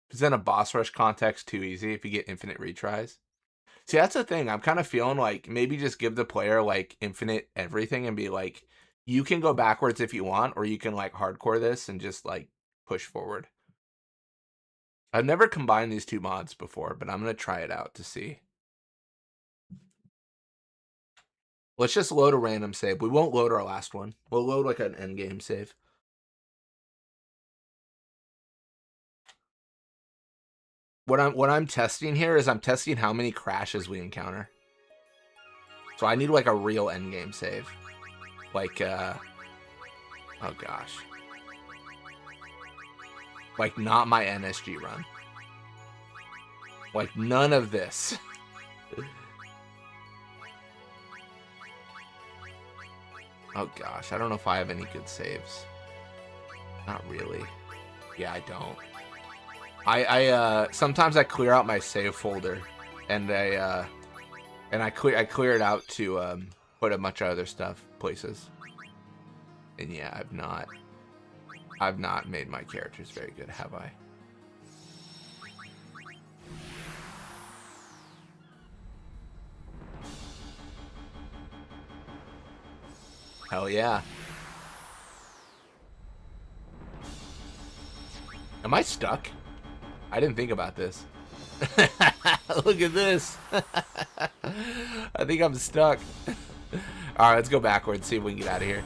Present a boss rush context too easy if you get infinite retries. See, that's the thing. I'm kind of feeling like maybe just give the player like infinite everything and be like, you can go backwards if you want, or you can like hardcore this and just like push forward. I've never combined these two mods before, but I'm going to try it out to see. Let's just load a random save. We won't load our last one. We'll load like an endgame save. What I'm testing here is I'm testing how many crashes we encounter. So I need like a real endgame save. Like oh gosh. Like not my NSG run. Like none of this. Oh gosh, I don't know if I have any good saves. Not really. Yeah, I don't. I sometimes I clear out my save folder, and I clear it out to put a bunch of other stuff places. And yeah, I've not made my characters very good, have I? Hell yeah. Am I stuck? I didn't think about this. Look at this. I think I'm stuck. Alright, let's go backwards, see if we can get out of here.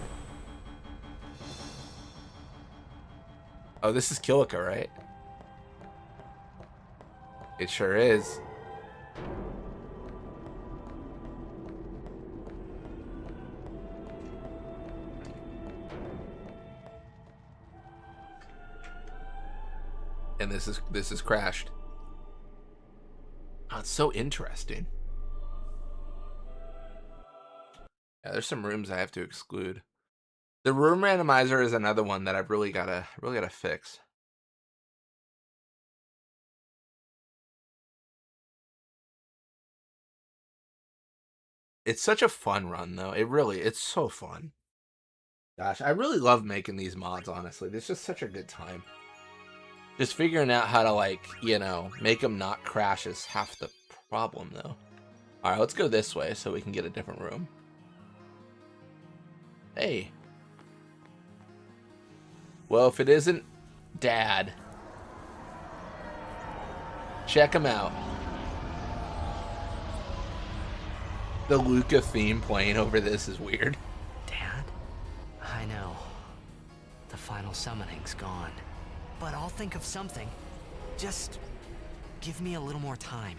Oh, this is Kilika, right? It sure is. And this is crashed. Oh, it's so interesting. Yeah, there's some rooms I have to exclude. The room randomizer is another one that I've really gotta fix. It's such a fun run though. It's so fun. Gosh, I really love making these mods, honestly. It's just such a good time. Just figuring out how to, like, you know, make them not crash is half the problem, though. Alright, let's go this way so we can get a different room. Hey. Well, if it isn't Dad, check him out. The Luca theme playing over this is weird. Dad? I know. The final summoning's gone. But I'll think of something. Just give me a little more time.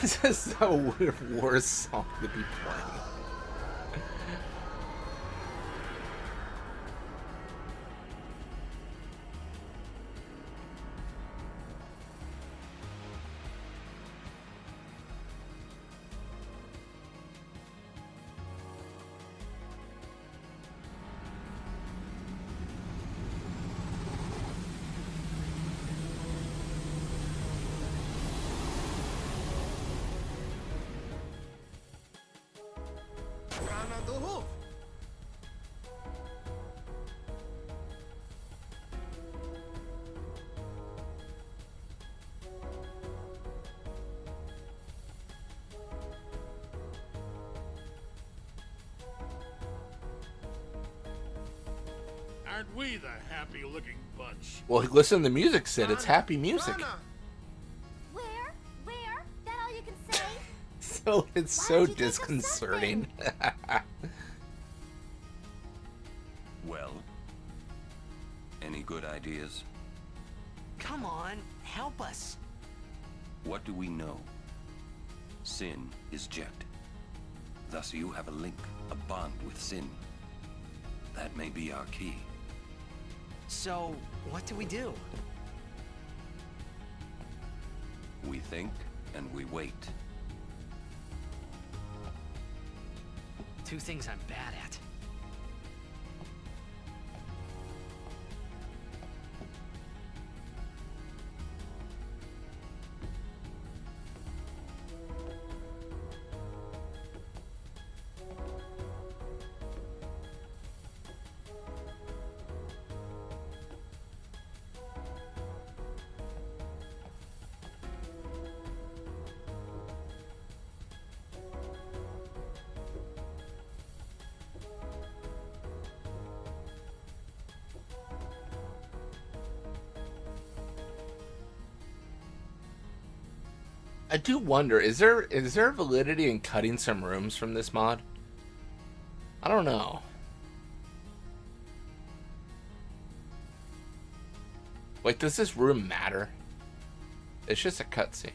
This is the worst song to be playing. Rana do hoof. Aren't we the happy-looking bunch? Well, listen to the music, Sid. It's happy music. Rana. Where? Where? That all you can say? So it's Why so don't you take us disconcerting. Well, any good ideas? Come on, help us. What do we know? Sin is Jet. Thus you have a link, a bond with Sin. That may be our key. So, what do we do? We think and we wait. Two things I'm bad at. I do wonder, is there validity in cutting some rooms from this mod? I don't know. Like, does this room matter? It's just a cutscene.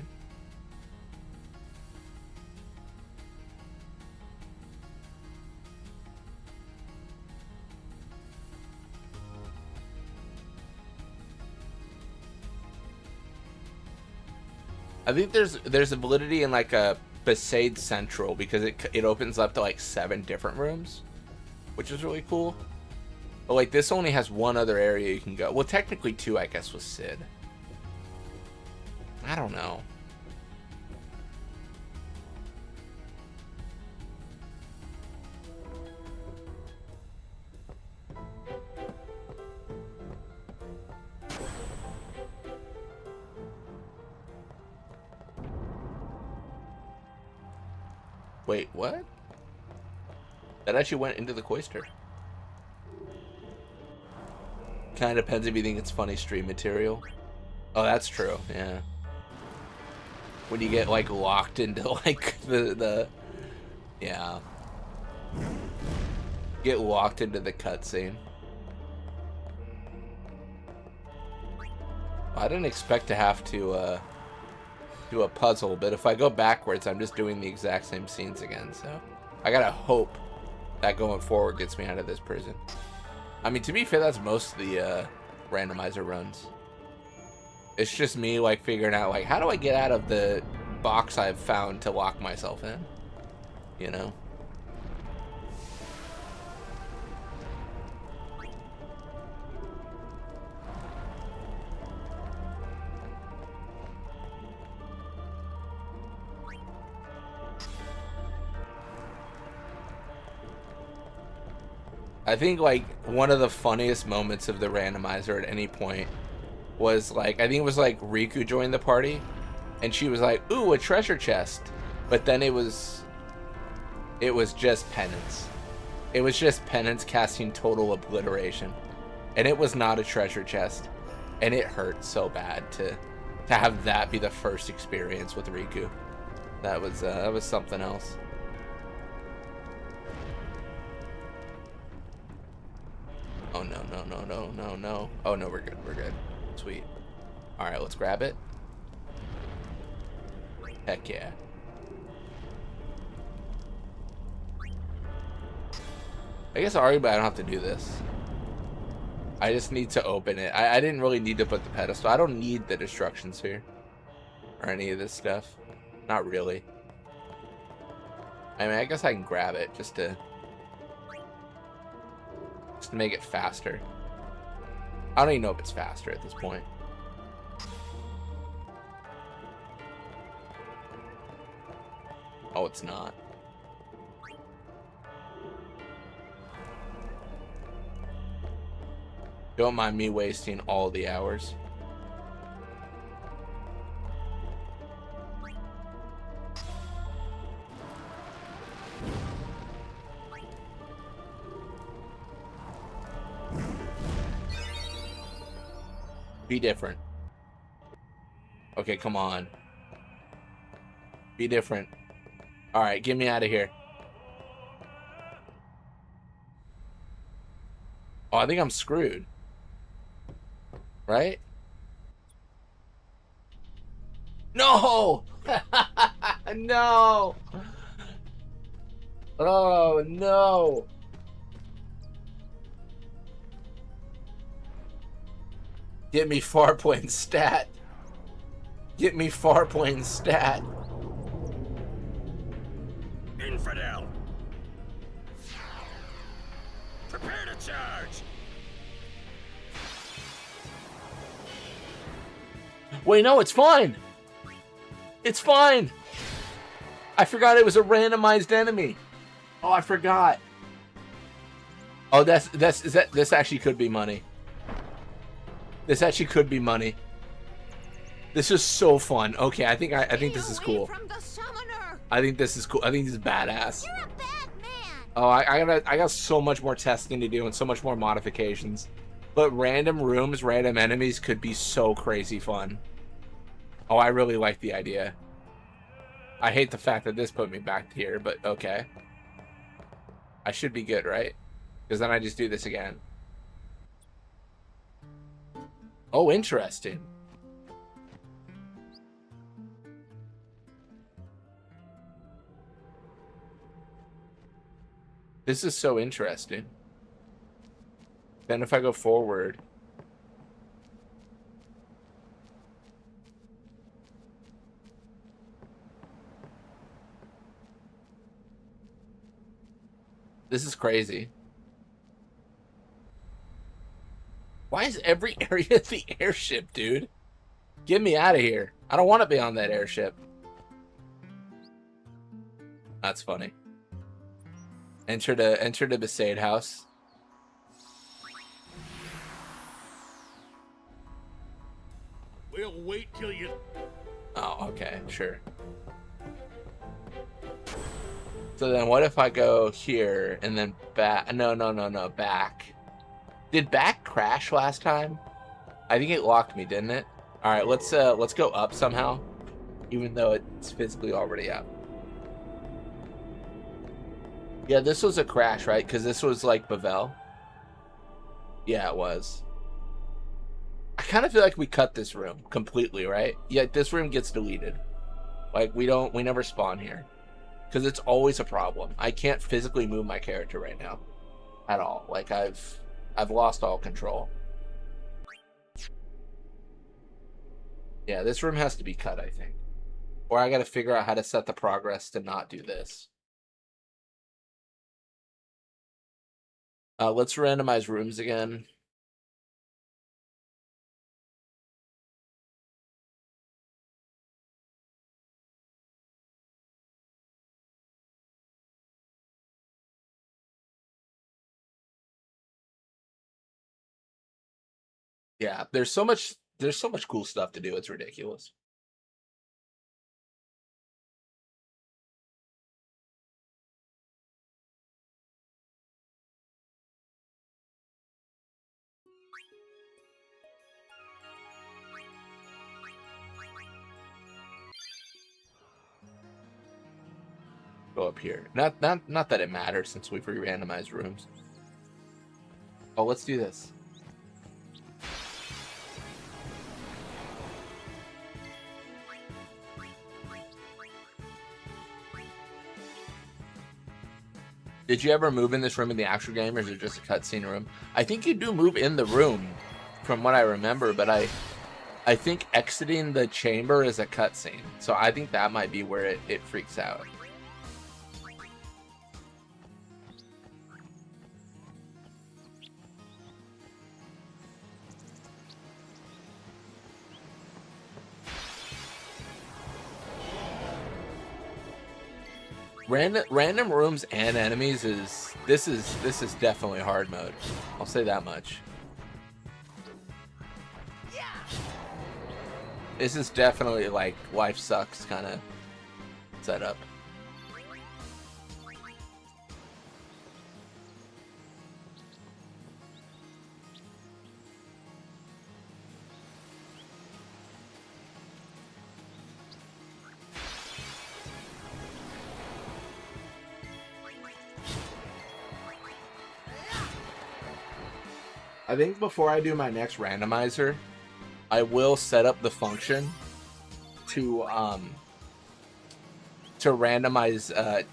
I think there's a validity in like a Besaid Central because it opens up to like 7 different rooms, which is really cool. But like this only has one other area you can go. Well, technically 2, I guess, with Sid. I don't know. Wait, what? That actually went into the Cloister. Kind of depends if you think it's funny stream material. Oh, that's true, yeah. When you get, like, locked into, like, the yeah. Get locked into the cutscene. I didn't expect to have to, do a puzzle, but if I go backwards, I'm just doing the exact same scenes again, so I gotta hope that going forward gets me out of this prison. I mean, to be fair, that's most of the randomizer runs. It's just me, like, figuring out, like, how do I get out of the box I've found to lock myself in? You know? I think, like, one of the funniest moments of the randomizer at any point was, like, I think it was, like, Riku joined the party, and she was like, ooh, a treasure chest. But then it was just penance. It was just penance casting total obliteration. And it was not a treasure chest. And it hurt so bad to have that be the first experience with Riku. That was something else. Oh, no, no, no, no, no, no. Oh, no, we're good. We're good. Sweet. All right, let's grab it. Heck yeah. I guess arguably I don't have to do this. I just need to open it. I didn't really need to put the pedestal. I don't need the destruction sphere or any of this stuff. Not really. I mean, I guess I can grab it just to make it faster. I don't even know if it's faster at this point. Oh, it's not. Don't mind me wasting all the hours. Be different. Okay, come on. Be different. All right, get me out of here. Oh, I think I'm screwed. Right? No! No! Oh, no! Get me Farpoint stat. Get me Farpoint stat. Infidel! Prepare to charge! Wait, no, it's fine. It's fine. I forgot it was a randomized enemy. Oh, I forgot. Oh, this actually could be money. This actually could be money. This is so fun. Okay, I think this is cool. I think this is cool. I think this is badass. You're a bad man. Oh, I got so much more testing to do and so much more modifications. But random rooms, random enemies could be so crazy fun. Oh, I really like the idea. I hate the fact that this put me back here, but okay. I should be good, right? Because then I just do this again. Oh, interesting. This is so interesting. Then if I go forward... This is crazy. Why is every area the airship, dude? Get me out of here. I don't want to be on that airship. That's funny. Enter the Besaid house. We'll wait till you... Oh, okay, sure. So then what if I go here and then back? No, back. Did back crash last time? I think it locked me, didn't it? All right, let's go up somehow, even though it's physically already up. Yeah, this was a crash, right? Because this was like Bavel. Yeah, it was. I kind of feel like we cut this room completely, right? Yeah, this room gets deleted. Like we never spawn here. Because it's always a problem. I can't physically move my character right now. At all. Like I've lost all control. Yeah, this room has to be cut, I think. Or I gotta figure out how to set the progress to not do this. Let's randomize rooms again. Yeah, there's so much cool stuff to do. It's ridiculous. Go up here. Not that it matters since we've re-randomized rooms. Oh, let's do this. Did you ever move in this room in the actual game, or is it just a cutscene room? I think you do move in the room, from what I remember, but I think exiting the chamber is a cutscene. So I think that might be where it freaks out. Random rooms and enemies is this is definitely hard mode. I'll say that much. This is definitely like life sucks kind of setup. I think before I do my next randomizer, I will set up the function to randomize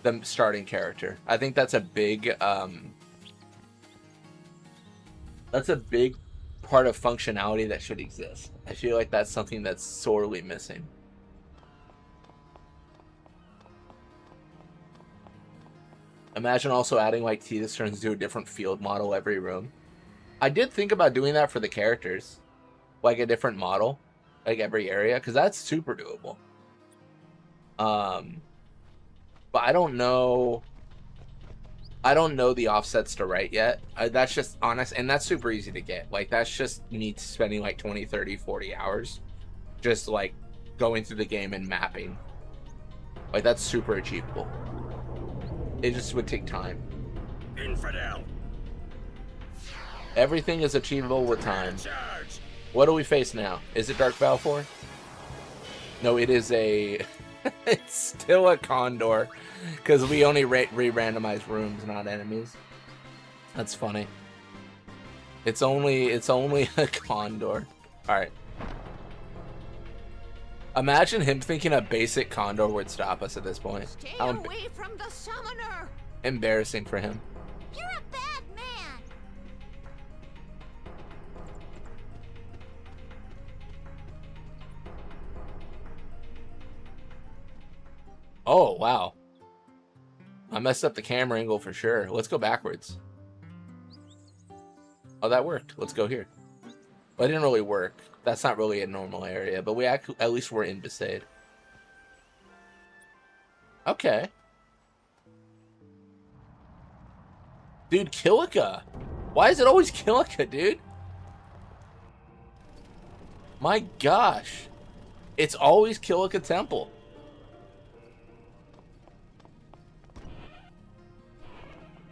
the starting character. I think that's a big part of functionality that should exist. I feel like that's something that's sorely missing. Imagine also adding like Tidus turns to a different field model every room. I did think about doing that for the characters, like a different model, like every area, because that's super doable. But I don't know the offsets to write yet. That's just honest, and that's super easy to get. Like, that's just me spending like 20, 30, 40 hours just like going through the game and mapping. Like, that's super achievable. It just would take time. Infidel. Everything is achievable with time. Charge. What do we face now? Is it Dark Balfour? No, it is a... it's still a Condor. Because we only re-randomize rooms, not enemies. That's funny. It's only a Condor. Alright. Imagine him thinking a basic Condor would stop us at this point. Stay How away from the summoner. embarrassing for him. You're a bad man. Oh, wow. I messed up the camera angle for sure. Let's go backwards. Oh, that worked. Let's go here. Well, it didn't really work. That's not really a normal area, but we at least we're in Besaid. Okay. Dude, Kilika. Why is it always Kilika, dude? My gosh. It's always Kilika Temple.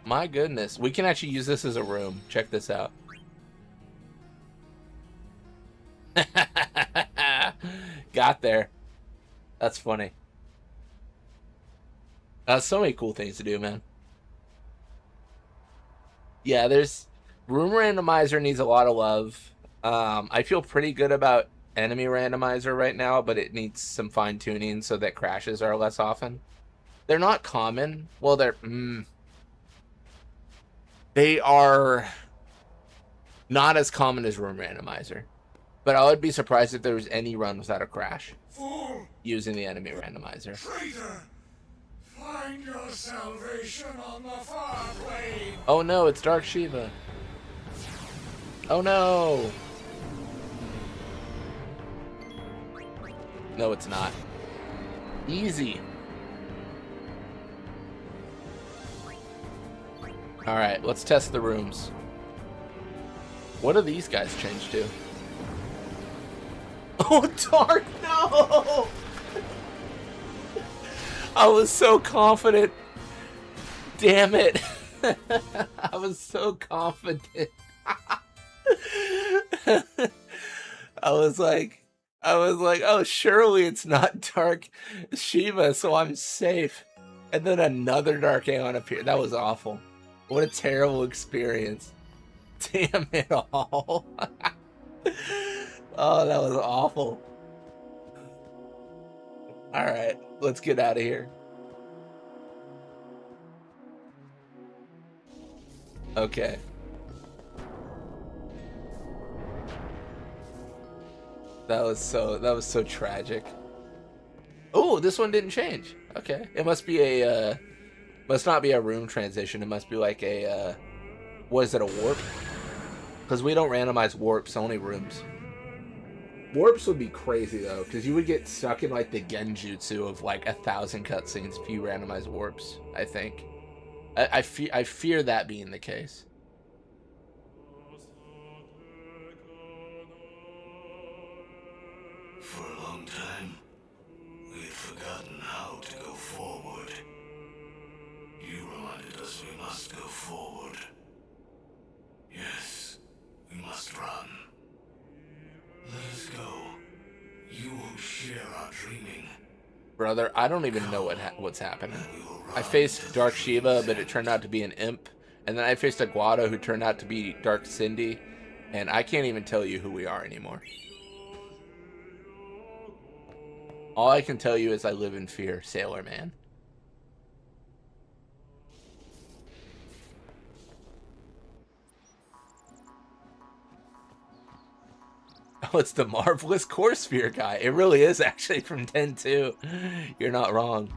My goodness. We can actually use this as a room. Check this out. Got there. That's funny. So many cool things to do, man. Yeah, there's... Room Randomizer needs a lot of love. I feel pretty good about Enemy Randomizer right now, but it needs some fine-tuning so that crashes are less often. They're not common. Well, they're... They are not as common as Room Randomizer. But I would be surprised if there was any run without a crash using the Enemy Randomizer. Traitor! Find your salvation on the far plane. Oh no, it's Dark Shiva. Oh no! No, it's not. Easy. Alright, let's test the rooms. What do these guys change to? Oh, Dark, no! I was so confident. Damn it. I was so confident. I was like, oh, surely it's not Dark Shiva, so I'm safe. And then another Dark Aeon appeared. That was awful. What a terrible experience. Damn it all. Oh, that was awful. Alright, let's get out of here. Okay. That was so tragic. Oh, this one didn't change. Okay. It must be a must not be a room transition. It must be like a what is it, a warp? Because we don't randomize warps, only rooms. Warps would be crazy though, because you would get stuck in like the genjutsu of like 1,000 cutscenes if you randomize warps. I think. I fear that being the case. For a long time, we had forgotten how to go forward. You reminded us we must go forward. Yes, we must run. Let us go. You who share our dreaming. Brother, I don't even know what's happening. I faced Dark Shiva, but it turned out to be an imp. And then I faced a Guado who turned out to be Dark Cindy. And I can't even tell you who we are anymore. All I can tell you is I live in fear, Sailor Man. Oh, it's the Marvelous Core Sphere guy. It really is actually from 10-2. You're not wrong.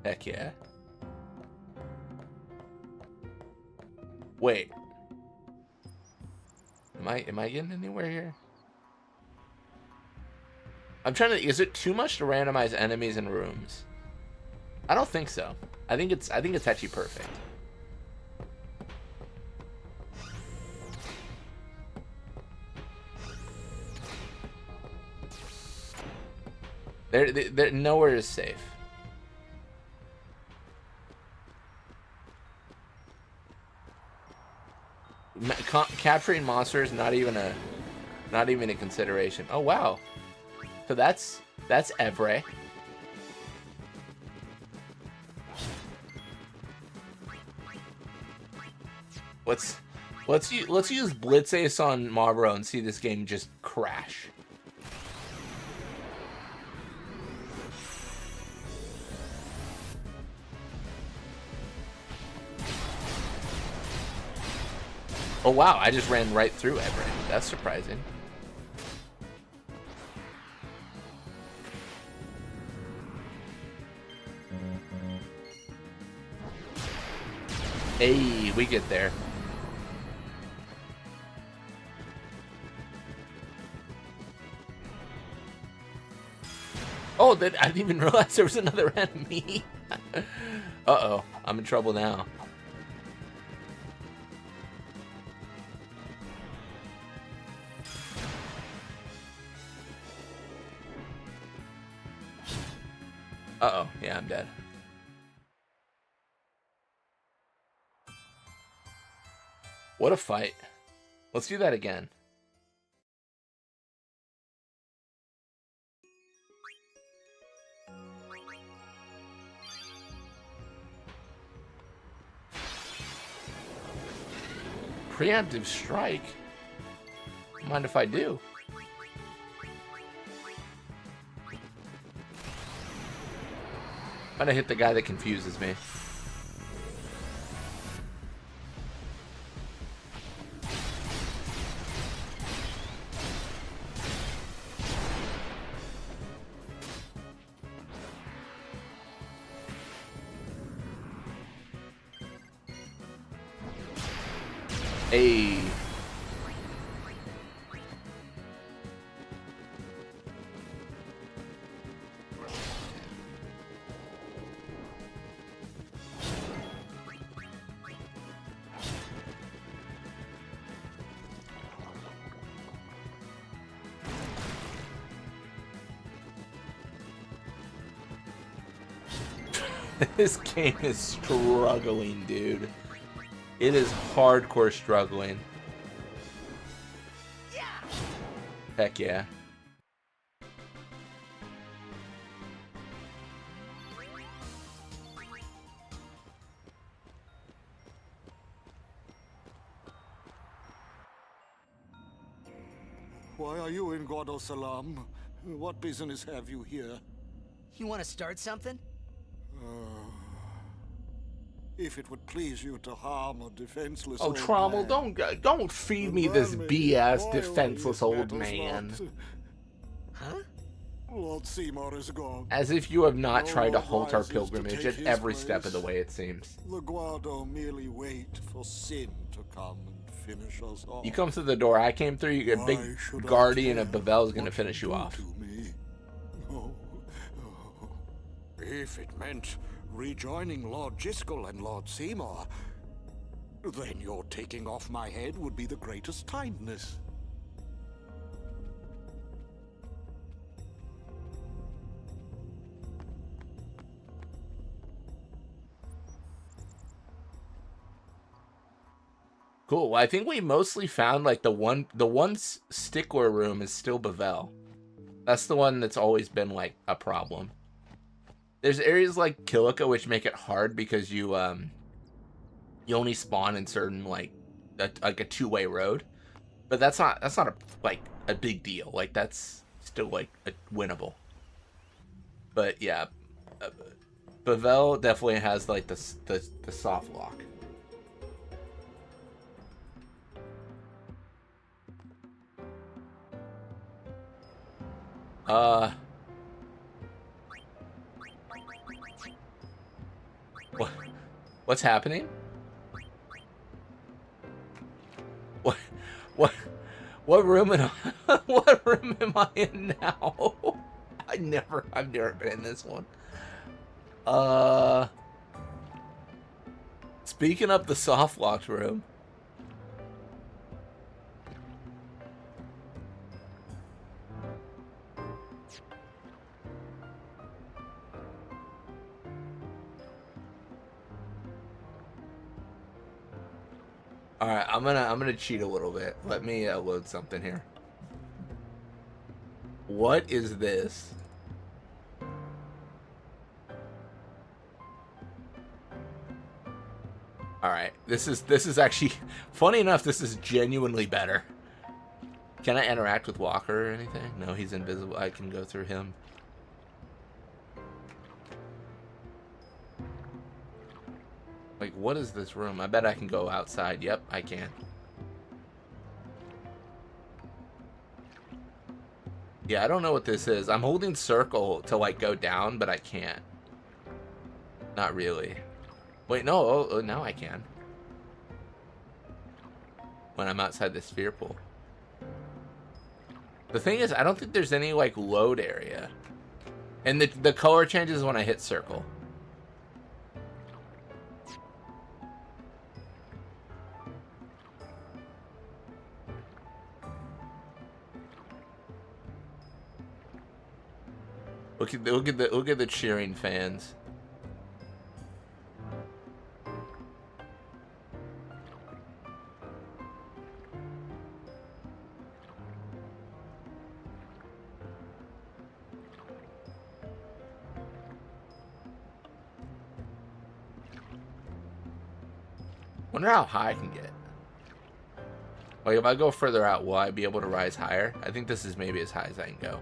Heck yeah. Wait. Am I getting anywhere here? I'm trying to. Is it too much to randomize enemies in rooms? I don't think so. I think it's actually perfect. They're nowhere is safe. Capturing monsters not even a consideration. Oh wow. So that's Evre. Let's use Blitz Ace on Marlboro and see this game just crash. Oh wow, I just ran right through Everett. That's surprising. Hey, we get there. Oh, I didn't even realize there was another enemy. Uh-oh, I'm in trouble now. Uh-oh, yeah, I'm dead. What a fight. Let's do that again. Preemptive strike? Mind if I do? I'm gonna hit the guy that confuses me. Hey. This game is struggling, dude. It is hardcore struggling. Heck yeah. Why are you in Guado Salam? What business have you here? You want to start something? If it would please you to harm a defenseless Oh, old Trommel, man, don't feed then me this burn me. BS Why defenseless only old it man. matters Huh? not. Lord Seymour is gone. As if you have not No tried to Lord halt our rises to pilgrimage take at his every step of place. the way, it seems. The Guardo merely wait for sin to come and finish us off. You come through the door I came through, you get a Why big should I guardian care of Bavel's gonna what finish you do off. to me? Oh, oh. If it meant rejoining Lord Jiskel and Lord Seymour, then your taking off my head would be the greatest kindness. Cool. Well, I think we mostly found like the one stickler room is still Bavel. That's the one that's always been like a problem. There's areas like Kilika which make it hard because you only spawn in certain like a two-way road. But that's not a big deal. Like that's still like winnable. But yeah, Bavel definitely has like the soft lock. What's happening? What room am I, what room am I in now? I've never been in this one. Speaking of the soft locked room. All right, I'm gonna cheat a little bit. Let me load something here. What is this? All right, this is actually funny enough. This is genuinely better. Can I interact with Walker or anything? No, he's invisible. I can go through him. Like, what is this room? I bet I can go outside. Yep, I can. Yeah, I don't know what this is. I'm holding circle to, like, go down, but I can't. Not really. Wait, no. Oh, now I can. When I'm outside the sphere pool. The thing is, I don't think there's any, like, load area. And the color changes when I hit circle. Look at the cheering fans. Wonder how high I can get. Like if I go further out, will I be able to rise higher? I think this is maybe as high as I can go.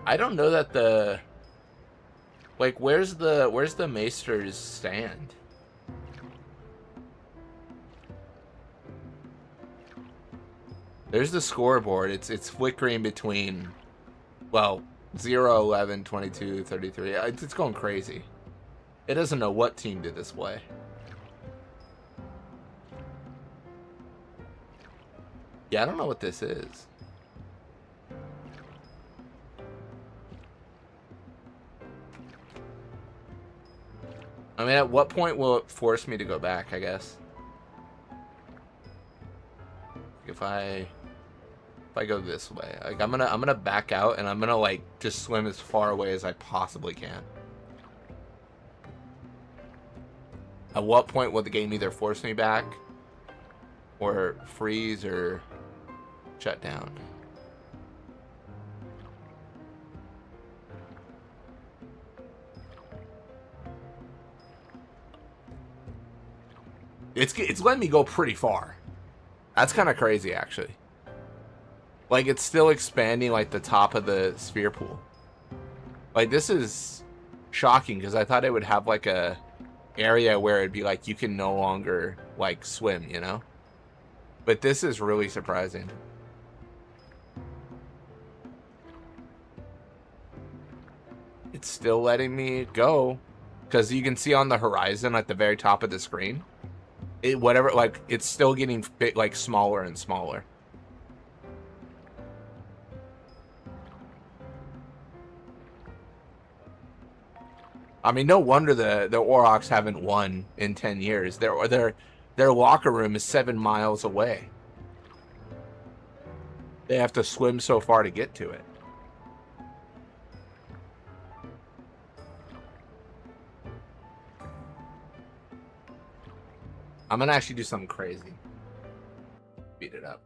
I don't know that the like where's the Maester's stand? There's the scoreboard. It's flickering between well 0, 11, 22, 33. It's going crazy. It doesn't know what team to display. Yeah, I don't know what this is. I mean, at what point will it force me to go back, I guess? If I go this way, like I'm gonna back out and I'm gonna like just swim as far away as I possibly can. At what point will the game either force me back or freeze or shut down? It's letting me go pretty far. That's kind of crazy, actually. Like, it's still expanding, like, the top of the sphere pool. Like, this is shocking, because I thought it would have, like, a area where it'd be, like, you can no longer, like, swim, you know? But this is really surprising. It's still letting me go, because you can see on the horizon at the very top of the screen, whatever, like, it's still getting bit, like, smaller and smaller. I mean, no wonder the Aurochs haven't won in 10 years. Their locker room is 7 miles away. They have to swim so far to get to it. I'm gonna actually do something crazy. Beat it up.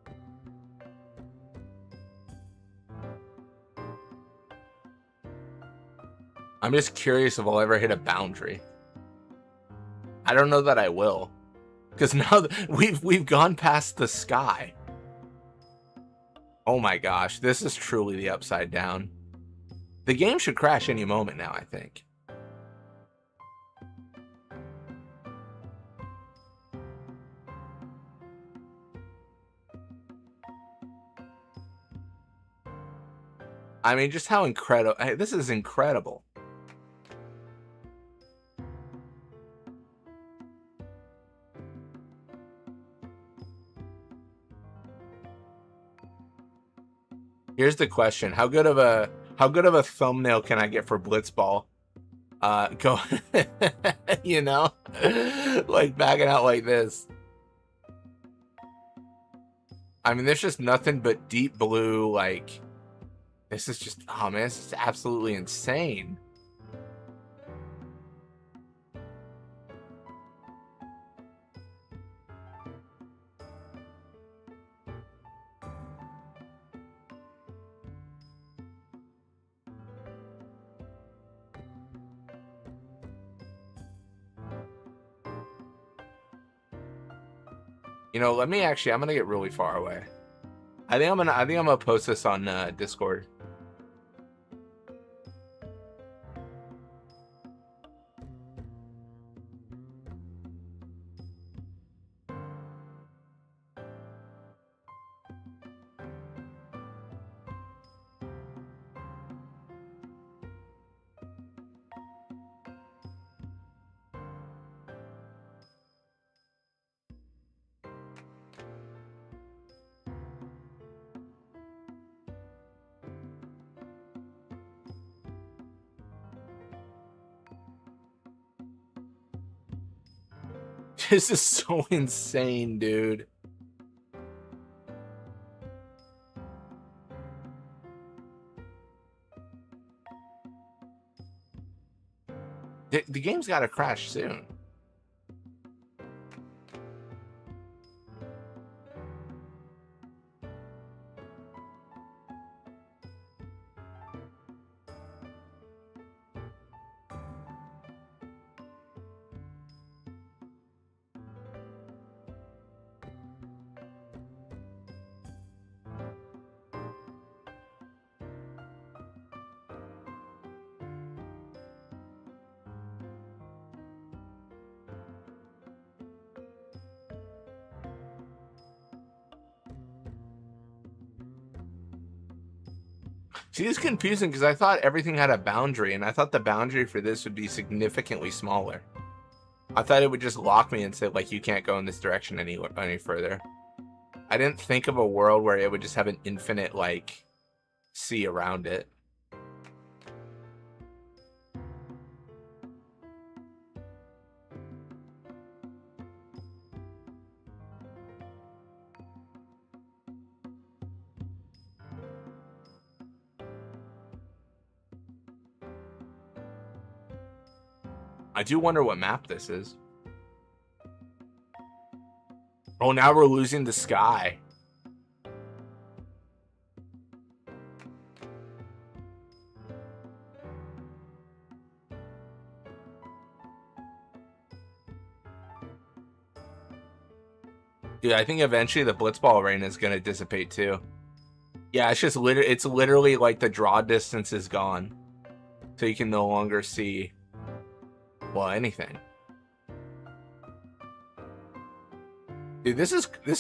I'm just curious if I'll ever hit a boundary. I don't know that I will, because now we've gone past the sky. Oh my gosh, this is truly the upside down. The game should crash any moment now, I think. I mean, just how incredible. Hey, this is incredible. Here's the question: how good of a thumbnail can I get for Blitzball? Go, you know, like backing out like this. I mean, there's just nothing but deep blue. Like, this is just, oh man, this is absolutely insane. You know, let me actually, I'm gonna get really far away. I think I'm gonna post this on Discord. This is so insane, dude. The game's got to crash soon. See, it's confusing because I thought everything had a boundary, and I thought the boundary for this would be significantly smaller. I thought it would just lock me and say, like, you can't go in this direction any further. I didn't think of a world where it would just have an infinite, like, sea around it. I do wonder what map this is. Oh, now we're losing the sky. Dude, I think eventually the blitzball rain is gonna dissipate too. Yeah, it's just literally like the draw distance is gone, so you can no longer see, well, anything. Dude, this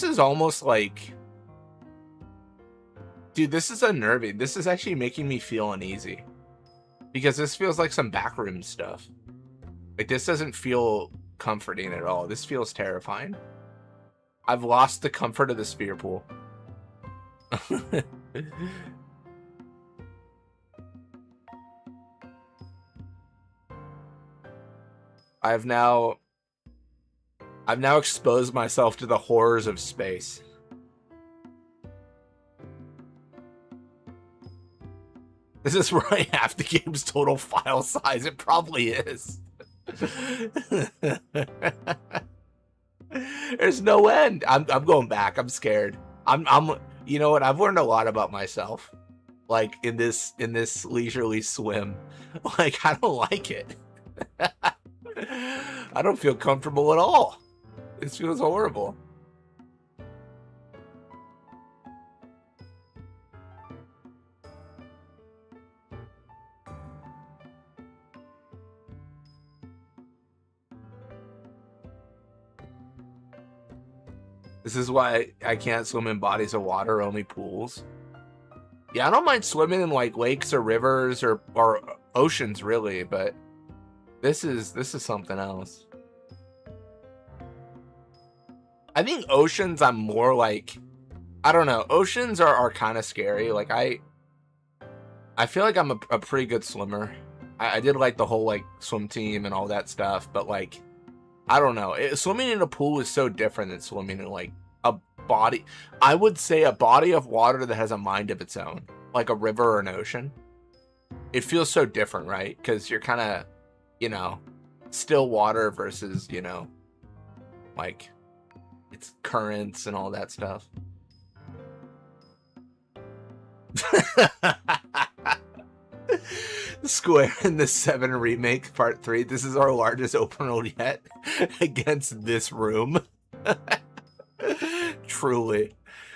is almost like, dude, this is unnerving. This is actually making me feel uneasy because this feels like some backroom stuff. Like, this doesn't feel comforting at all. This feels terrifying. I've lost the comfort of the sphere pool. I've now exposed myself to the horrors of space. This is right half the game's total file size. It probably is. There's no end. I'm going back. I'm scared. I'm you know what? I've learned a lot about myself. Like in this leisurely swim. Like, I don't like it. I don't feel comfortable at all. This feels horrible. This is why I can't swim in bodies of water, only pools. Yeah, I don't mind swimming in like lakes or rivers or oceans really, but this is something else. I think oceans I'm more like, I don't know, oceans are kind of scary. Like I feel like I'm a pretty good swimmer. I did like the whole like swim team and all that stuff, but like, I don't know. Swimming in a pool is so different than swimming in like a body. I would say a body of water that has a mind of its own, like a river or an ocean. It feels so different, right? Because you're kind of, you know, still water versus, you know, like it's currents and all that stuff. Square in the 7 remake part 3. This is our largest open world yet against this room. Truly,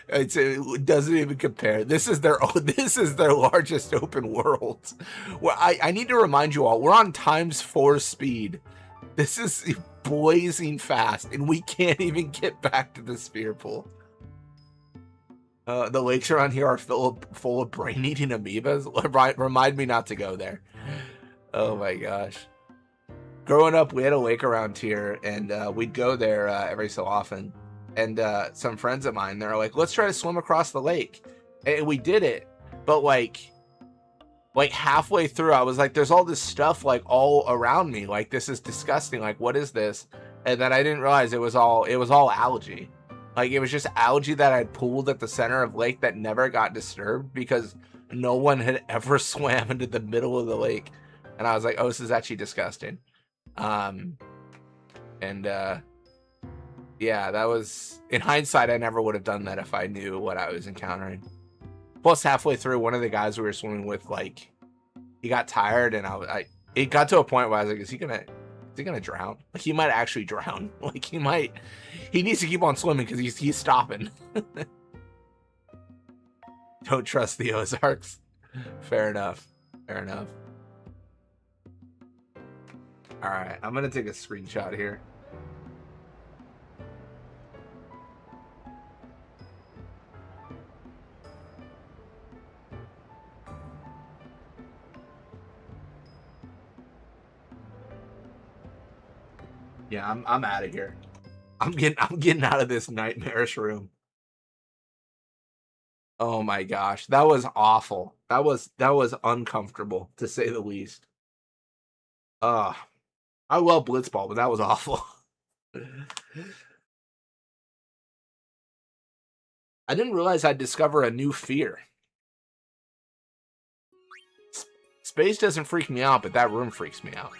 it doesn't even compare. This is their largest open world. Well, I need to remind you all, we're on ×4 speed. This is blazing fast, and we can't even get back to the sphere pool. The lakes around here are full of brain-eating amoebas. Remind me not to go there. Oh my gosh. Growing up, we had a lake around here, and we'd go there every so often. And some friends of mine, they're like, let's try to swim across the lake. And we did it. But like halfway through, I was like, there's all this stuff like all around me. Like, this is disgusting. Like, what is this? And then I didn't realize it was all algae. Like, it was just algae that I'd pooled at the center of lake that never got disturbed because no one had ever swam into the middle of the lake. And I was like, oh, this is actually disgusting. Yeah, that was, in hindsight, I never would have done that if I knew what I was encountering. Plus, halfway through, one of the guys we were swimming with, like, he got tired, and it got to a point where I was like, is he gonna drown? Like, he might actually drown. Like, he needs to keep on swimming because he's stopping. Don't trust the Ozarks. Fair enough. Fair enough. All right, I'm gonna take a screenshot here. Yeah, I'm out of here. I'm getting out of this nightmarish room. Oh my gosh, that was awful. That was uncomfortable to say the least. I love Blitzball, but that was awful. I didn't realize I'd discover a new fear. Space doesn't freak me out, but that room freaks me out.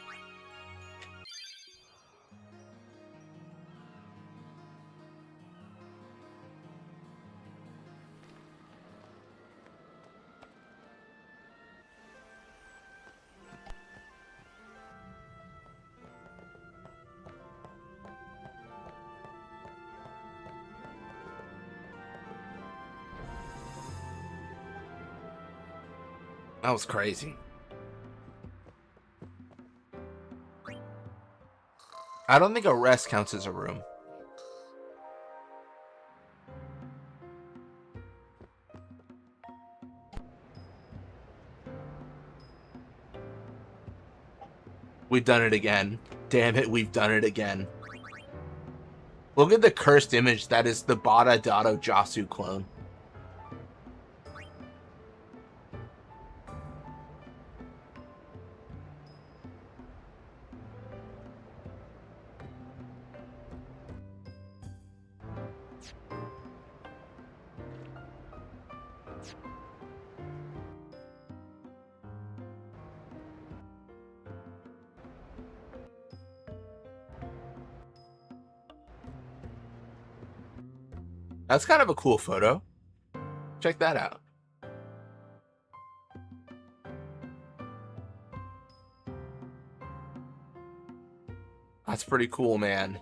That was crazy. I don't think a rest counts as a room. We've done it again. Damn it, we've done it again. Look at the cursed image. That is the Bada Dado Jasu clone. That's kind of a cool photo. Check that out. That's pretty cool, man.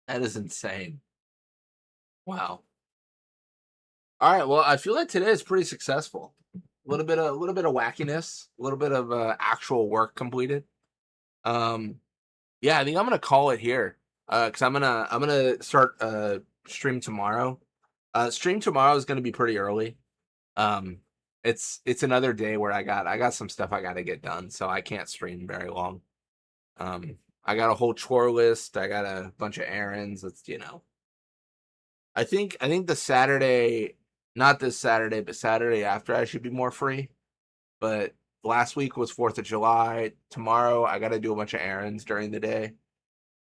That is insane. Wow. All right. Well, I feel like today is pretty successful. A little bit of wackiness, a little bit of actual work completed. Yeah, I think I'm gonna call it here. Because I'm gonna start stream tomorrow. Stream tomorrow is gonna be pretty early. It's another day where I got some stuff I gotta get done, so I can't stream very long. I got a whole chore list. I got a bunch of errands. It's, you know. I think the Saturday, not this Saturday, but Saturday after, I should be more free. But last week was 4th of July. Tomorrow I got to do a bunch of errands during the day.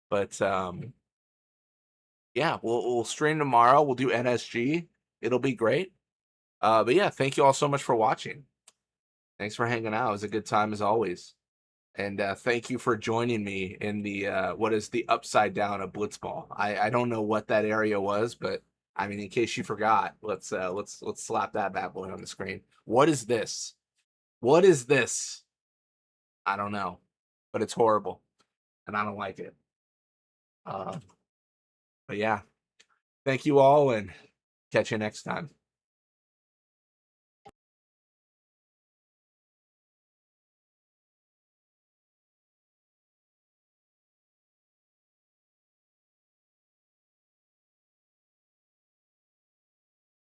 But yeah, we'll stream tomorrow. We'll do NSG. It'll be great. But yeah, thank you all so much for watching. Thanks for hanging out. It was a good time as always. And thank you for joining me in the what is the upside down of Blitzball. I don't know what that area was, but I mean, in case you forgot, let's slap that bad boy on the screen. What is this? What is this? I don't know, but it's horrible, and I don't like it. But yeah, thank you all, and catch you next time.